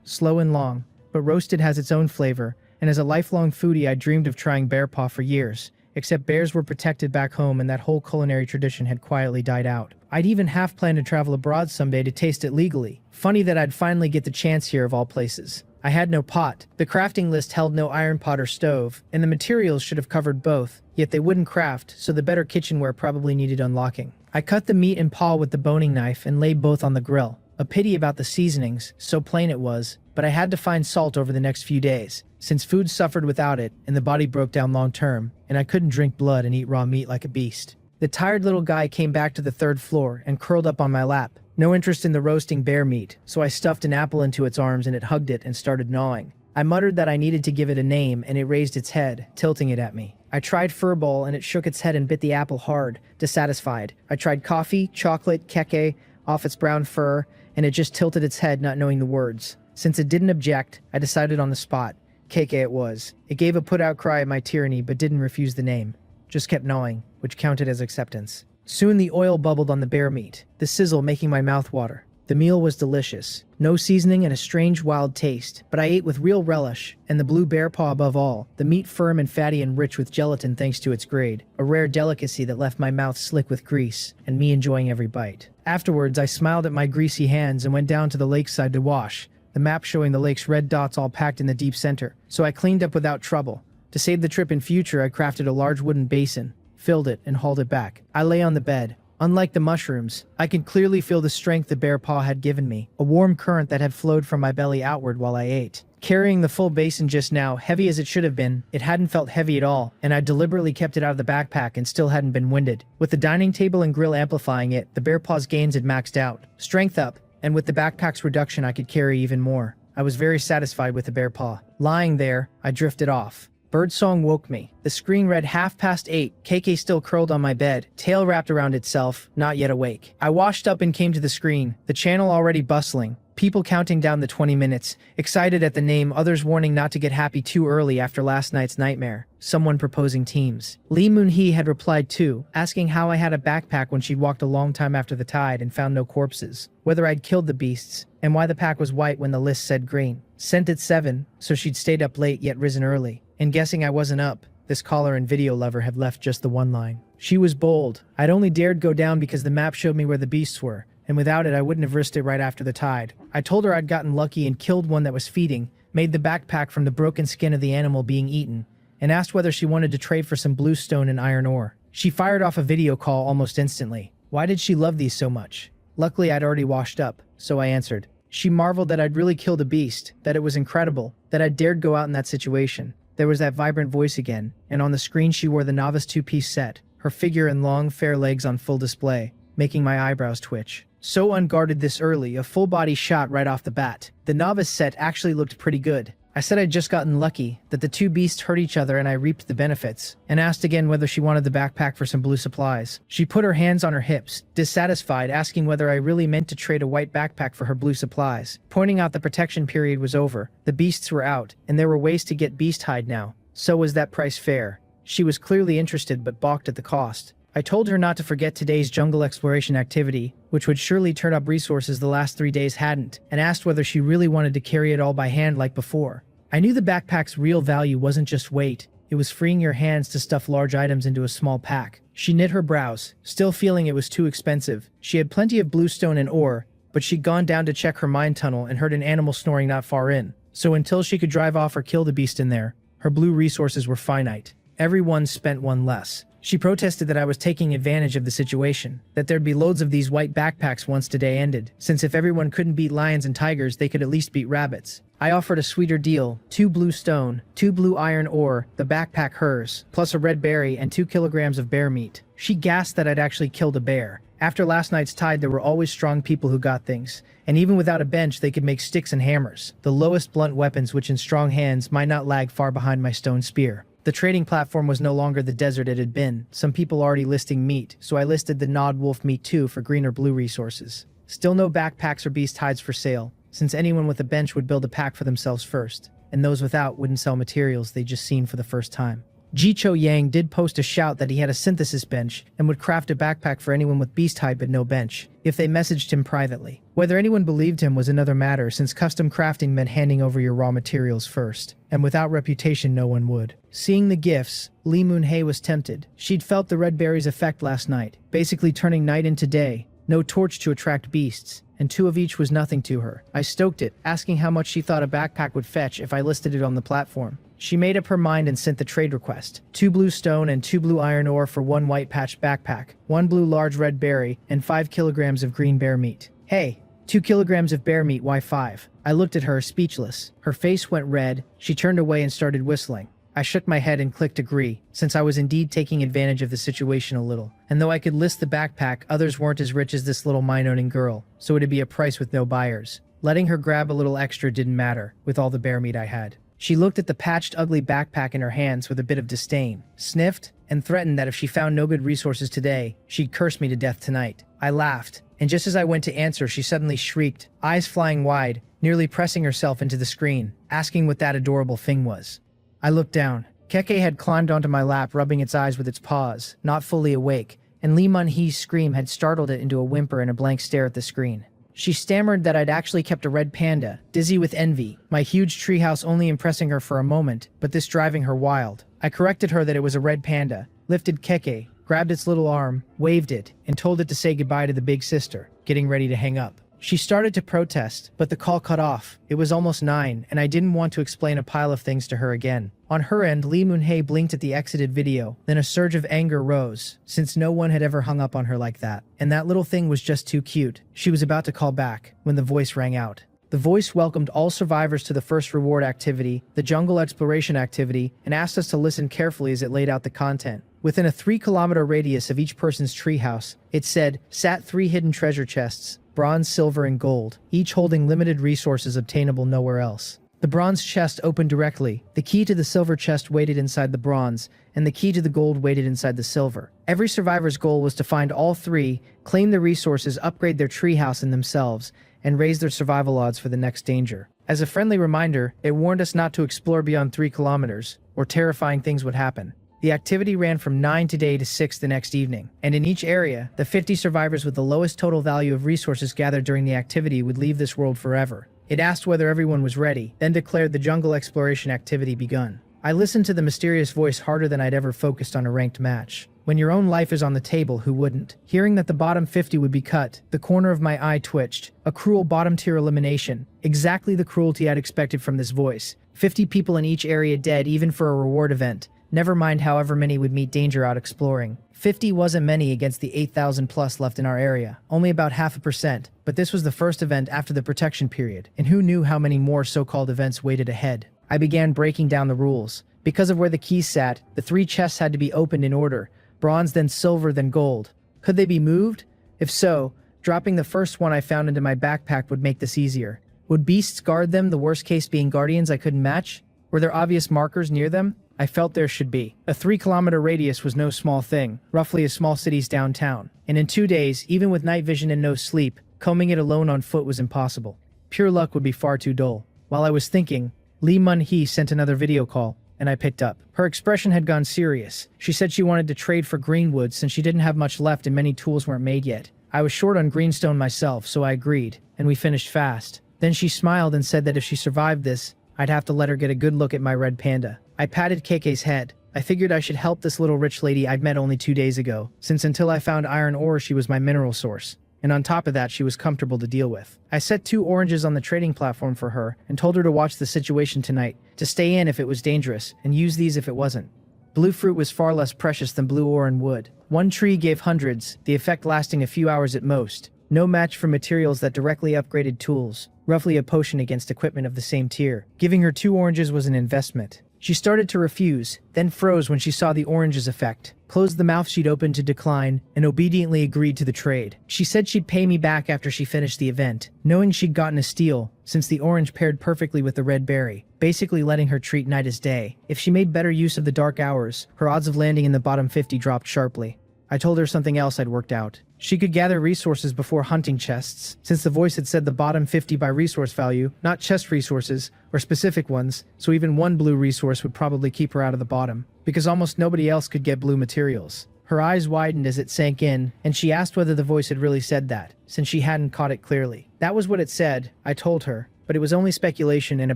Speaker 1: slow and long, but roasted has its own flavor, and as a lifelong foodie I dreamed of trying bear paw for years, except bears were protected back home and that whole culinary tradition had quietly died out. I'd even half planned to travel abroad someday to taste it legally. Funny that I'd finally get the chance here of all places. I had no pot, the crafting list held no iron pot or stove, and the materials should have covered both, yet they wouldn't craft, so the better kitchenware probably needed unlocking. I cut the meat and paw with the boning knife and laid both on the grill. A pity about the seasonings, so plain it was, but I had to find salt over the next few days, since food suffered without it and the body broke down long term, and I couldn't drink blood and eat raw meat like a beast. The tired little guy came back to the 3rd floor and curled up on my lap. No interest in the roasting bear meat, so I stuffed an apple into its arms and it hugged it and started gnawing. I muttered that I needed to give it a name and it raised its head, tilting it at me. I tried furball and it shook its head and bit the apple hard, dissatisfied. I tried coffee, chocolate, keke, off its brown fur, and it just tilted its head not knowing the words. Since it didn't object, I decided on the spot. Keke it was. It gave a put-out cry at my tyranny but didn't refuse the name. Just kept gnawing, which counted as acceptance. Soon the oil bubbled on the bear meat, the sizzle making my mouth water. The meal was delicious. No seasoning and a strange wild taste, but I ate with real relish, and the blue bear paw above all, the meat firm and fatty and rich with gelatin thanks to its grade, a rare delicacy that left my mouth slick with grease, and me enjoying every bite. Afterwards, I smiled at my greasy hands and went down to the lakeside to wash, the map showing the lake's red dots all packed in the deep center, so I cleaned up without trouble. To save the trip in future, I crafted a large wooden basin, filled it, and hauled it back. I lay on the bed. Unlike the mushrooms, I could clearly feel the strength the bear paw had given me, a warm current that had flowed from my belly outward while I ate. Carrying the full basin just now, heavy as it should have been, it hadn't felt heavy at all, and I deliberately kept it out of the backpack and still hadn't been winded. With the dining table and grill amplifying it, the bear paw's gains had maxed out. Strength up, and with the backpack's reduction I could carry even more. I was very satisfied with the bear paw. Lying there, I drifted off. Birdsong woke me. The screen read 8:30. KK still curled on my bed, tail wrapped around itself, not yet awake. I washed up and came to the screen, the channel already bustling, people counting down the 20 minutes, excited at the name, others warning not to get happy too early after last night's nightmare. Someone proposing teams. Lee Moon-hee had replied too, asking how I had a backpack when she'd walked a long time after the tide and found no corpses, whether I'd killed the beasts, and why the pack was white when the list said green. Sent at 7, so she'd stayed up late yet risen early. And guessing I wasn't up, this caller and video lover had left just the one line. She was bold. I'd only dared go down because the map showed me where the beasts were, and without it I wouldn't have risked it right after the tide. I told her I'd gotten lucky and killed one that was feeding, made the backpack from the broken skin of the animal being eaten, and asked whether she wanted to trade for some bluestone and iron ore. She fired off a video call almost instantly. Why did she love these so much? Luckily I'd already washed up, so I answered. She marveled that I'd really killed a beast, that it was incredible, that I'd dared go out in that situation. There was that vibrant voice again, and on the screen she wore the novice 2-piece set, her figure and long, fair legs on full display, making my eyebrows twitch. So unguarded this early, a full-body shot right off the bat. The novice set actually looked pretty good. I said I'd just gotten lucky, that the two beasts hurt each other and I reaped the benefits, and asked again whether she wanted the backpack for some blue supplies. She put her hands on her hips, dissatisfied, asking whether I really meant to trade a white backpack for her blue supplies, pointing out the protection period was over, the beasts were out, and there were ways to get beast hide now. So was that price fair? She was clearly interested but balked at the cost. I told her not to forget today's jungle exploration activity, which would surely turn up resources the last 3 days hadn't, and asked whether she really wanted to carry it all by hand like before. I knew the backpack's real value wasn't just weight, it was freeing your hands to stuff large items into a small pack. She knit her brows, still feeling it was too expensive. She had plenty of bluestone and ore, but she'd gone down to check her mine tunnel and heard an animal snoring not far in. So until she could drive off or kill the beast in there, her blue resources were finite. Everyone spent one less. She protested that I was taking advantage of the situation, that there'd be loads of these white backpacks once today ended, since if everyone couldn't beat lions and tigers, they could at least beat rabbits. I offered a sweeter deal, 2 blue stone, 2 blue iron ore, the backpack hers, plus a red berry and 2 kilograms of bear meat. She gasped that I'd actually killed a bear. After last night's tide, there were always strong people who got things, and even without a bench, they could make sticks and hammers, the lowest blunt weapons which in strong hands might not lag far behind my stone spear. The trading platform was no longer the desert it had been, some people already listing meat, so I listed the gnawed wolf meat too for green or blue resources. Still no backpacks or beast hides for sale, since anyone with a bench would build a pack for themselves first, and those without wouldn't sell materials they'd just seen for the first time. Jicho Yang did post a shout that he had a synthesis bench and would craft a backpack for anyone with beast hide but no bench, if they messaged him privately. Whether anyone believed him was another matter, since custom crafting meant handing over your raw materials first, and without reputation no one would. Seeing the gifts, Lee Moon-hae was tempted. She'd felt the red berry's effect last night, basically turning night into day, no torch to attract beasts, and 2 of each was nothing to her. I stoked it, asking how much she thought a backpack would fetch if I listed it on the platform. She made up her mind and sent the trade request. 2 blue stone and 2 blue iron ore for 1 white patched backpack, 1 blue large red berry, and 5 kilograms of green bear meat. Hey, 2 kilograms of bear meat, why 5? I looked at her, speechless. Her face went red, she turned away and started whistling. I shook my head and clicked agree, since I was indeed taking advantage of the situation a little. And though I could list the backpack, others weren't as rich as this little mine-owning girl, so it'd be a price with no buyers. Letting her grab a little extra didn't matter, with all the bear meat I had. She looked at the patched, ugly backpack in her hands with a bit of disdain, sniffed, and threatened that if she found no good resources today, she'd curse me to death tonight. I laughed, and just as I went to answer, she suddenly shrieked, eyes flying wide, nearly pressing herself into the screen, asking what that adorable thing was. I looked down. Keke had climbed onto my lap, rubbing its eyes with its paws, not fully awake, and Lee Mun-hee's scream had startled it into a whimper and a blank stare at the screen. She stammered that I'd actually kept a red panda, dizzy with envy, my huge treehouse only impressing her for a moment, but this driving her wild. I corrected her that it was a red panda, lifted Keke, grabbed its little arm, waved it, and told it to say goodbye to the big sister, getting ready to hang up. She started to protest, but the call cut off. It was almost 9, and I didn't want to explain a pile of things to her again. On her end, Lee Moon-hae blinked at the exited video, then a surge of anger rose, since no one had ever hung up on her like that. And that little thing was just too cute. She was about to call back, when the voice rang out. The voice welcomed all survivors to the first reward activity, the jungle exploration activity, and asked us to listen carefully as it laid out the content. Within a 3-kilometer radius of each person's treehouse, it said, sat 3 hidden treasure chests, bronze, silver, and gold, each holding limited resources obtainable nowhere else. The bronze chest opened directly, the key to the silver chest waited inside the bronze, and the key to the gold waited inside the silver. Every survivor's goal was to find all 3, claim the resources, upgrade their treehouse and themselves, and raise their survival odds for the next danger. As a friendly reminder, it warned us not to explore beyond 3 kilometers, or terrifying things would happen. The activity ran from 9 today to 6 the next evening, and in each area, the 50 survivors with the lowest total value of resources gathered during the activity would leave this world forever. It asked whether everyone was ready, then declared the jungle exploration activity begun. I listened to the mysterious voice harder than I'd ever focused on a ranked match. When your own life is on the table, who wouldn't? Hearing that the bottom 50 would be cut, the corner of my eye twitched. A cruel bottom-tier elimination. Exactly the cruelty I'd expected from this voice. 50 people in each area dead even for a reward event. Never mind however many would meet danger out exploring. 50 wasn't many against the 8,000 plus left in our area, only about 0.5%, but this was the first event after the protection period, and who knew how many more so-called events waited ahead. I began breaking down the rules. Because of where the keys sat, the 3 chests had to be opened in order, bronze then silver then gold. Could they be moved? If so, dropping the first one I found into my backpack would make this easier. Would beasts guard them, the worst case being guardians I couldn't match? Were there obvious markers near them? I felt there should be. A 3-kilometer radius was no small thing, roughly a small city's downtown. And in 2 days, even with night vision and no sleep, combing it alone on foot was impossible. Pure luck would be far too dull. While I was thinking, Lee Mun-hee sent another video call, and I picked up. Her expression had gone serious. She said she wanted to trade for greenwood since she didn't have much left and many tools weren't made yet. I was short on greenstone myself, so I agreed, and we finished fast. Then she smiled and said that if she survived this, I'd have to let her get a good look at my red panda. I patted KK's head. I figured I should help this little rich lady I'd met only 2 days ago, since until I found iron ore she was my mineral source. And on top of that, she was comfortable to deal with. I set 2 oranges on the trading platform for her and told her to watch the situation tonight, to stay in if it was dangerous, and use these if it wasn't. Blue fruit was far less precious than blue ore and wood. 1 tree gave hundreds, the effect lasting a few hours at most. No match for materials that directly upgraded tools, roughly a potion against equipment of the same tier. Giving her 2 oranges was an investment. She started to refuse, then froze when she saw the orange's effect, closed the mouth she'd opened to decline, and obediently agreed to the trade. She said she'd pay me back after she finished the event, knowing she'd gotten a steal, since the orange paired perfectly with the red berry, basically letting her treat night as day. If she made better use of the dark hours, her odds of landing in the bottom 50 dropped sharply. I told her something else I'd worked out. She could gather resources before hunting chests, since the voice had said the bottom 50 by resource value, not chest resources, or specific ones, so even 1 blue resource would probably keep her out of the bottom, because almost nobody else could get blue materials. Her eyes widened as it sank in, and she asked whether the voice had really said that, since she hadn't caught it clearly. That was what it said, I told her, but it was only speculation and a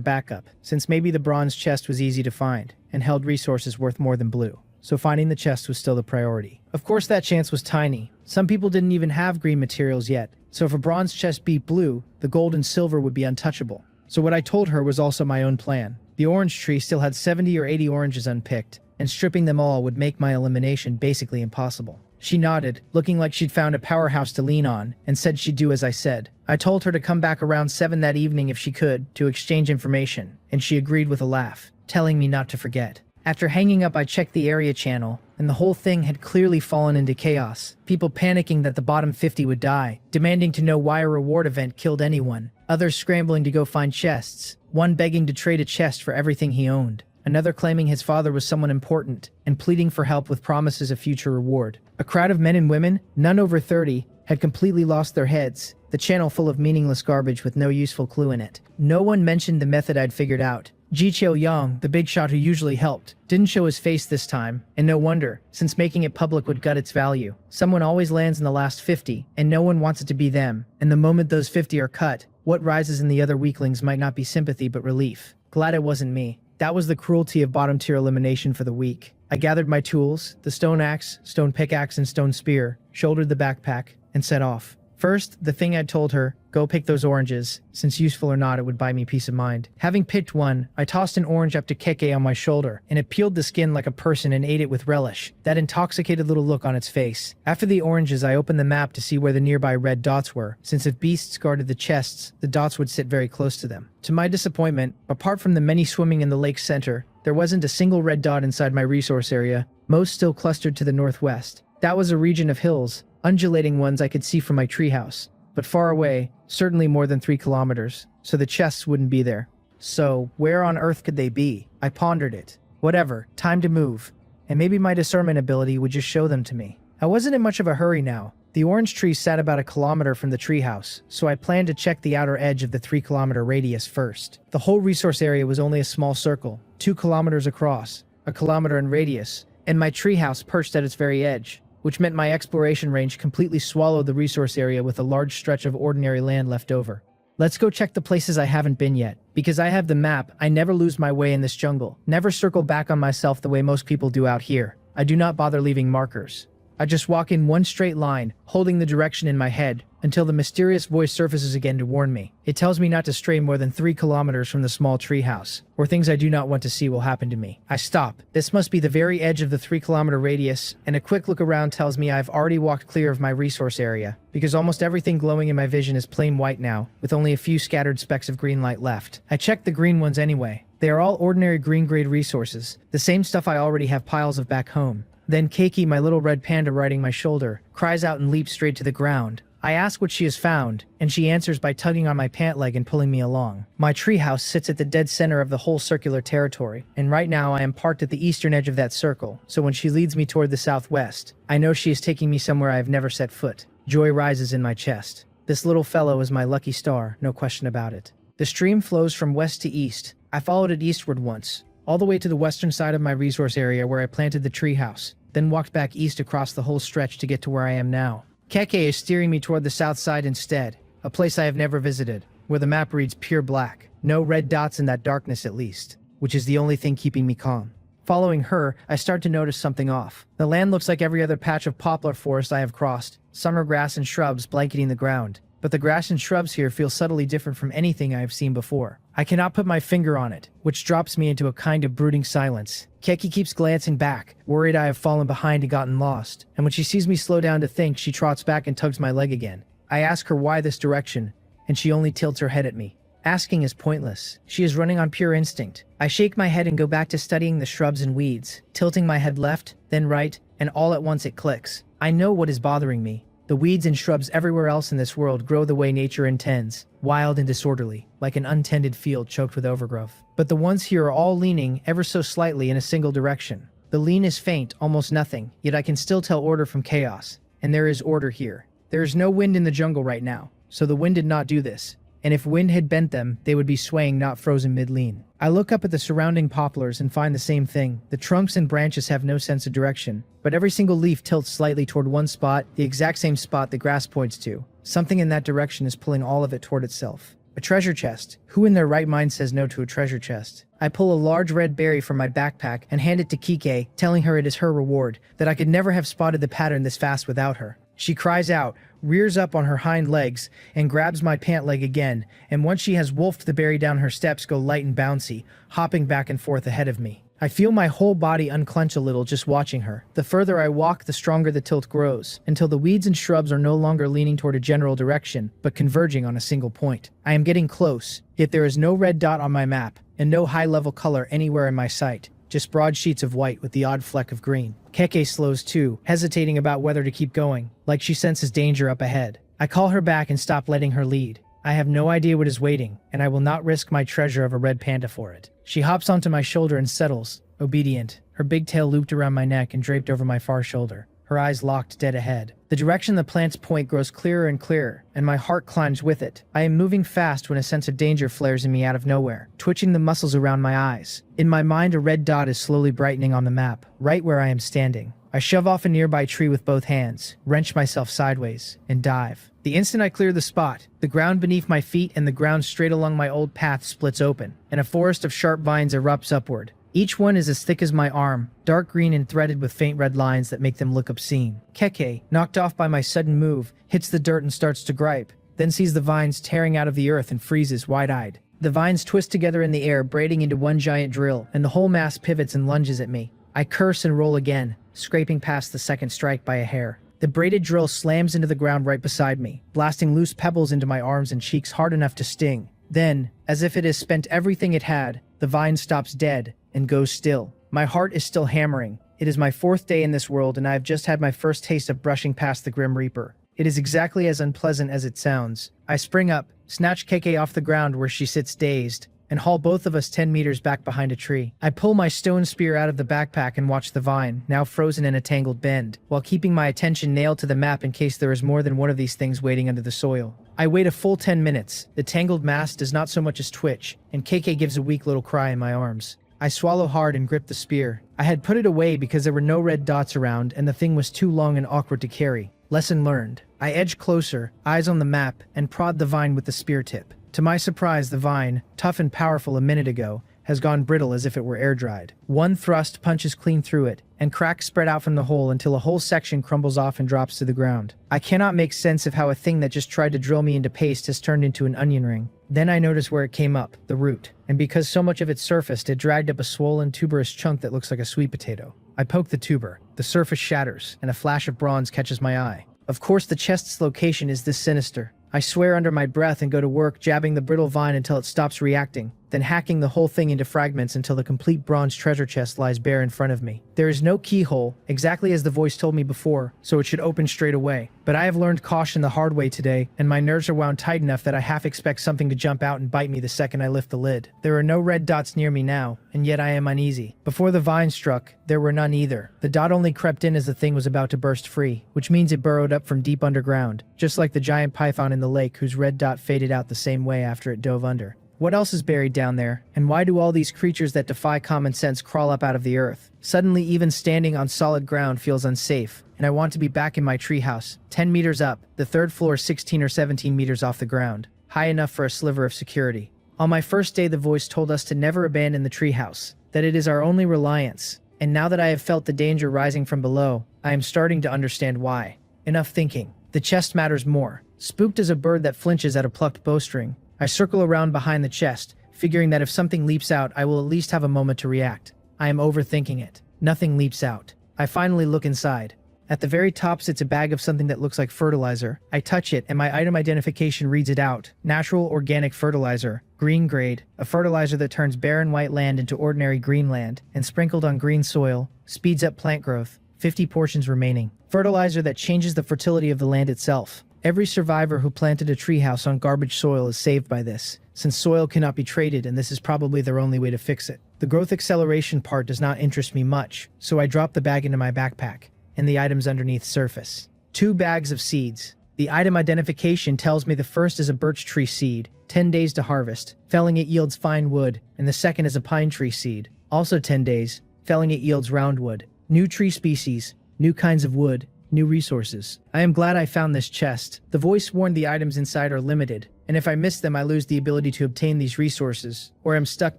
Speaker 1: backup, since maybe the bronze chest was easy to find, and held resources worth more than blue. So finding the chest was still the priority. Of course that chance was tiny. Some people didn't even have green materials yet, so if a bronze chest beat blue, the gold and silver would be untouchable. So what I told her was also my own plan. The orange tree still had 70 or 80 oranges unpicked, and stripping them all would make my elimination basically impossible. She nodded, looking like she'd found a powerhouse to lean on, and said she'd do as I said. I told her to come back around 7 that evening if she could, to exchange information, and she agreed with a laugh, telling me not to forget. After hanging up, I checked the area channel, and the whole thing had clearly fallen into chaos. People panicking that the bottom 50 would die, demanding to know why a reward event killed anyone, others scrambling to go find chests, one begging to trade a chest for everything he owned, another claiming his father was someone important, and pleading for help with promises of future reward. A crowd of men and women, none over 30, had completely lost their heads, the channel full of meaningless garbage with no useful clue in it. No one mentioned the method I'd figured out. Ji Cheo-young, the big shot who usually helped, didn't show his face this time, and no wonder, since making it public would gut its value. Someone always lands in the last 50, and no one wants it to be them, and the moment those 50 are cut, what rises in the other weaklings might not be sympathy but relief. Glad it wasn't me. That was the cruelty of bottom-tier elimination for the weak. I gathered my tools, the stone axe, stone pickaxe, and stone spear, shouldered the backpack, and set off. First, the thing I'd told her, go pick those oranges, since useful or not it would buy me peace of mind. Having picked one, I tossed an orange up to Keke on my shoulder, and it peeled the skin like a person and ate it with relish, that intoxicated little look on its face. After the oranges, I opened the map to see where the nearby red dots were, since if beasts guarded the chests, the dots would sit very close to them. To my disappointment, apart from the many swimming in the lake's center, there wasn't a single red dot inside my resource area, most still clustered to the northwest. That was a region of hills, undulating ones I could see from my treehouse, but far away, certainly more than 3 kilometers, so the chests wouldn't be there. So, where on earth could they be? I pondered it. Whatever, time to move, and maybe my discernment ability would just show them to me. I wasn't in much of a hurry now. The orange tree sat about a kilometer from the treehouse, so I planned to check the outer edge of the 3-kilometer radius first. The whole resource area was only a small circle, 2 kilometers across, a kilometer in radius, and my treehouse perched at its very edge, which meant my exploration range completely swallowed the resource area with a large stretch of ordinary land left over. Let's go check the places I haven't been yet. Because I have the map, I never lose my way in this jungle, never circle back on myself the way most people do out here. I do not bother leaving markers. I just walk in one straight line, holding the direction in my head, until the mysterious voice surfaces again to warn me. It tells me not to stray more than 3 kilometers from the small treehouse, or things I do not want to see will happen to me. I stop. This must be the very edge of the 3-kilometer radius, and a quick look around tells me I've already walked clear of my resource area, because almost everything glowing in my vision is plain white now, with only a few scattered specks of green light left. I checked the green ones anyway. They are all ordinary green-grade resources, the same stuff I already have piles of back home. Then Keiki, my little red panda riding my shoulder, cries out and leaps straight to the ground, I ask what she has found, and she answers by tugging on my pant leg and pulling me along. My treehouse sits at the dead center of the whole circular territory, and right now I am parked at the eastern edge of that circle, so when she leads me toward the southwest, I know she is taking me somewhere I have never set foot. Joy rises in my chest. This little fellow is my lucky star, no question about it. The stream flows from west to east. I followed it eastward once, all the way to the western side of my resource area where I planted the treehouse, then walked back east across the whole stretch to get to where I am now. Keke is steering me toward the south side instead, a place I have never visited, where the map reads pure black, no red dots in that darkness at least, which is the only thing keeping me calm. Following her, I start to notice something off. The land looks like every other patch of poplar forest I have crossed, summer grass and shrubs blanketing the ground, but the grass and shrubs here feel subtly different from anything I have seen before. I cannot put my finger on it, which drops me into a kind of brooding silence. Keki keeps glancing back, worried I have fallen behind and gotten lost, and when she sees me slow down to think, she trots back and tugs my leg again. I ask her why this direction, and she only tilts her head at me. Asking is pointless. She is running on pure instinct. I shake my head and go back to studying the shrubs and weeds, tilting my head left, then right, and all at once it clicks. I know what is bothering me. The weeds and shrubs everywhere else in this world grow the way nature intends, wild and disorderly, like an untended field choked with overgrowth. But the ones here are all leaning, ever so slightly, in a single direction. The lean is faint, almost nothing, yet I can still tell order from chaos. And there is order here. There is no wind in the jungle right now, so the wind did not do this. And if wind had bent them, they would be swaying, not frozen mid-lean. I look up at the surrounding poplars and find the same thing. The trunks and branches have no sense of direction, but every single leaf tilts slightly toward one spot, the exact same spot the grass points to. Something in that direction is pulling all of it toward itself. A treasure chest. Who in their right mind says no to a treasure chest? I pull a large red berry from my backpack and hand it to Kike, telling her it is her reward, that I could never have spotted the pattern this fast without her. She cries out, rears up on her hind legs, and grabs my pant leg again, and once she has wolfed the berry down, her steps go light and bouncy, hopping back and forth ahead of me. I feel my whole body unclench a little just watching her. The further I walk, the stronger the tilt grows, until the weeds and shrubs are no longer leaning toward a general direction, but converging on a single point. I am getting close, yet there is no red dot on my map, and no high-level color anywhere in my sight. Just broad sheets of white with the odd fleck of green. Keke slows too, hesitating about whether to keep going, like she senses danger up ahead. I call her back and stop letting her lead. I have no idea what is waiting, and I will not risk my treasure of a red panda for it. She hops onto my shoulder and settles, obedient, her big tail looped around my neck and draped over my far shoulder, her eyes locked dead ahead. The direction the plants point grows clearer and clearer, and my heart climbs with it. I am moving fast when a sense of danger flares in me out of nowhere, twitching the muscles around my eyes. In my mind, a red dot is slowly brightening on the map, right where I am standing. I shove off a nearby tree with both hands, wrench myself sideways, and dive. The instant I clear the spot, the ground beneath my feet and the ground straight along my old path splits open, and a forest of sharp vines erupts upward. Each one is as thick as my arm, dark green and threaded with faint red lines that make them look obscene. Keke, knocked off by my sudden move, hits the dirt and starts to gripe, then sees the vines tearing out of the earth and freezes wide-eyed. The vines twist together in the air, braiding into one giant drill, and the whole mass pivots and lunges at me. I curse and roll again, scraping past the second strike by a hair. The braided drill slams into the ground right beside me, blasting loose pebbles into my arms and cheeks hard enough to sting. Then, as if it has spent everything it had, the vine stops dead and goes still. My heart is still hammering. It is my 4th day in this world, and I have just had my first taste of brushing past the Grim Reaper. It is exactly as unpleasant as it sounds. I spring up, snatch Keke off the ground where she sits dazed, and haul both of us 10 meters back behind a tree. I pull my stone spear out of the backpack and watch the vine, now frozen in a tangled bend, while keeping my attention nailed to the map in case there is more than one of these things waiting under the soil. I wait a full 10 minutes. The tangled mass does not so much as twitch, and Keke gives a weak little cry in my arms. I swallow hard and grip the spear. I had put it away because there were no red dots around and the thing was too long and awkward to carry. Lesson learned. I edge closer, eyes on the map, and prod the vine with the spear tip. To my surprise, the vine, tough and powerful a minute ago, has gone brittle as if it were air-dried. One thrust punches clean through it, and cracks spread out from the hole until a whole section crumbles off and drops to the ground. I cannot make sense of how a thing that just tried to drill me into paste has turned into an onion ring. Then I notice where it came up, the root, and because so much of it surfaced, it dragged up a swollen, tuberous chunk that looks like a sweet potato. I poke the tuber, the surface shatters, and a flash of bronze catches my eye. Of course, the chest's location is this sinister. I swear under my breath and go to work jabbing the brittle vine until it stops reacting, then hacking the whole thing into fragments until the complete bronze treasure chest lies bare in front of me. There is no keyhole, exactly as the voice told me before, so it should open straight away. But I have learned caution the hard way today, and my nerves are wound tight enough that I half expect something to jump out and bite me the second I lift the lid. There are no red dots near me now, and yet I am uneasy. Before the vine struck, there were none either. The dot only crept in as the thing was about to burst free, which means it burrowed up from deep underground, just like the giant python in the lake whose red dot faded out the same way after it dove under. What else is buried down there, and why do all these creatures that defy common sense crawl up out of the earth? Suddenly, even standing on solid ground feels unsafe, and I want to be back in my treehouse, 10 meters up, the third floor 16 or 17 meters off the ground, high enough for a sliver of security. On my first day, the voice told us to never abandon the treehouse, that it is our only reliance, and now that I have felt the danger rising from below, I am starting to understand why. Enough thinking. The chest matters more. Spooked as a bird that flinches at a plucked bowstring, I circle around behind the chest, figuring that if something leaps out, I will at least have a moment to react. I am overthinking it. Nothing leaps out. I finally look inside. At the very top sits a bag of something that looks like fertilizer. I touch it, and my item identification reads it out. Natural organic fertilizer. Green grade. A fertilizer that turns barren white land into ordinary green land, and sprinkled on green soil, speeds up plant growth. 50 portions remaining. Fertilizer that changes the fertility of the land itself. Every survivor who planted a treehouse on garbage soil is saved by this, since soil cannot be traded and this is probably their only way to fix it. The growth acceleration part does not interest me much, so I drop the bag into my backpack, and the items underneath surface. 2 bags of seeds. The item identification tells me the first is a birch tree seed, 10 days to harvest. Felling it yields fine wood, and the second is a pine tree seed, also 10 days. Felling it yields round wood. New tree species, new kinds of wood, new resources. I am glad I found this chest. The voice warned the items inside are limited, and if I miss them I lose the ability to obtain these resources, or am stuck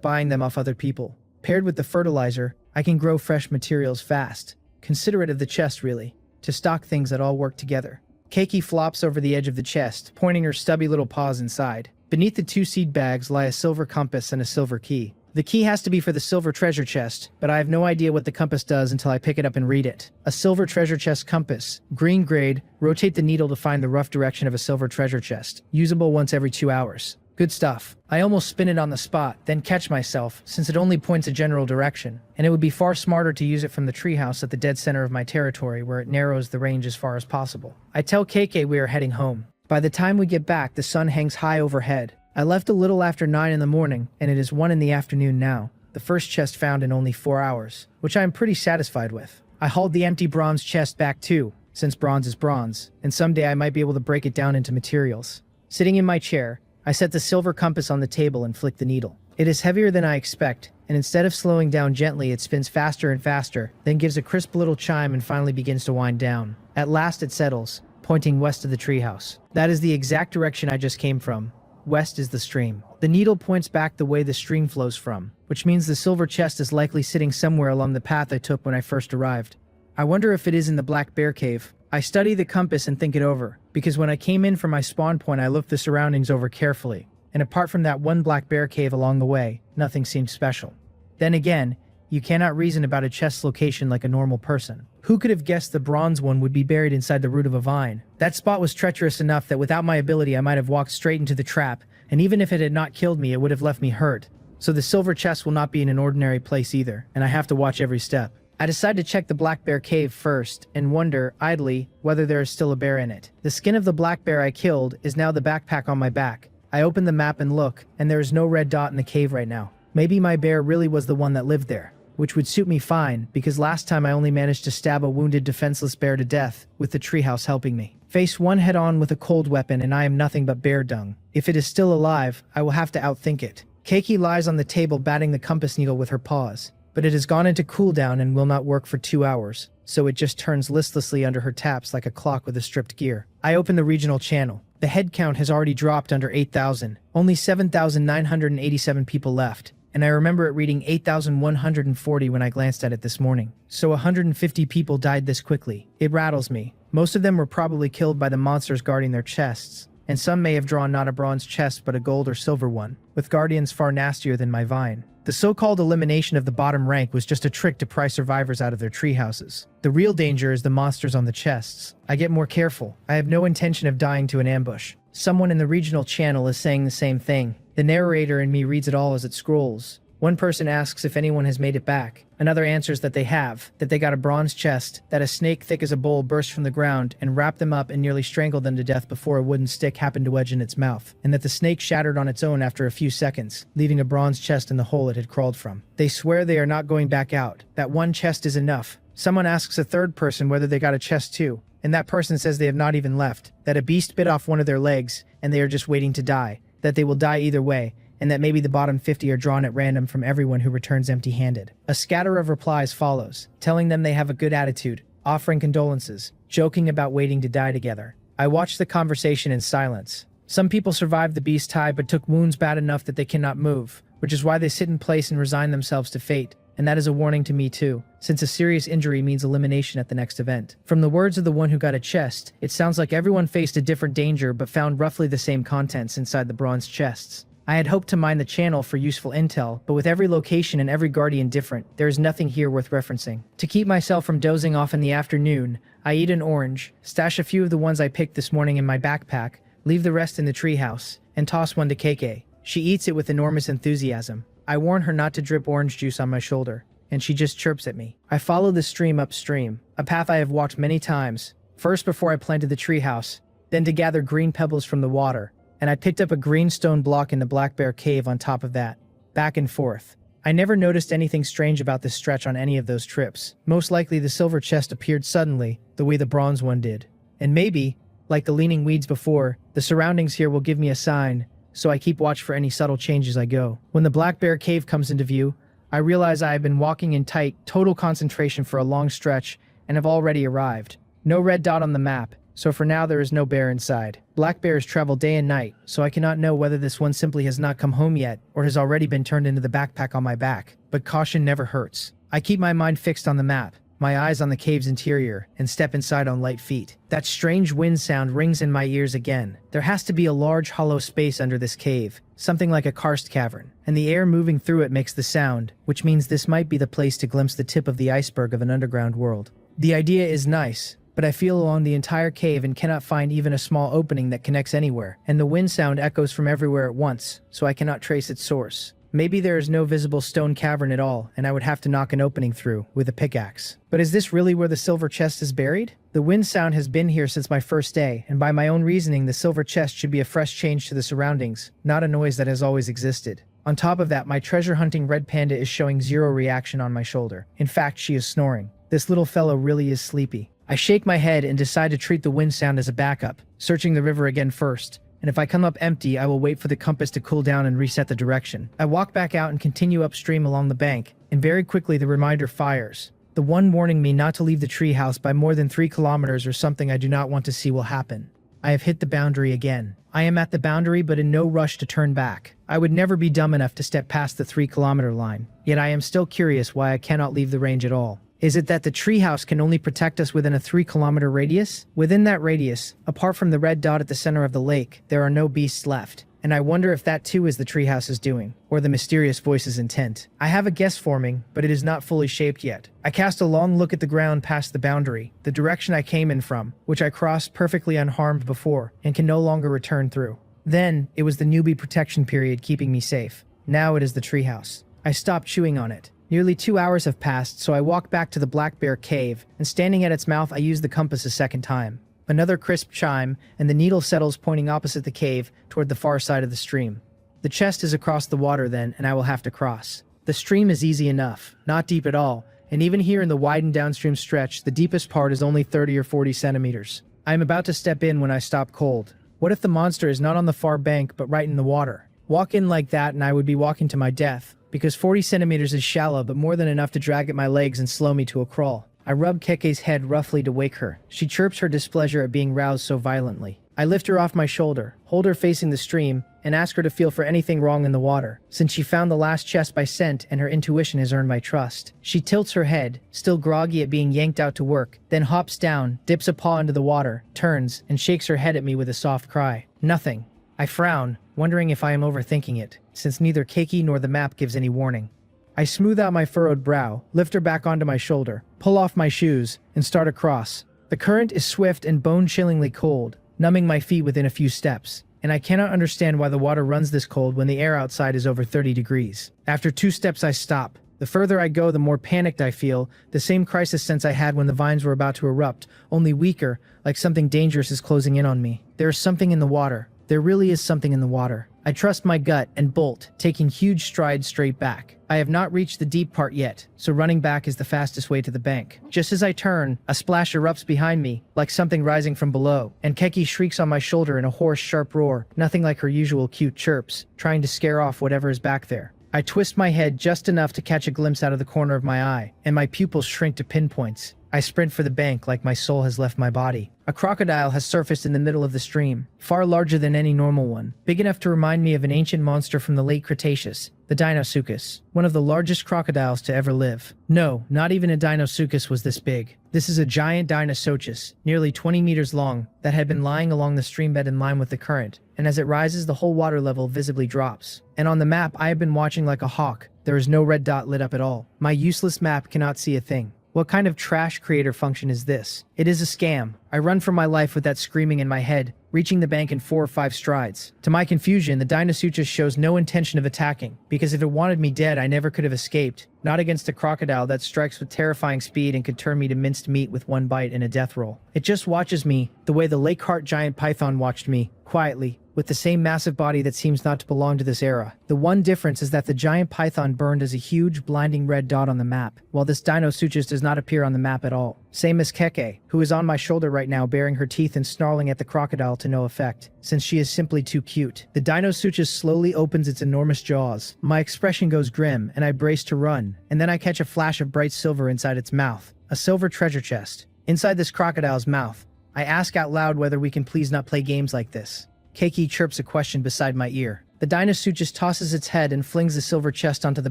Speaker 1: buying them off other people. Paired with the fertilizer, I can grow fresh materials fast. Considerate of the chest really, to stock things that all work together. Keiki flops over the edge of the chest, pointing her stubby little paws inside. Beneath the 2 seed bags lie a silver compass and a silver key. The key has to be for the silver treasure chest, but I have no idea what the compass does until I pick it up and read it. A silver treasure chest compass. Green grade, rotate the needle to find the rough direction of a silver treasure chest. Usable once every 2 hours. Good stuff. I almost spin it on the spot, then catch myself, since it only points a general direction, and it would be far smarter to use it from the treehouse at the dead center of my territory where it narrows the range as far as possible. I tell KK we are heading home. By the time we get back, the sun hangs high overhead. I left a little after 9 in the morning, and it is 1 in the afternoon now. The first chest found in only 4 hours, which I am pretty satisfied with. I hauled the empty bronze chest back too, since bronze is bronze, and someday I might be able to break it down into materials. Sitting in my chair, I set the silver compass on the table and flick the needle. It is heavier than I expect, and instead of slowing down gently, it spins faster and faster, then gives a crisp little chime and finally begins to wind down. At last it settles, pointing west of the treehouse. That is the exact direction I just came from. West is the stream. The needle points back the way the stream flows from, which means the silver chest is likely sitting somewhere along the path I took when I first arrived. I wonder if it is in the Black Bear Cave. I study the compass and think it over, because when I came in from my spawn point I looked the surroundings over carefully, and apart from that one Black Bear Cave along the way, nothing seemed special. Then again, you cannot reason about a chest's location like a normal person. Who could have guessed the bronze one would be buried inside the root of a vine? That spot was treacherous enough that without my ability I might have walked straight into the trap, and even if it had not killed me it would have left me hurt. So the silver chest will not be in an ordinary place either, and I have to watch every step. I decide to check the Black Bear Cave first, and wonder, idly, whether there is still a bear in it. The skin of the black bear I killed is now the backpack on my back. I open the map and look, and there is no red dot in the cave right now. Maybe my bear really was the one that lived there, which would suit me fine, because last time I only managed to stab a wounded defenseless bear to death, with the treehouse helping me. Face one head-on with a cold weapon and I am nothing but bear dung. If it is still alive, I will have to outthink it. Keiki lies on the table batting the compass needle with her paws, but it has gone into cooldown and will not work for 2 hours, so it just turns listlessly under her taps like a clock with a stripped gear. I open the regional channel. The head count has already dropped under 8,000. Only 7,987 people left, and I remember it reading 8,140 when I glanced at it this morning. So 150 people died this quickly. It rattles me. Most of them were probably killed by the monsters guarding their chests, and some may have drawn not a bronze chest but a gold or silver one, with guardians far nastier than my vine. The so-called elimination of the bottom rank was just a trick to pry survivors out of their treehouses. The real danger is the monsters on the chests. I get more careful. I have no intention of dying to an ambush. Someone in the regional channel is saying the same thing. The narrator in me reads it all as it scrolls. One person asks if anyone has made it back. Another answers that they have, that they got a bronze chest, that a snake thick as a bowl burst from the ground and wrapped them up and nearly strangled them to death before a wooden stick happened to wedge in its mouth, and that the snake shattered on its own after a few seconds, leaving a bronze chest in the hole it had crawled from. They swear they are not going back out, that one chest is enough. Someone asks a third person whether they got a chest too, and that person says they have not even left, that a beast bit off one of their legs and they are just waiting to die, that they will die either way, and that maybe the bottom 50 are drawn at random from everyone who returns empty-handed. A scatter of replies follows, telling them they have a good attitude, offering condolences, joking about waiting to die together. I watch the conversation in silence. Some people survived the beast tie but took wounds bad enough that they cannot move, which is why they sit in place and resign themselves to fate. And that is a warning to me too, since a serious injury means elimination at the next event. From the words of the one who got a chest, it sounds like everyone faced a different danger but found roughly the same contents inside the bronze chests. I had hoped to mine the channel for useful intel, but with every location and every guardian different, there is nothing here worth referencing. To keep myself from dozing off in the afternoon, I eat an orange, stash a few of the ones I picked this morning in my backpack, leave the rest in the treehouse, and toss one to KK. She eats it with enormous enthusiasm. I warn her not to drip orange juice on my shoulder, and she just chirps at me. I follow the stream upstream, a path I have walked many times, first before I planted the treehouse, then to gather green pebbles from the water, and I picked up a green stone block in the Black Bear Cave on top of that. Back and forth. I never noticed anything strange about this stretch on any of those trips. Most likely the silver chest appeared suddenly, the way the bronze one did. And maybe, like the leaning weeds before, the surroundings here will give me a sign, so I keep watch for any subtle changes I go. When the Black Bear Cave comes into view, I realize I have been walking in tight, total concentration for a long stretch and have already arrived. No red dot on the map, so for now there is no bear inside. Black bears travel day and night, so I cannot know whether this one simply has not come home yet or has already been turned into the backpack on my back. But caution never hurts. I keep my mind fixed on the map, my eyes on the cave's interior, and step inside on light feet. That strange wind sound rings in my ears again. There has to be a large hollow space under this cave, something like a karst cavern, and the air moving through it makes the sound, which means this might be the place to glimpse the tip of the iceberg of an underground world. The idea is nice, but I feel along the entire cave and cannot find even a small opening that connects anywhere, and the wind sound echoes from everywhere at once, so I cannot trace its source. Maybe there is no visible stone cavern at all, and I would have to knock an opening through with a pickaxe. But is this really where the silver chest is buried? The wind sound has been here since my first day, and by my own reasoning, the silver chest should be a fresh change to the surroundings, not a noise that has always existed. On top of that, my treasure-hunting red panda is showing zero reaction on my shoulder. In fact, she is snoring. This little fellow really is sleepy. I shake my head and decide to treat the wind sound as a backup, searching the river again first. And if I come up empty, I will wait for the compass to cool down and reset the direction. I walk back out and continue upstream along the bank, and very quickly the reminder fires. The one warning me not to leave the treehouse by more than 3 kilometers or something I do not want to see will happen. I have hit the boundary again. I am at the boundary but in no rush to turn back. I would never be dumb enough to step past the 3-kilometer line, yet I am still curious why I cannot leave the range at all. Is it that the treehouse can only protect us within a 3-kilometer radius? Within that radius, apart from the red dot at the center of the lake, there are no beasts left. And I wonder if that too is the treehouse is doing, or the mysterious voice's intent. I have a guess forming, but it is not fully shaped yet. I cast a long look at the ground past the boundary, the direction I came in from, which I crossed perfectly unharmed before, and can no longer return through. Then, it was the newbie protection period keeping me safe. Now it is the treehouse. I stopped chewing on it. Nearly 2 hours have passed, so I walk back to the Black Bear Cave, and standing at its mouth I use the compass a second time. Another crisp chime, and the needle settles pointing opposite the cave, toward the far side of the stream. The chest is across the water then, and I will have to cross. The stream is easy enough, not deep at all, and even here in the widened downstream stretch, the deepest part is only 30 or 40 centimeters. I am about to step in when I stop cold. What if the monster is not on the far bank, but right in the water? Walk in like that and I would be walking to my death, because 40 centimeters is shallow but more than enough to drag at my legs and slow me to a crawl. I rub Keke's head roughly to wake her. She chirps her displeasure at being roused so violently. I lift her off my shoulder, hold her facing the stream, and ask her to feel for anything wrong in the water, since she found the last chest by scent and her intuition has earned my trust. She tilts her head, still groggy at being yanked out to work, then hops down, dips a paw into the water, turns, and shakes her head at me with a soft cry. Nothing. I frown, wondering if I am overthinking it, since neither Keke nor the map gives any warning. I smooth out my furrowed brow, lift her back onto my shoulder, pull off my shoes, and start across. The current is swift and bone-chillingly cold, numbing my feet within a few steps. and I cannot understand why the water runs this cold when the air outside is over 30 degrees. After 2 steps I stop. The further I go, the more panicked I feel, the same crisis sense I had when the vines were about to erupt, only weaker, like something dangerous is closing in on me. There is something in the water. There really is something in the water. I trust my gut and bolt, taking huge strides straight back. I have not reached the deep part yet, so running back is the fastest way to the bank. Just as I turn, a splash erupts behind me, like something rising from below, and Keki shrieks on my shoulder in a hoarse, sharp roar, nothing like her usual cute chirps, trying to scare off whatever is back there. I twist my head just enough to catch a glimpse out of the corner of my eye, and my pupils shrink to pinpoints. I sprint for the bank like my soul has left my body. A crocodile has surfaced in the middle of the stream, far larger than any normal one, big enough to remind me of an ancient monster from the late Cretaceous, the Deinosuchus, one of the largest crocodiles to ever live. No, not even a Deinosuchus was this big. This is a giant Deinosuchus, nearly 20 meters long, that had been lying along the streambed in line with the current, and as it rises the whole water level visibly drops. And on the map I have been watching like a hawk, there is no red dot lit up at all. My useless map cannot see a thing. What kind of trash creator function is this? It is a scam. I run for my life with that screaming in my head, reaching the bank in 4 or 5 strides. To my confusion, the Deinosuchus shows no intention of attacking, because if it wanted me dead, I never could have escaped. Not against a crocodile that strikes with terrifying speed and could turn me to minced meat with one bite in a death roll. It just watches me, the way the Lakehart giant python watched me, quietly, with the same massive body that seems not to belong to this era. The one difference is that the giant python burned as a huge, blinding red dot on the map, while this Deinosuchus does not appear on the map at all. Same as Keke, who is on my shoulder right now baring her teeth and snarling at the crocodile to no effect, since she is simply too cute. The Deinosuchus slowly opens its enormous jaws. My expression goes grim, and I brace to run, and then I catch a flash of bright silver inside its mouth. A silver treasure chest. Inside this crocodile's mouth. I ask out loud whether we can please not play games like this. Keiki chirps a question beside my ear. The Deinosuchus tosses its head and flings the silver chest onto the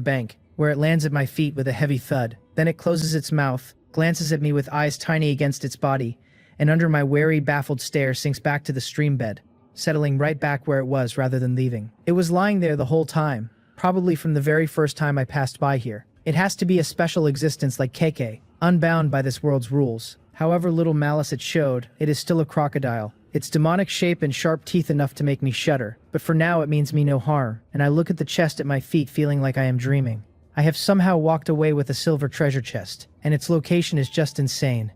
Speaker 1: bank, where it lands at my feet with a heavy thud. Then it closes its mouth, glances at me with eyes tiny against its body, and under my wary, baffled stare sinks back to the stream bed, settling right back where it was rather than leaving. It was lying there the whole time, probably from the very first time I passed by here. It has to be a special existence like Keke, unbound by this world's rules. However little malice it showed, it is still a crocodile. Its demonic shape and sharp teeth enough to make me shudder, but for now it means me no harm, and I look at the chest at my feet feeling like I am dreaming. I have somehow walked away with a silver treasure chest, and its location is just insane.